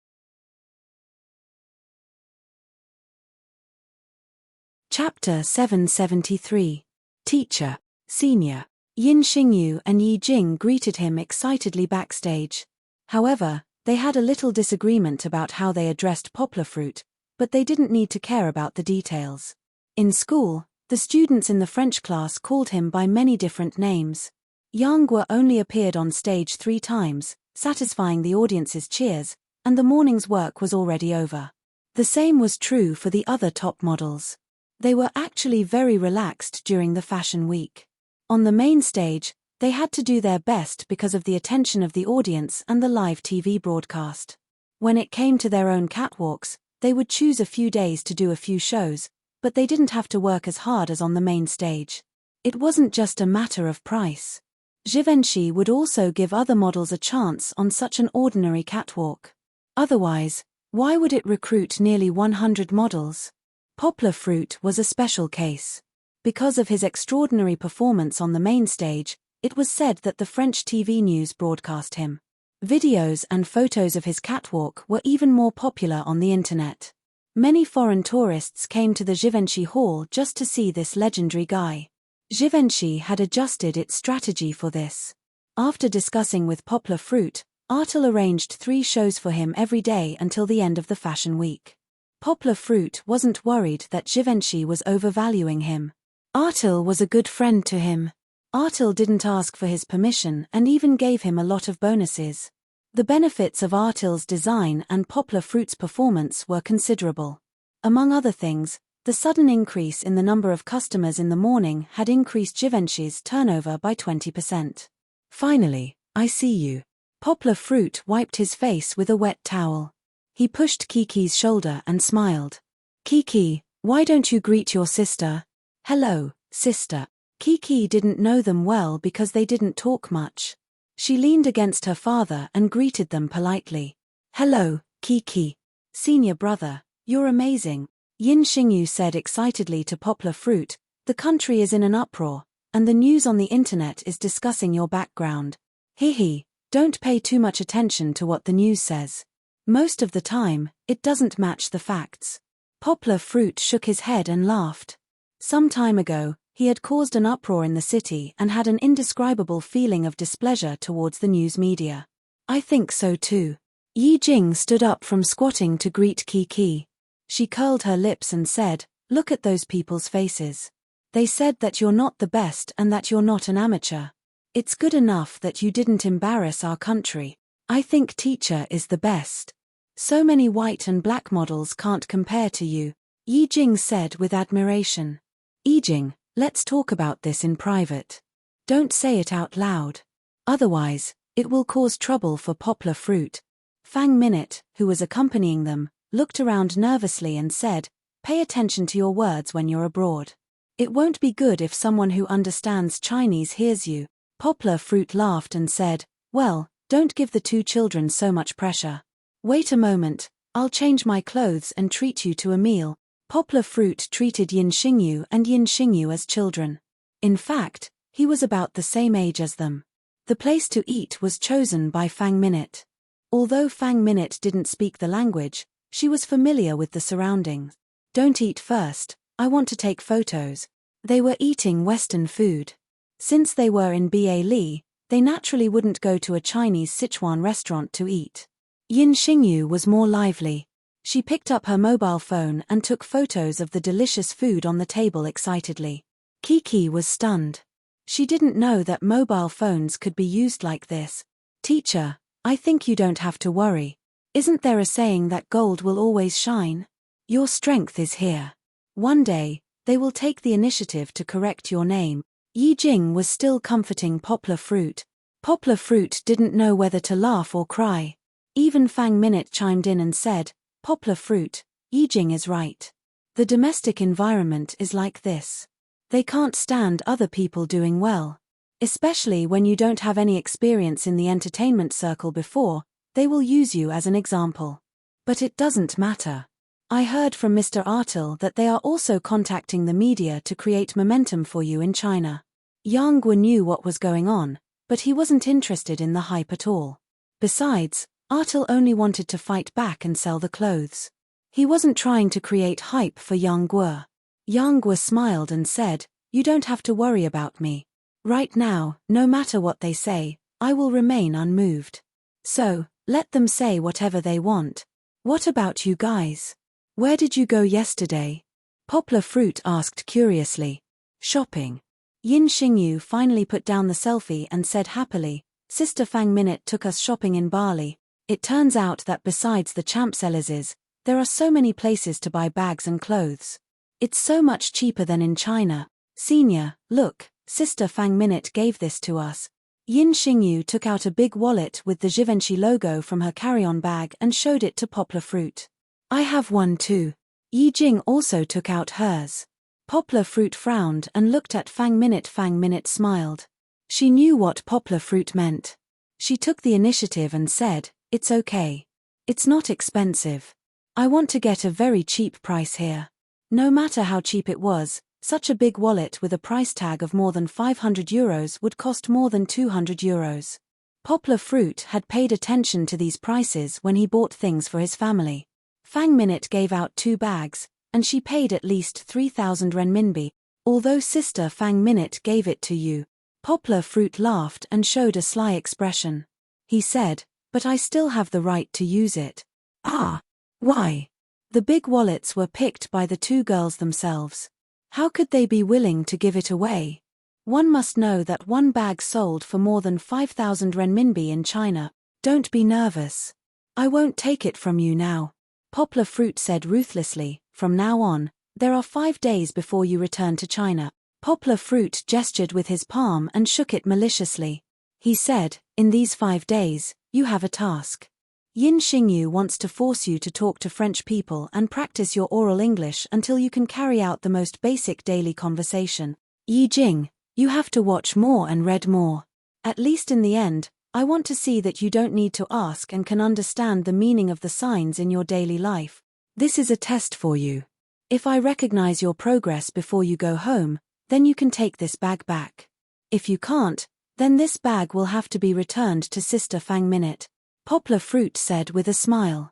Chapter 773. Teacher, Senior. Yin Xingyu and Yi Jing greeted him excitedly backstage. However, they had a little disagreement about how they addressed Poplar Fruit, but they didn't need to care about the details. In school, the students in the French class called him by many different names. Yang Guo only appeared on stage 3 times, satisfying the audience's cheers, and the morning's work was already over. The same was true for the other top models. They were actually very relaxed during the fashion week. On the main stage, they had to do their best because of the attention of the audience and the live TV broadcast. When it came to their own catwalks, they would choose a few days to do a few shows, but they didn't have to work as hard as on the main stage. It wasn't just a matter of price. Givenchy would also give other models a chance on such an ordinary catwalk. Otherwise, why would it recruit nearly 100 models? Poplar Fruit was a special case. Because of his extraordinary performance on the main stage, it was said that the French TV news broadcast him. Videos and photos of his catwalk were even more popular on the internet. Many foreign tourists came to the Givenchy Hall just to see this legendary guy. Givenchy had adjusted its strategy for this. After discussing with Poplar Fruit, Artel arranged 3 shows for him every day until the end of the fashion week. Poplar Fruit wasn't worried that Givenchy was overvaluing him. Artel was a good friend to him. Artel didn't ask for his permission and even gave him a lot of bonuses. The benefits of Artel's design and Poplar Fruit's performance were considerable. Among other things, The sudden increase in the number of customers in the morning had increased Givenchy's turnover by 20%. Finally, I see you. Poplar Fruit wiped his face with a wet towel. He pushed Kiki's shoulder and smiled. Kiki, why don't you greet your sister? Hello, sister. Kiki didn't know them well because they didn't talk much. She leaned against her father and greeted them politely. Hello, Kiki. Senior brother, you're amazing. Yin Xingyu said excitedly to Poplar Fruit, the country is in an uproar, and the news on the internet is discussing your background. Hee, don't pay too much attention to what the news says. Most of the time, it doesn't match the facts. Poplar Fruit shook his head and laughed. Some time ago, he had caused an uproar in the city and had an indescribable feeling of displeasure towards the news media. I think so too. Yi Jing stood up from squatting to greet Kiki. She curled her lips and said, look at those people's faces. They said that you're not the best and that you're not an amateur. It's good enough that you didn't embarrass our country. I think teacher is the best. So many white and black models can't compare to you, Yi Jing said with admiration. Yi Jing, let's talk about this in private. Don't say it out loud. Otherwise, it will cause trouble for Poplar Fruit. Fang Minute, who was accompanying them, looked around nervously and said, pay attention to your words when you're abroad. It won't be good if someone who understands Chinese hears you. Poplar Fruit laughed and said, well, don't give the two children so much pressure. Wait a moment, I'll change my clothes and treat you to a meal. Poplar Fruit treated Yin Xingyu and Yin Xingyu as children. In fact, he was about the same age as them. The place to eat was chosen by Fang Minute. Although Fang Minute didn't speak the language, she was familiar with the surroundings. Don't eat first, I want to take photos. They were eating Western food. Since they were in Ba Li, they naturally wouldn't go to a Chinese Sichuan restaurant to eat. Yin Xingyu was more lively. She picked up her mobile phone and took photos of the delicious food on the table excitedly. Kiki was stunned. She didn't know that mobile phones could be used like this. Teacher, I think you don't have to worry. Isn't there a saying that gold will always shine? Your strength is here. One day, they will take the initiative to correct your name. Yi Jing was still comforting Poplar Fruit. Poplar Fruit didn't know whether to laugh or cry. Even Fang Minute chimed in and said, Poplar Fruit, Yi Jing is right. The domestic environment is like this. They can't stand other people doing well. Especially when you don't have any experience in the entertainment circle before, they will use you as an example. But it doesn't matter. I heard from Mr. Artil that they are also contacting the media to create momentum for you in China. Yang Guo knew what was going on, but he wasn't interested in the hype at all. Besides, Artil only wanted to fight back and sell the clothes. He wasn't trying to create hype for Yang Guo. Yang Guo smiled and said, you don't have to worry about me. Right now, no matter what they say, I will remain unmoved. So, let them say whatever they want. What about you guys? Where did you go yesterday? Poplar Fruit asked curiously. Shopping. Yin Xingyu finally put down the selfie and said happily, Sister Fang Minute took us shopping in Bali. It turns out that besides the Champs-Élysées, there are so many places to buy bags and clothes. It's so much cheaper than in China. Senior, look, Sister Fang Minute gave this to us. Yin Xingyu took out a big wallet with the Givenchy logo from her carry-on bag and showed it to Poplar Fruit. I have one too. Yi Jing also took out hers. Poplar Fruit frowned and looked at Fang Minute. Fang Minute smiled. She knew what Poplar Fruit meant. She took the initiative and said, it's okay. It's not expensive. I want to get a very cheap price here. No matter how cheap it was, such a big wallet with a price tag of more than 500 euros would cost more than 200 euros. Poplar Fruit had paid attention to these prices when he bought things for his family. Fang Minute gave out 2 bags, and she paid at least 3,000 renminbi, although Sister Fang Minute gave it to you. Poplar Fruit laughed and showed a sly expression. He said, but I still have the right to use it. Ah, why? The big wallets were picked by the 2 girls themselves. How could they be willing to give it away? One must know that 1 bag sold for more than 5,000 renminbi in China. Don't be nervous. I won't take it from you now. Poplar Fruit said ruthlessly, from now on, There are 5 days before you return to China. Poplar Fruit gestured with his palm and shook it maliciously. He said, in these 5 days, you have a task. Yin Xingyu wants to force you to talk to French people and practice your oral English until you can carry out the most basic daily conversation. Yi Jing, you have to watch more and read more. At least in the end, I want to see that you don't need to ask and can understand the meaning of the signs in your daily life. This is a test for you. If I recognize your progress before you go home, then you can take this bag back. If you can't, then this bag will have to be returned to Sister Fang Minute. Poplar Fruit said with a smile.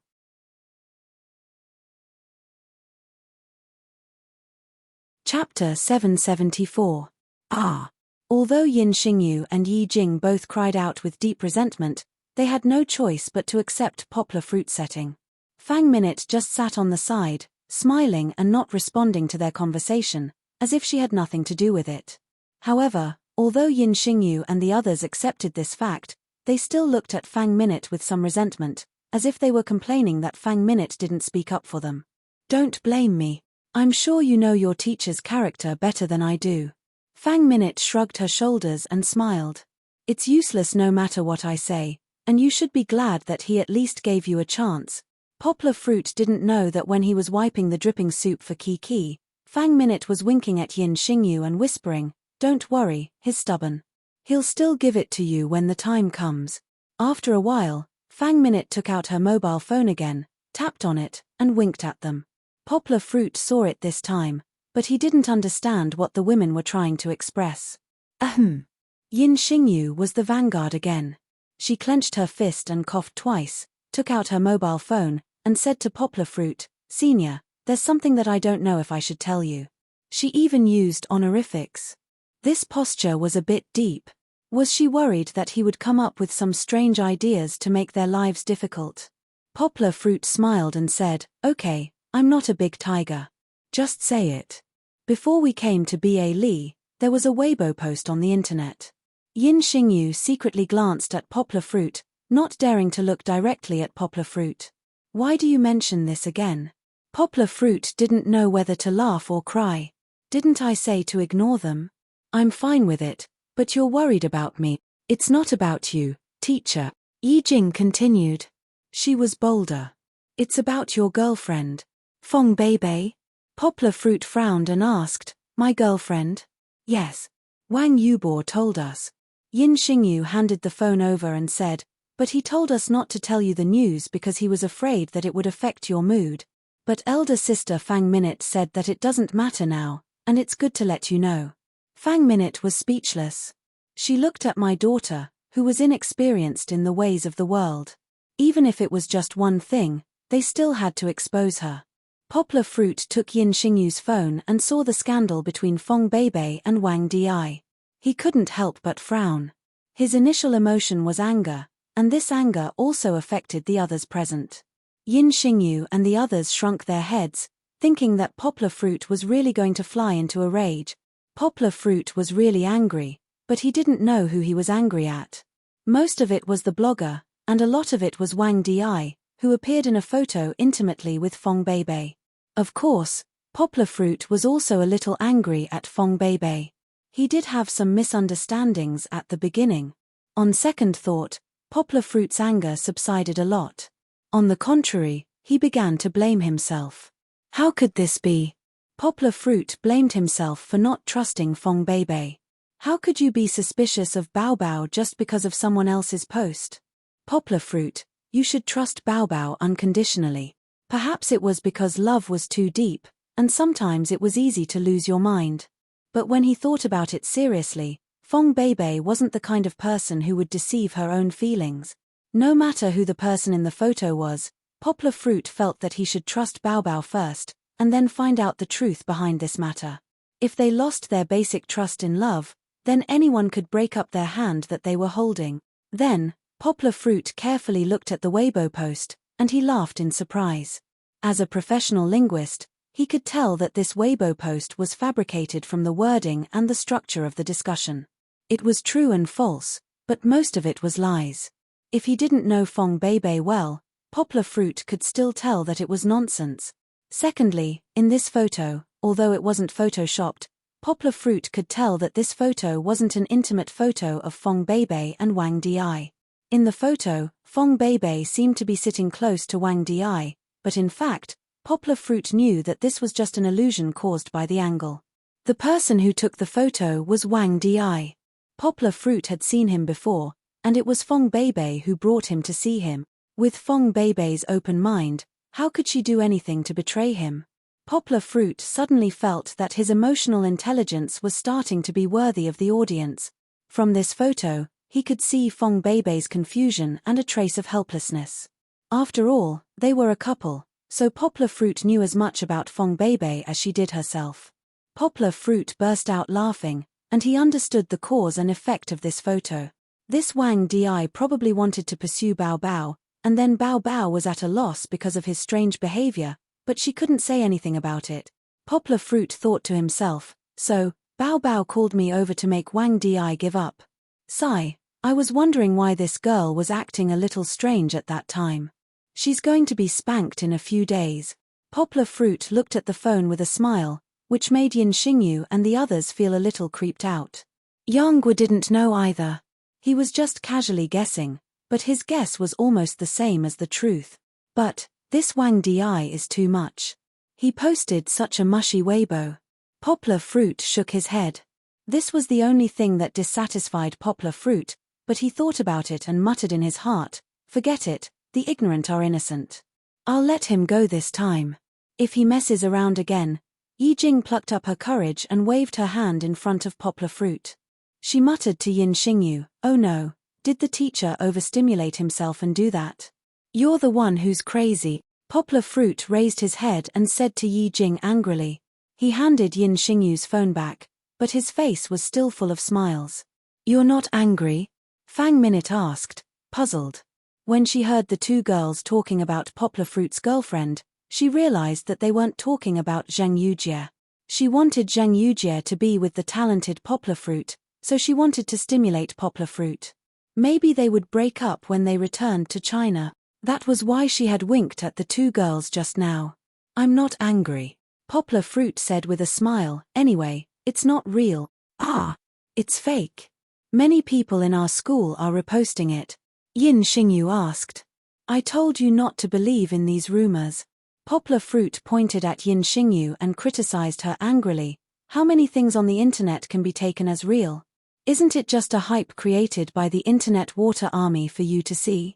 Chapter 774. Ah! Although Yin Xingyu and Yi Jing both cried out with deep resentment, they had no choice but to accept Poplar Fruit's setting. Fang Minute just sat on the side, smiling and not responding to their conversation, as if she had nothing to do with it. However, although Yin Xingyu and the others accepted this fact, they still looked at Fang Minute with some resentment, as if they were complaining that Fang Minute didn't speak up for them. Don't blame me. I'm sure you know your teacher's character better than I do. Fang Minute shrugged her shoulders and smiled. It's useless no matter what I say, and you should be glad that he at least gave you a chance. Poplar Fruit didn't know that when he was wiping the dripping soup for Kiki, Fang Minute was winking at Yin Xingyu and whispering, don't worry, he's stubborn. He'll still give it to you when the time comes. After a while, Fang Minute took out her mobile phone again, tapped on it, and winked at them. Poplar Fruit saw it this time, but he didn't understand what the women were trying to express. Ahem. Yin Xingyu was the vanguard again. She clenched her fist and coughed twice, took out her mobile phone, and said to Poplar Fruit, Senior, there's something that I don't know if I should tell you. She even used honorifics. This posture was a bit deep. Was she worried that he would come up with some strange ideas to make their lives difficult? Poplar Fruit smiled and said, okay, I'm not a big tiger. Just say it. Before we came to B.A. Li, there was a Weibo post on the internet. Yin Xingyu secretly glanced at Poplar Fruit, not daring to look directly at Poplar Fruit. Why do you mention this again? Poplar Fruit didn't know whether to laugh or cry. Didn't I say to ignore them? I'm fine with it, but you're worried about me. It's not about you, teacher. Yi Jing continued. She was bolder. It's about your girlfriend. Fong Beibei? Poplar Fruit frowned and asked, my girlfriend? Yes. Wang Yubo told us. Yin Xingyu handed the phone over and said, but he told us not to tell you the news because he was afraid that it would affect your mood. But elder sister Fang Minute said that it doesn't matter now, and it's good to let you know. Fang Minute was speechless. She looked at my daughter, who was inexperienced in the ways of the world. Even if it was just one thing, they still had to expose her. Poplar Fruit took Yin Xingyu's phone and saw the scandal between Fong Beibei and Wang Di. He couldn't help but frown. His initial emotion was anger, and this anger also affected the others present. Yin Xingyu and the others shrunk their heads, thinking that Poplar Fruit was really going to fly into a rage. Poplar Fruit was really angry, but he didn't know who he was angry at. Most of it was the blogger, and a lot of it was Wang Di, who appeared in a photo intimately with Fong Beibei. Of course, Poplar Fruit was also a little angry at Fong Beibei. He did have some misunderstandings at the beginning. On second thought, Poplar Fruit's anger subsided a lot. On the contrary, he began to blame himself. How could this be? Poplar Fruit blamed himself for not trusting Fong Beibei. How could you be suspicious of Bao Bao just because of someone else's post? Poplar Fruit, you should trust Bao Bao unconditionally. Perhaps it was because love was too deep, and sometimes it was easy to lose your mind. But when he thought about it seriously, Fong Beibei wasn't the kind of person who would deceive her own feelings. No matter who the person in the photo was, Poplar Fruit felt that he should trust Bao Bao first, and then find out the truth behind this matter. If they lost their basic trust in love, then anyone could break up their hand that they were holding. Then, Poplar Fruit carefully looked at the Weibo post, and he laughed in surprise. As a professional linguist, he could tell that this Weibo post was fabricated from the wording and the structure of the discussion. It was true and false, but most of it was lies. If he didn't know Fong Beibei well, Poplar Fruit could still tell that it was nonsense. Secondly, in this photo, Although it wasn't photoshopped, Poplar Fruit could tell that this photo wasn't an intimate photo of Fong Beibei and Wang Di. In the photo, Fong Beibei seemed to be sitting close to Wang Di, but in fact, Poplar Fruit knew that this was just an illusion caused by the angle. The person who took the photo was Wang Di. Poplar Fruit had seen him before, and it was Fong Beibei who brought him to see him. With Fong Beibei's open mind, how could she do anything to betray him? Poplar Fruit suddenly felt that his emotional intelligence was starting to be worthy of the audience. From this photo, he could see Fong Beibei's confusion and a trace of helplessness. After all, they were a couple, so Poplar Fruit knew as much about Fong Beibei as she did herself. Poplar Fruit burst out laughing, and he understood the cause and effect of this photo. This Wang Di probably wanted to pursue Bao Bao, and then Bao Bao was at a loss because of his strange behavior, but she couldn't say anything about it. Poplar Fruit thought to himself, so, Bao Bao called me over to make Wang Di give up. Sigh, I was wondering why this girl was acting a little strange at that time. She's going to be spanked in a few days. Poplar Fruit looked at the phone with a smile, which made Yin Xingyu and the others feel a little creeped out. Yanggu didn't know either. He was just casually guessing, but his guess was almost the same as the truth. But, this Wang Di is too much. He posted such a mushy Weibo. Poplar Fruit shook his head. This was the only thing that dissatisfied Poplar Fruit, but he thought about it and muttered in his heart, forget it, the ignorant are innocent. I'll let him go this time. If he messes around again. Yi Jing plucked up her courage and waved her hand in front of Poplar Fruit. She muttered to Yin Xingyu, oh no, did the teacher overstimulate himself and do that? You're the one who's crazy. Poplar Fruit raised his head and said to Yi Jing angrily. He handed Yin Xingyu's phone back, but his face was still full of smiles. You're not angry? Fang Minute asked, puzzled. When she heard the two girls talking about Poplar Fruit's girlfriend, she realized that they weren't talking about Zhang Yujie. She wanted Zhang Yujie to be with the talented Poplar Fruit, so she wanted to stimulate Poplar Fruit. Maybe they would break up when they returned to China. That was why she had winked at the two girls just now. I'm not angry. Poplar Fruit said with a smile, anyway, it's not real. Ah, it's fake. Many people in our school are reposting it. Yin Xingyu asked. I told you not to believe in these rumors. Poplar Fruit pointed at Yin Xingyu and criticized her angrily. How many things on the internet can be taken as real? Isn't it just a hype created by the internet water army for you to see?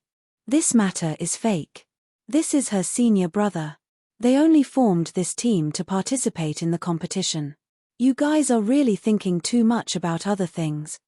This matter is fake. This is her senior brother. They only formed this team to participate in the competition. You guys are really thinking too much about other things.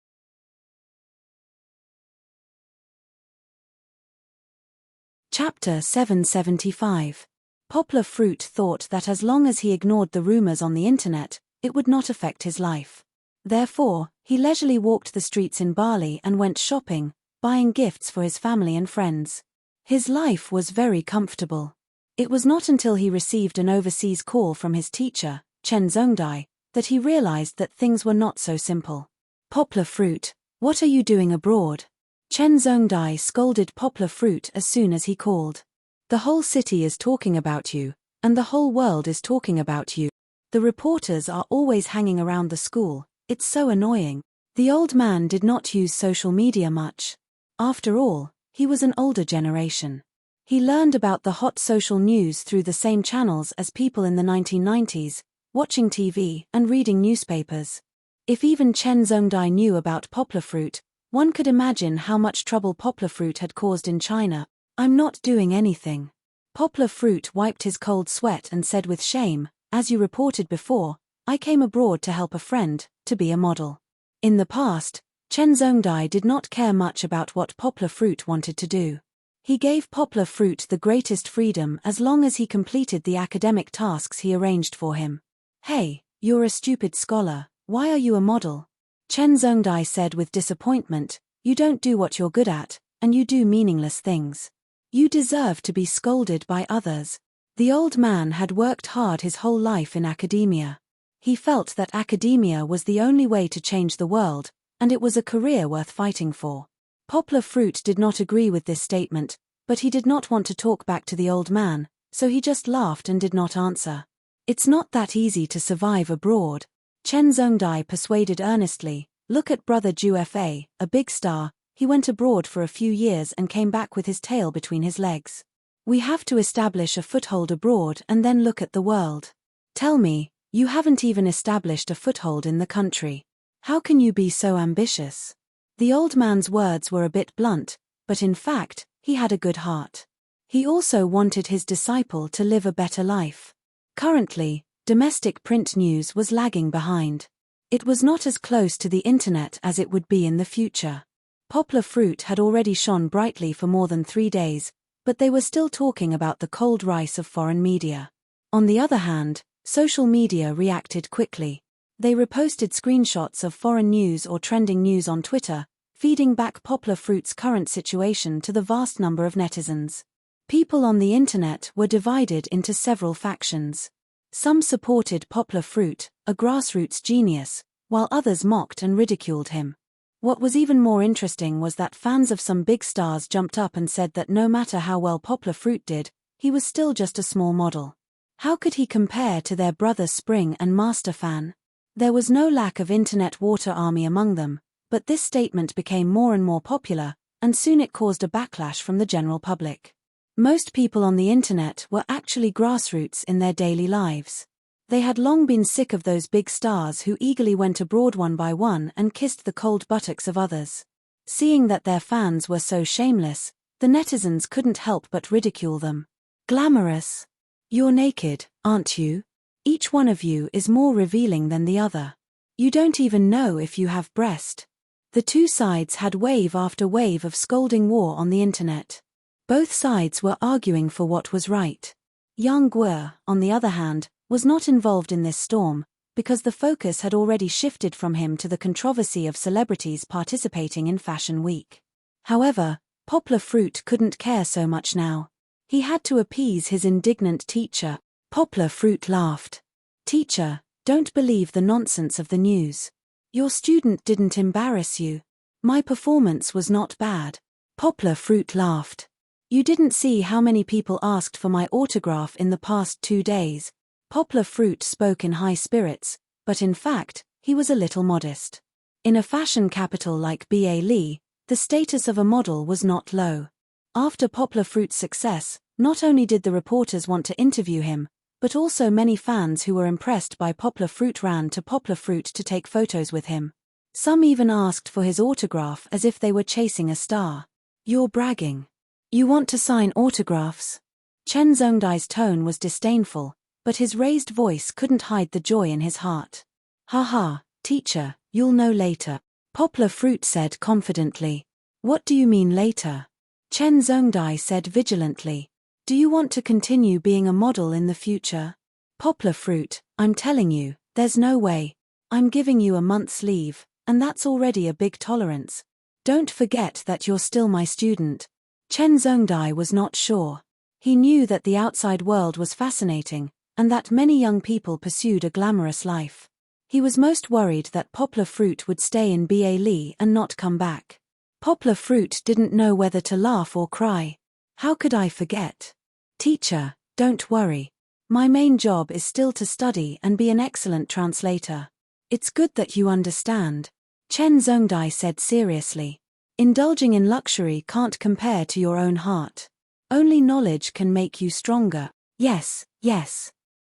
Chapter 775. Poplar Fruit thought that as long as he ignored the rumors on the internet, it would not affect his life. Therefore, he leisurely walked the streets in Bali and went shopping, buying gifts for his family and friends. His life was very comfortable. It was not until he received an overseas call from his teacher, Chen Zongdai, that he realized that things were not so simple. Poplar Fruit, what are you doing abroad? Chen Zongdai scolded Poplar Fruit as soon as he called. The whole city is talking about you, and the whole world is talking about you. The reporters are always hanging around the school, it's so annoying. The old man did not use social media much. After all, he was an older generation. He learned about the hot social news through the same channels as people in the 1990s, watching TV and reading newspapers. If even Chen Zongdai knew about Poplar Fruit, one could imagine how much trouble Poplar Fruit had caused in China. I'm not doing anything. Poplar Fruit wiped his cold sweat and said with shame, as you reported before, I came abroad to help a friend, to be a model. In the past, Chen Zongdai did not care much about what Poplar Fruit wanted to do. He gave Poplar Fruit the greatest freedom as long as he completed the academic tasks he arranged for him. Hey, you're a stupid scholar, why are you a model? Chen Zongdai said with disappointment, you don't do what you're good at, and you do meaningless things. You deserve to be scolded by others. The old man had worked hard his whole life in academia. He felt that academia was the only way to change the world, and it was a career worth fighting for. Poplar Fruit did not agree with this statement, but he did not want to talk back to the old man, so he just laughed and did not answer. It's not that easy to survive abroad. Chen Zhongdai persuaded earnestly. Look at brother Ju Fa, a big star. He went abroad for a few years and came back with his tail between his legs. We have to establish a foothold abroad and then look at the world. Tell me, you haven't even established a foothold in the country. How can you be so ambitious? The old man's words were a bit blunt, but in fact, he had a good heart. He also wanted his disciple to live a better life. Currently, domestic print news was lagging behind. It was not as close to the internet as it would be in the future. Poplar fruit had already shone brightly for more than 3 days, but they were still talking about the cold rice of foreign media. On the other hand, social media reacted quickly. They reposted screenshots of foreign news or trending news on Twitter, feeding back poplar fruit's current situation to the vast number of netizens. People on the internet were divided into several factions. Some supported poplar fruit, a grassroots genius, while others mocked and ridiculed him. What was even more interesting was that fans of some big stars jumped up and said that no matter how well poplar fruit did, he was still just a small model. How could he compare to their brother Spring and Master Fan? There was no lack of internet water army among them, but this statement became more and more popular, and soon it caused a backlash from the general public. Most people on the internet were actually grassroots in their daily lives. They had long been sick of those big stars who eagerly went abroad one by one and kissed the cold buttocks of others. Seeing that their fans were so shameless, the netizens couldn't help but ridicule them. Glamorous. You're naked, aren't you? Each one of you is more revealing than the other. You don't even know if you have breast. The two sides had wave after wave of scolding war on the internet. Both sides were arguing for what was right. Yang Guo, on the other hand, was not involved in this storm, because the focus had already shifted from him to the controversy of celebrities participating in Fashion Week. However, poplar fruit couldn't care so much now. He had to appease his indignant teacher. Poplar fruit laughed. Teacher, don't believe the nonsense of the news. Your student didn't embarrass you. My performance was not bad. Poplar fruit laughed. You didn't see how many people asked for my autograph in the past 2 days. Poplar fruit spoke in high spirits, but in fact, he was a little modest. In a fashion capital like Ba Li, the status of a model was not low. After poplar fruit's success, not only did the reporters want to interview him, but also many fans who were impressed by poplar fruit ran to poplar fruit to take photos with him. Some even asked for his autograph as if they were chasing a star. You're bragging. You want to sign autographs? Chen Zhongdai's tone was disdainful, but his raised voice couldn't hide the joy in his heart. Ha, teacher, you'll know later. Poplar fruit said confidently. What do you mean later? Chen Zhongdai said vigilantly. Do you want to continue being a model in the future? Poplar fruit, I'm telling you, there's no way. I'm giving you a month's leave, and that's already a big tolerance. Don't forget that you're still my student. Chen Zhongdai was not sure. He knew that the outside world was fascinating, and that many young people pursued a glamorous life. He was most worried that poplar fruit would stay in Ba Li and not come back. Poplar fruit didn't know whether to laugh or cry. How could I forget? Teacher, don't worry. My main job is still to study and be an excellent translator. It's good that you understand. Chen Zhongdai said seriously. Indulging in luxury can't compare to your own heart. Only knowledge can make you stronger. Yes.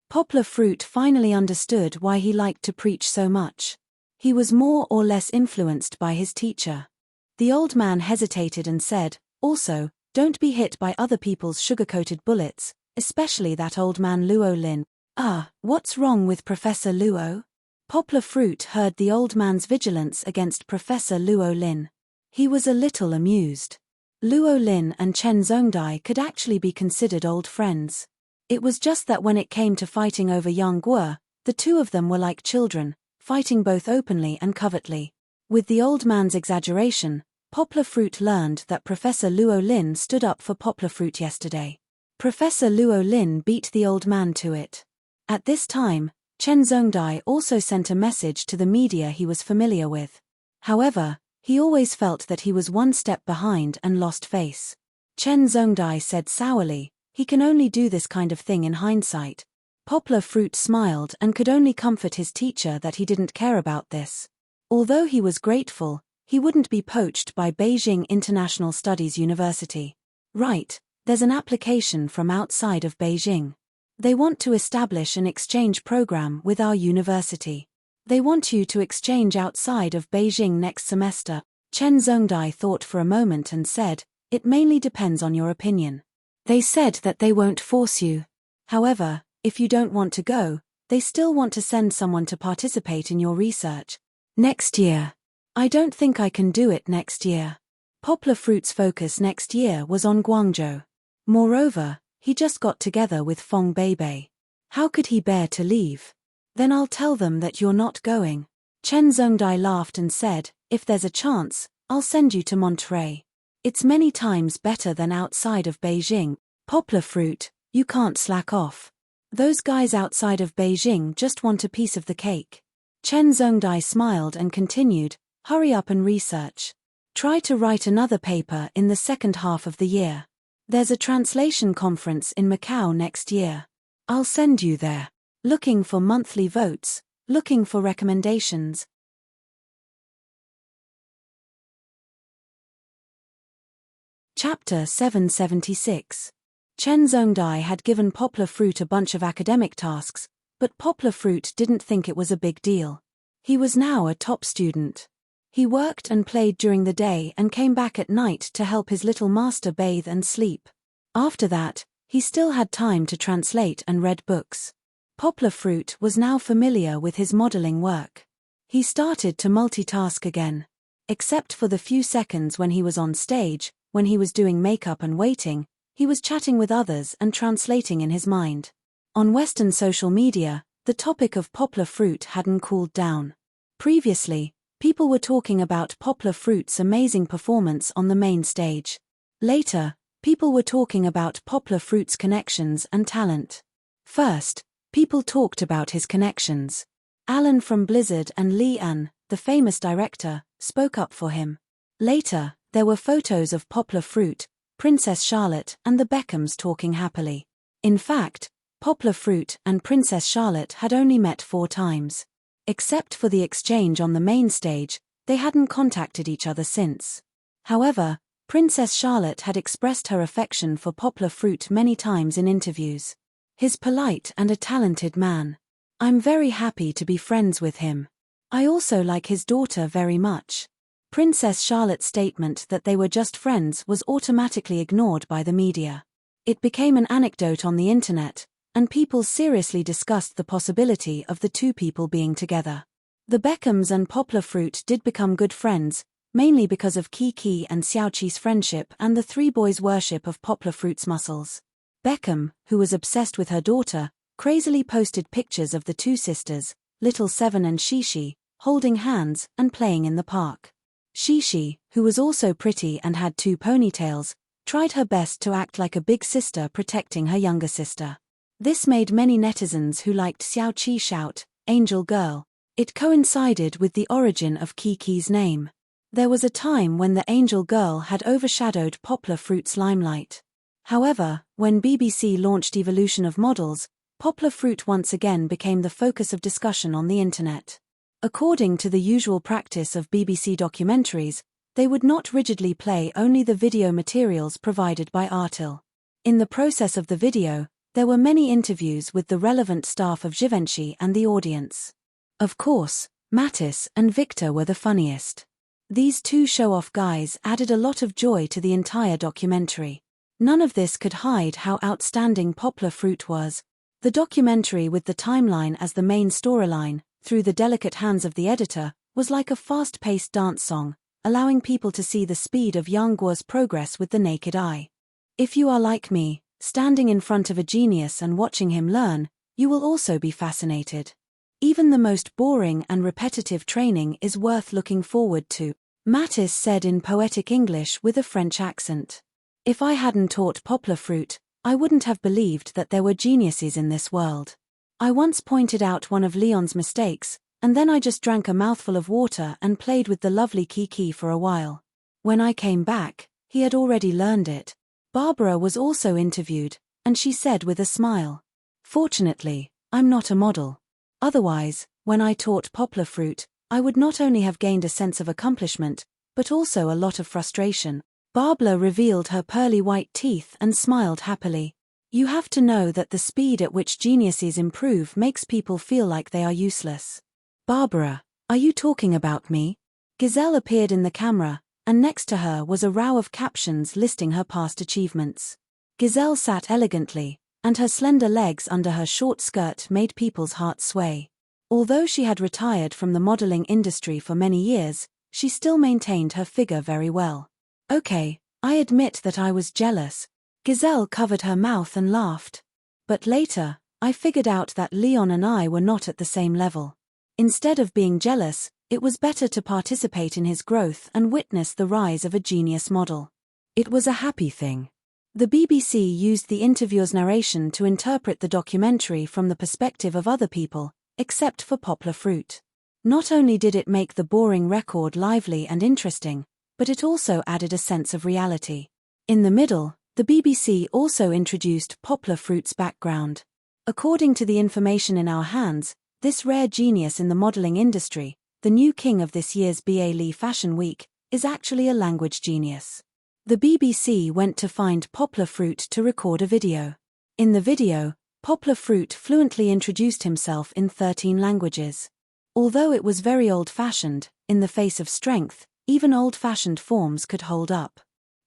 Poplar fruit finally understood why he liked to preach so much. He was more or less influenced by his teacher. The old man hesitated and said, also, don't be hit by other people's sugar-coated bullets, especially that old man Luo Lin. What's wrong with Professor Luo? Poplar fruit heard the old man's vigilance against Professor Luo Lin. He was a little amused. Luo Lin and Chen Zhongdai could actually be considered old friends. It was just that when it came to fighting over Yang Guo, the two of them were like children, fighting both openly and covertly. With the old man's exaggeration, poplar fruit learned that Professor Luo Lin stood up for poplar fruit yesterday. Professor Luo Lin beat the old man to it. At this time, Chen Zhongdai also sent a message to the media he was familiar with. However, he always felt that he was one step behind and lost face. Chen Zhongdai said sourly, he can only do this kind of thing in hindsight. Poplar Fruit smiled and could only comfort his teacher that he didn't care about this. Although he was grateful, he wouldn't be poached by Beijing International Studies University. Right, there's an application from outside of Beijing. They want to establish an exchange program with our university. They want you to exchange outside of Beijing next semester. Chen Zhongdai thought for a moment and said, "It mainly depends on your opinion. They said that they won't force you. However, if you don't want to go, they still want to send someone to participate in your research. Next year. I don't think I can do it next year." Poplar Fruit's focus next year was on Guangzhou. Moreover, he just got together with Feng Beibei. How could he bear to leave? "Then I'll tell them that you're not going." Chen Zhongdai laughed and said, "If there's a chance, I'll send you to Monterey. It's many times better than outside of Beijing." Poplar Fruit, you can't slack off. Those guys outside of Beijing just want a piece of the cake. Chen Zhongdai smiled and continued, "Hurry up and research. Try to write another paper in the second half of the year. There's a translation conference in Macau next year. I'll send you there. Looking for monthly votes, looking for recommendations." Chapter 776. Chen Zhongdai had given Poplar Fruit a bunch of academic tasks, but Poplar Fruit didn't think it was a big deal. He was now a top student. He worked and played during the day and came back at night to help his little master bathe and sleep. After that, he still had time to translate and read books. Poplar Fruit was now familiar with his modeling work. He started to multitask again. Except for the few seconds when he was on stage, when he was doing makeup and waiting, he was chatting with others and translating in his mind. On Western social media, the topic of Poplar Fruit hadn't cooled down. Previously, people were talking about Poplar Fruit's amazing performance on the main stage. Later, people were talking about Poplar Fruit's connections and talent. First, people talked about his connections. Alan from Blizzard and Lee An, the famous director, spoke up for him. Later, there were photos of Poplar Fruit, Princess Charlotte and the Beckhams talking happily. In fact, Poplar Fruit and Princess Charlotte had only met 4 times. Except for the exchange on the main stage, they hadn't contacted each other since. However, Princess Charlotte had expressed her affection for Poplar Fruit many times in interviews. "He's polite and a talented man. I'm very happy to be friends with him. I also like his daughter very much." Princess Charlotte's statement that they were just friends was automatically ignored by the media. It became an anecdote on the internet, and people seriously discussed the possibility of the two people being together. The Beckhams and Poplar Fruit did become good friends, mainly because of Kiki and Xiaoqi's friendship and the 3 boys' worship of Poplar Fruit's muscles. Beckham, who was obsessed with her daughter, crazily posted pictures of the 2 sisters, Little Seven and Shishi, holding hands and playing in the park. Shishi, who was also pretty and had 2 ponytails, tried her best to act like a big sister protecting her younger sister. This made many netizens who liked Xiaoqi shout, "Angel Girl." It coincided with the origin of Kiki's name. There was a time when the Angel Girl had overshadowed Poplar Fruit's limelight. However, when BBC launched Evolution of Models, Poplar Fruit once again became the focus of discussion on the internet. According to the usual practice of BBC documentaries, they would not rigidly play only the video materials provided by Artil. In the process of the video, there were many interviews with the relevant staff of Givenchy and the audience. Of course, Mattis and Victor were the funniest. These 2 show-off guys added a lot of joy to the entire documentary. None of this could hide how outstanding Poplar Fruit was. The documentary with the timeline as the main storyline, through the delicate hands of the editor, was like a fast-paced dance song, allowing people to see the speed of Yang Guo's progress with the naked eye. If you are like me, standing in front of a genius and watching him learn, you will also be fascinated. Even the most boring and repetitive training is worth looking forward to, Mattis said in poetic English with a French accent. If I hadn't taught Poplar Fruit, I wouldn't have believed that there were geniuses in this world. I once pointed out one of Leon's mistakes, and then I just drank a mouthful of water and played with the lovely Kiki for a while. When I came back, he had already learned it. Barbara was also interviewed, and she said with a smile, "Fortunately, I'm not a model. Otherwise, when I taught Poplar Fruit, I would not only have gained a sense of accomplishment, but also a lot of frustration. Barbara revealed her pearly white teeth and smiled happily. You have to know that the speed at which geniuses improve makes people feel like they are useless. Barbara, are you talking about me? Giselle appeared in the camera, and next to her was a row of captions listing her past achievements. Giselle sat elegantly, and her slender legs under her short skirt made people's hearts sway. Although she had retired from the modeling industry for many years, she still maintained her figure very well. Okay, I admit that I was jealous. Giselle covered her mouth and laughed. But later, I figured out that Leon and I were not at the same level. Instead of being jealous, it was better to participate in his growth and witness the rise of a genius model. It was a happy thing. The BBC used the interviewer's narration to interpret the documentary from the perspective of other people, except for Poplar Fruit. Not only did it make the boring record lively and interesting, but it also added a sense of reality. In the middle, the BBC also introduced Poplar Fruit's background. According to the information in our hands, this rare genius in the modeling industry, the new king of this year's BA Fashion Week, is actually a language genius. The BBC went to find Poplar Fruit to record a video. In the video, Poplar Fruit fluently introduced himself in 13 languages. Although it was very old-fashioned, in the face of strength, even old-fashioned forms could hold up.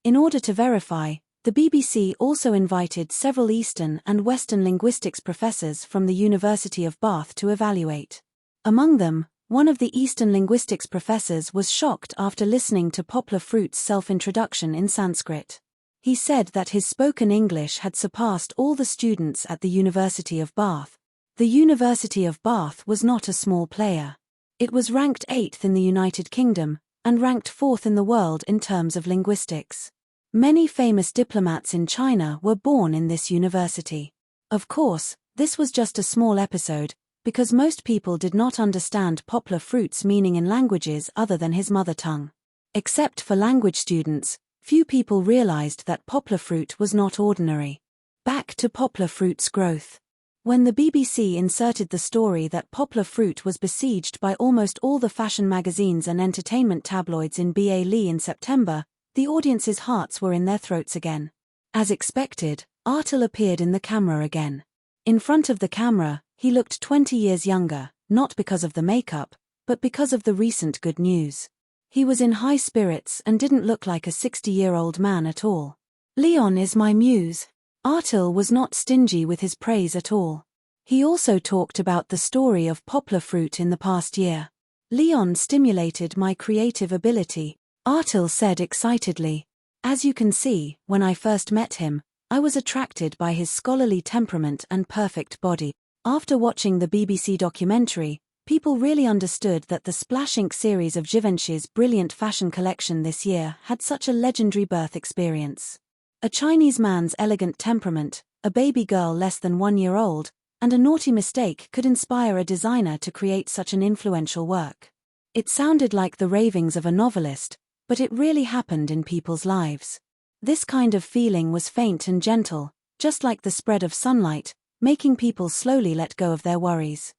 In order to verify, the BBC also invited several Eastern and Western linguistics professors from the University of Bath to evaluate. Among them, one of the Eastern linguistics professors was shocked after listening to Poplar Fruit's self-introduction in Sanskrit. He said that his spoken English had surpassed all the students at the University of Bath. The University of Bath was not a small player. It was ranked 8th in the United Kingdom, and ranked 4th in the world in terms of linguistics. Many famous diplomats in China were born in this university. Of course, this was just a small episode, because most people did not understand Poplar Fruit's meaning in languages other than his mother tongue. Except for language students, few people realized that Poplar Fruit was not ordinary. Back to Poplar Fruit's growth. When the BBC inserted the story that Poplar Fruit was besieged by almost all the fashion magazines and entertainment tabloids in BA in September, the audience's hearts were in their throats again. As expected, Artel appeared in the camera again. In front of the camera, he looked 20 years younger, not because of the makeup, but because of the recent good news. He was in high spirits and didn't look like a 60-year-old man at all. Leon is my muse. Artel was not stingy with his praise at all. He also talked about the story of Poplar Fruit in the past year. Leon stimulated my creative ability, Artel said excitedly. As you can see, when I first met him, I was attracted by his scholarly temperament and perfect body. After watching the BBC documentary, people really understood that the Splash Ink series of Givenchy's brilliant fashion collection this year had such a legendary birth experience. A Chinese man's elegant temperament, a baby girl less than 1 year old, and a naughty mistake could inspire a designer to create such an influential work. It sounded like the ravings of a novelist, but it really happened in people's lives. This kind of feeling was faint and gentle, just like the spread of sunlight, making people slowly let go of their worries.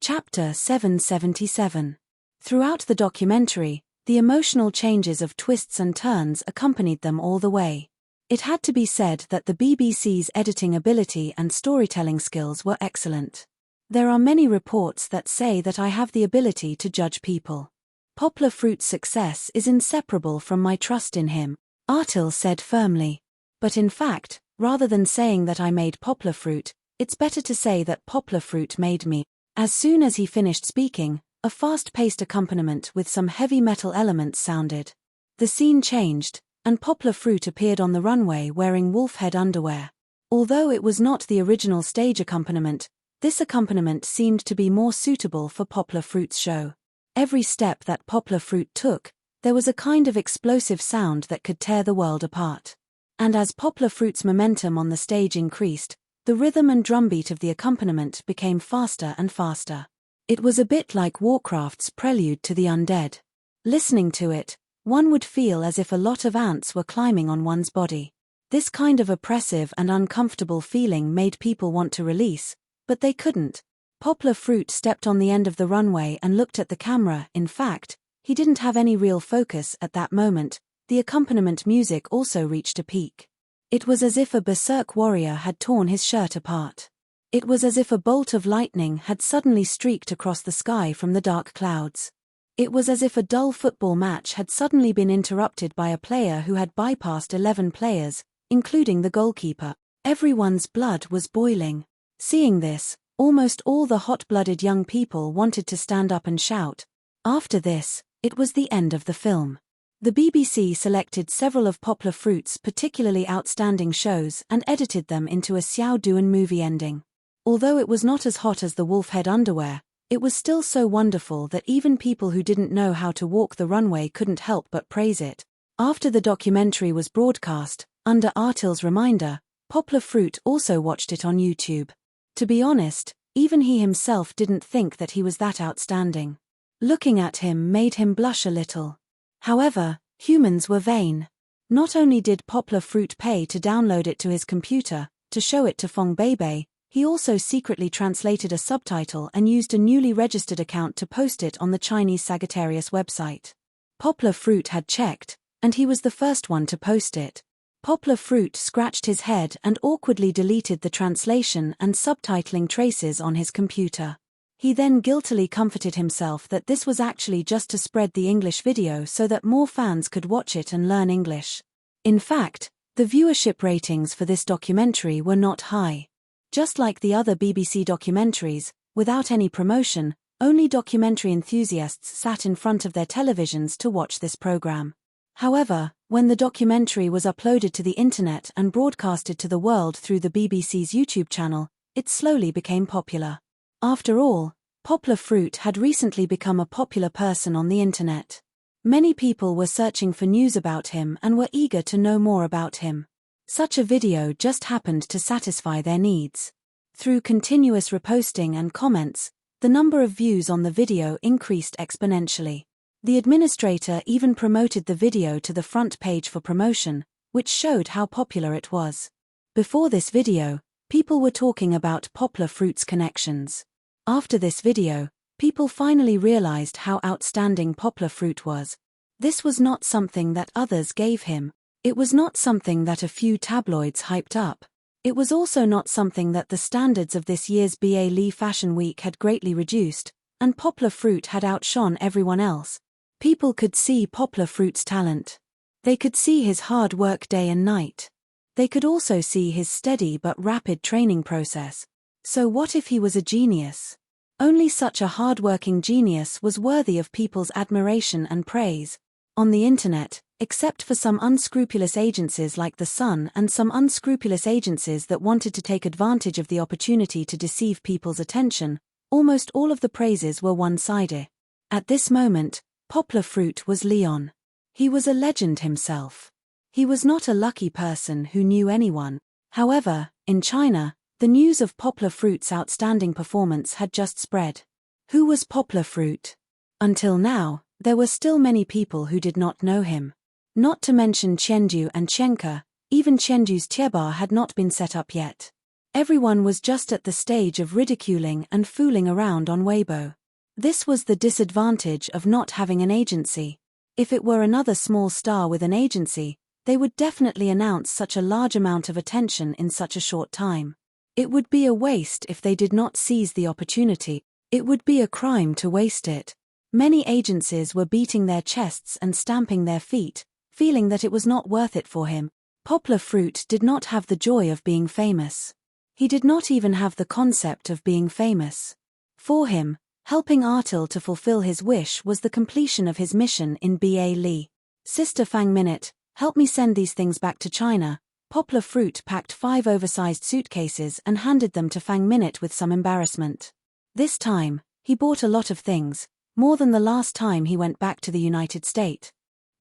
Chapter 777. Throughout the documentary, the emotional changes of twists and turns accompanied them all the way. It had to be said that the BBC's editing ability and storytelling skills were excellent. There are many reports that say that I have the ability to judge people. Poplar Fruit's success is inseparable from my trust in him, Artel said firmly. But in fact, rather than saying that I made Poplar Fruit, it's better to say that Poplar Fruit made me. As soon as he finished speaking, a fast-paced accompaniment with some heavy metal elements sounded. The scene changed, and Poplar Fruit appeared on the runway wearing wolf-head underwear. Although it was not the original stage accompaniment, this accompaniment seemed to be more suitable for Poplar Fruit's show. Every step that Poplar Fruit took, there was a kind of explosive sound that could tear the world apart. And as Poplar Fruit's momentum on the stage increased, the rhythm and drumbeat of the accompaniment became faster and faster. It was a bit like Warcraft's prelude to the undead. Listening to it, one would feel as if a lot of ants were climbing on one's body. This kind of oppressive and uncomfortable feeling made people want to release, but they couldn't. Poplar Fruit stepped on the end of the runway and looked at the camera. In fact, he didn't have any real focus at that moment. The accompaniment music also reached a peak. It was as if a berserk warrior had torn his shirt apart. It was as if a bolt of lightning had suddenly streaked across the sky from the dark clouds. It was as if a dull football match had suddenly been interrupted by a player who had bypassed 11 players, including the goalkeeper. Everyone's blood was boiling. Seeing this, almost all the hot-blooded young people wanted to stand up and shout. After this, it was the end of the film. The BBC selected several of Poplar Fruit's particularly outstanding shows and edited them into a Xiao Duan movie ending. Although it was not as hot as the wolf-head underwear, it was still so wonderful that even people who didn't know how to walk the runway couldn't help but praise it. After the documentary was broadcast, under Artil's reminder, Poplar Fruit also watched it on YouTube. To be honest, even he himself didn't think that he was that outstanding. Looking at him made him blush a little. However, humans were vain. Not only did Poplar Fruit pay to download it to his computer, to show it to Fong Beibei, he also secretly translated a subtitle and used a newly registered account to post it on the Chinese Sagittarius website. Poplar Fruit had checked, and he was the first one to post it. Poplar Fruit scratched his head and awkwardly deleted the translation and subtitling traces on his computer. He then guiltily comforted himself that this was actually just to spread the English video so that more fans could watch it and learn English. In fact, the viewership ratings for this documentary were not high. Just like the other BBC documentaries, without any promotion, only documentary enthusiasts sat in front of their televisions to watch this program. However, when the documentary was uploaded to the internet and broadcasted to the world through the BBC's YouTube channel, it slowly became popular. After all, Poplar Fruit had recently become a popular person on the internet. Many people were searching for news about him and were eager to know more about him. Such a video just happened to satisfy their needs. Through continuous reposting and comments, the number of views on the video increased exponentially. The administrator even promoted the video to the front page for promotion, which showed how popular it was. Before this video, people were talking about Poplar Fruit's connections. After this video, people finally realized how outstanding Poplar Fruit was. This was not something that others gave him. It was not something that a few tabloids hyped up. It was also not something that the standards of this year's BA Fashion Week had greatly reduced, and Poplar Fruit had outshone everyone else. People could see Poplar Fruit's talent. They could see his hard work day and night. They could also see his steady but rapid training process. So what if he was a genius? Only such a hard-working genius was worthy of people's admiration and praise. On the internet, except for some unscrupulous agencies like The Sun and some unscrupulous agencies that wanted to take advantage of the opportunity to deceive people's attention, almost all of the praises were one-sided. At this moment, Poplar Fruit was Leon. He was a legend himself. He was not a lucky person who knew anyone. However, in China, the news of Poplar Fruit's outstanding performance had just spread. Who was Poplar Fruit? Until now, there were still many people who did not know him. Not to mention Qianju and Qianke, even Qianju's Tiebar had not been set up yet. Everyone was just at the stage of ridiculing and fooling around on Weibo. This was the disadvantage of not having an agency. If it were another small star with an agency, they would definitely announce such a large amount of attention in such a short time. It would be a waste if they did not seize the opportunity. It would be a crime to waste it. Many agencies were beating their chests and stamping their feet, feeling that it was not worth it for him. Poplar Fruit did not have the joy of being famous. He did not even have the concept of being famous. For him, helping Artil to fulfill his wish was the completion of his mission in BA Li. Sister Fang Minute, help me send these things back to China. Poplar Fruit packed 5 oversized suitcases and handed them to Fang Minute with some embarrassment. This time, he bought a lot of things, more than the last time he went back to the United States.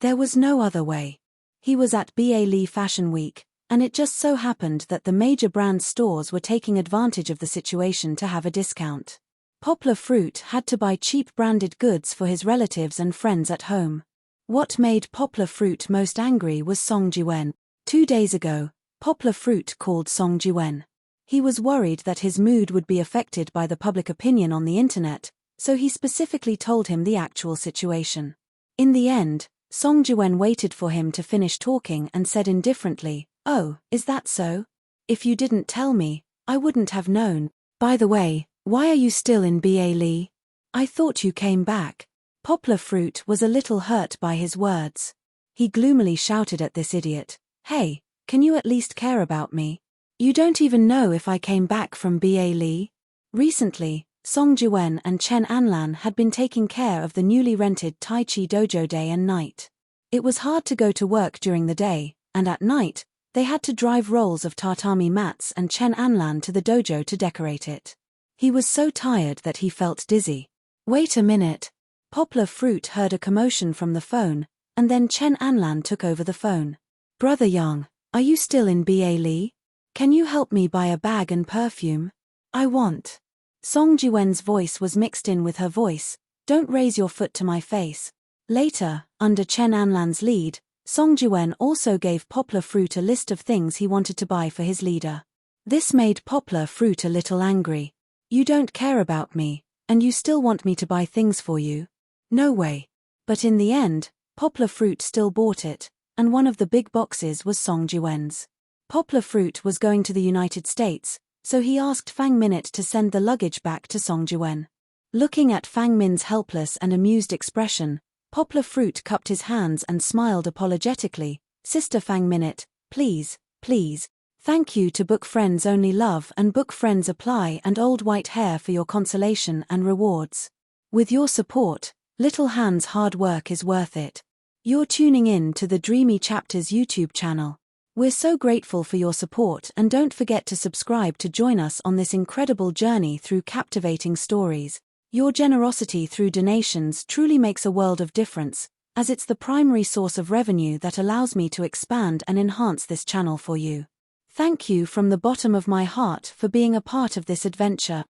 There was no other way. He was at BA Li Fashion Week, and it just so happened that the major brand stores were taking advantage of the situation to have a discount. Poplar Fruit had to buy cheap branded goods for his relatives and friends at home. What made Poplar Fruit most angry was Song Jiwen. 2 days ago, Poplar Fruit called Song Jiwen. He was worried that his mood would be affected by the public opinion on the internet, so he specifically told him the actual situation. In the end, Song Jiwen waited for him to finish talking and said indifferently, "Oh, is that so? If you didn't tell me, I wouldn't have known. By the way, why are you still in BA Lee? I thought you came back." Poplar Fruit was a little hurt by his words. He gloomily shouted at this idiot, "Hey, can you at least care about me? You don't even know if I came back from BA Lee." Recently, Song Jiwen and Chen Anlan had been taking care of the newly rented Tai Chi dojo day and night. It was hard to go to work during the day, and at night, they had to drive rolls of tatami mats and Chen Anlan to the dojo to decorate it. He was so tired that he felt dizzy. Wait a minute. Poplar Fruit heard a commotion from the phone, and then Chen Anlan took over the phone. "Brother Yang, are you still in BA Lee? Can you help me buy a bag and perfume? I want." Song Jiwen's voice was mixed in with her voice, "Don't raise your foot to my face." Later, under Chen Anlan's lead, Song Jiwen also gave Poplar Fruit a list of things he wanted to buy for his leader. This made Poplar Fruit a little angry. "You don't care about me, and you still want me to buy things for you? No way." But in the end, Poplar Fruit still bought it, and one of the big boxes was Song Jiwen's. Poplar Fruit was going to the United States, so he asked Fang Minute to send the luggage back to Song Jiwen. Looking at Fang Min's helpless and amused expression, Poplar Fruit cupped his hands and smiled apologetically. "Sister Fang Minute, please, please. Thank you to Book Friends Only Love and Book Friends Apply and Old White Hair for your consolation and rewards. With your support, Little Han's hard work is worth it. You're tuning in to the Dreamy Chapters YouTube channel. We're so grateful for your support, and don't forget to subscribe to join us on this incredible journey through captivating stories. Your generosity through donations truly makes a world of difference, as it's the primary source of revenue that allows me to expand and enhance this channel for you. Thank you from the bottom of my heart for being a part of this adventure.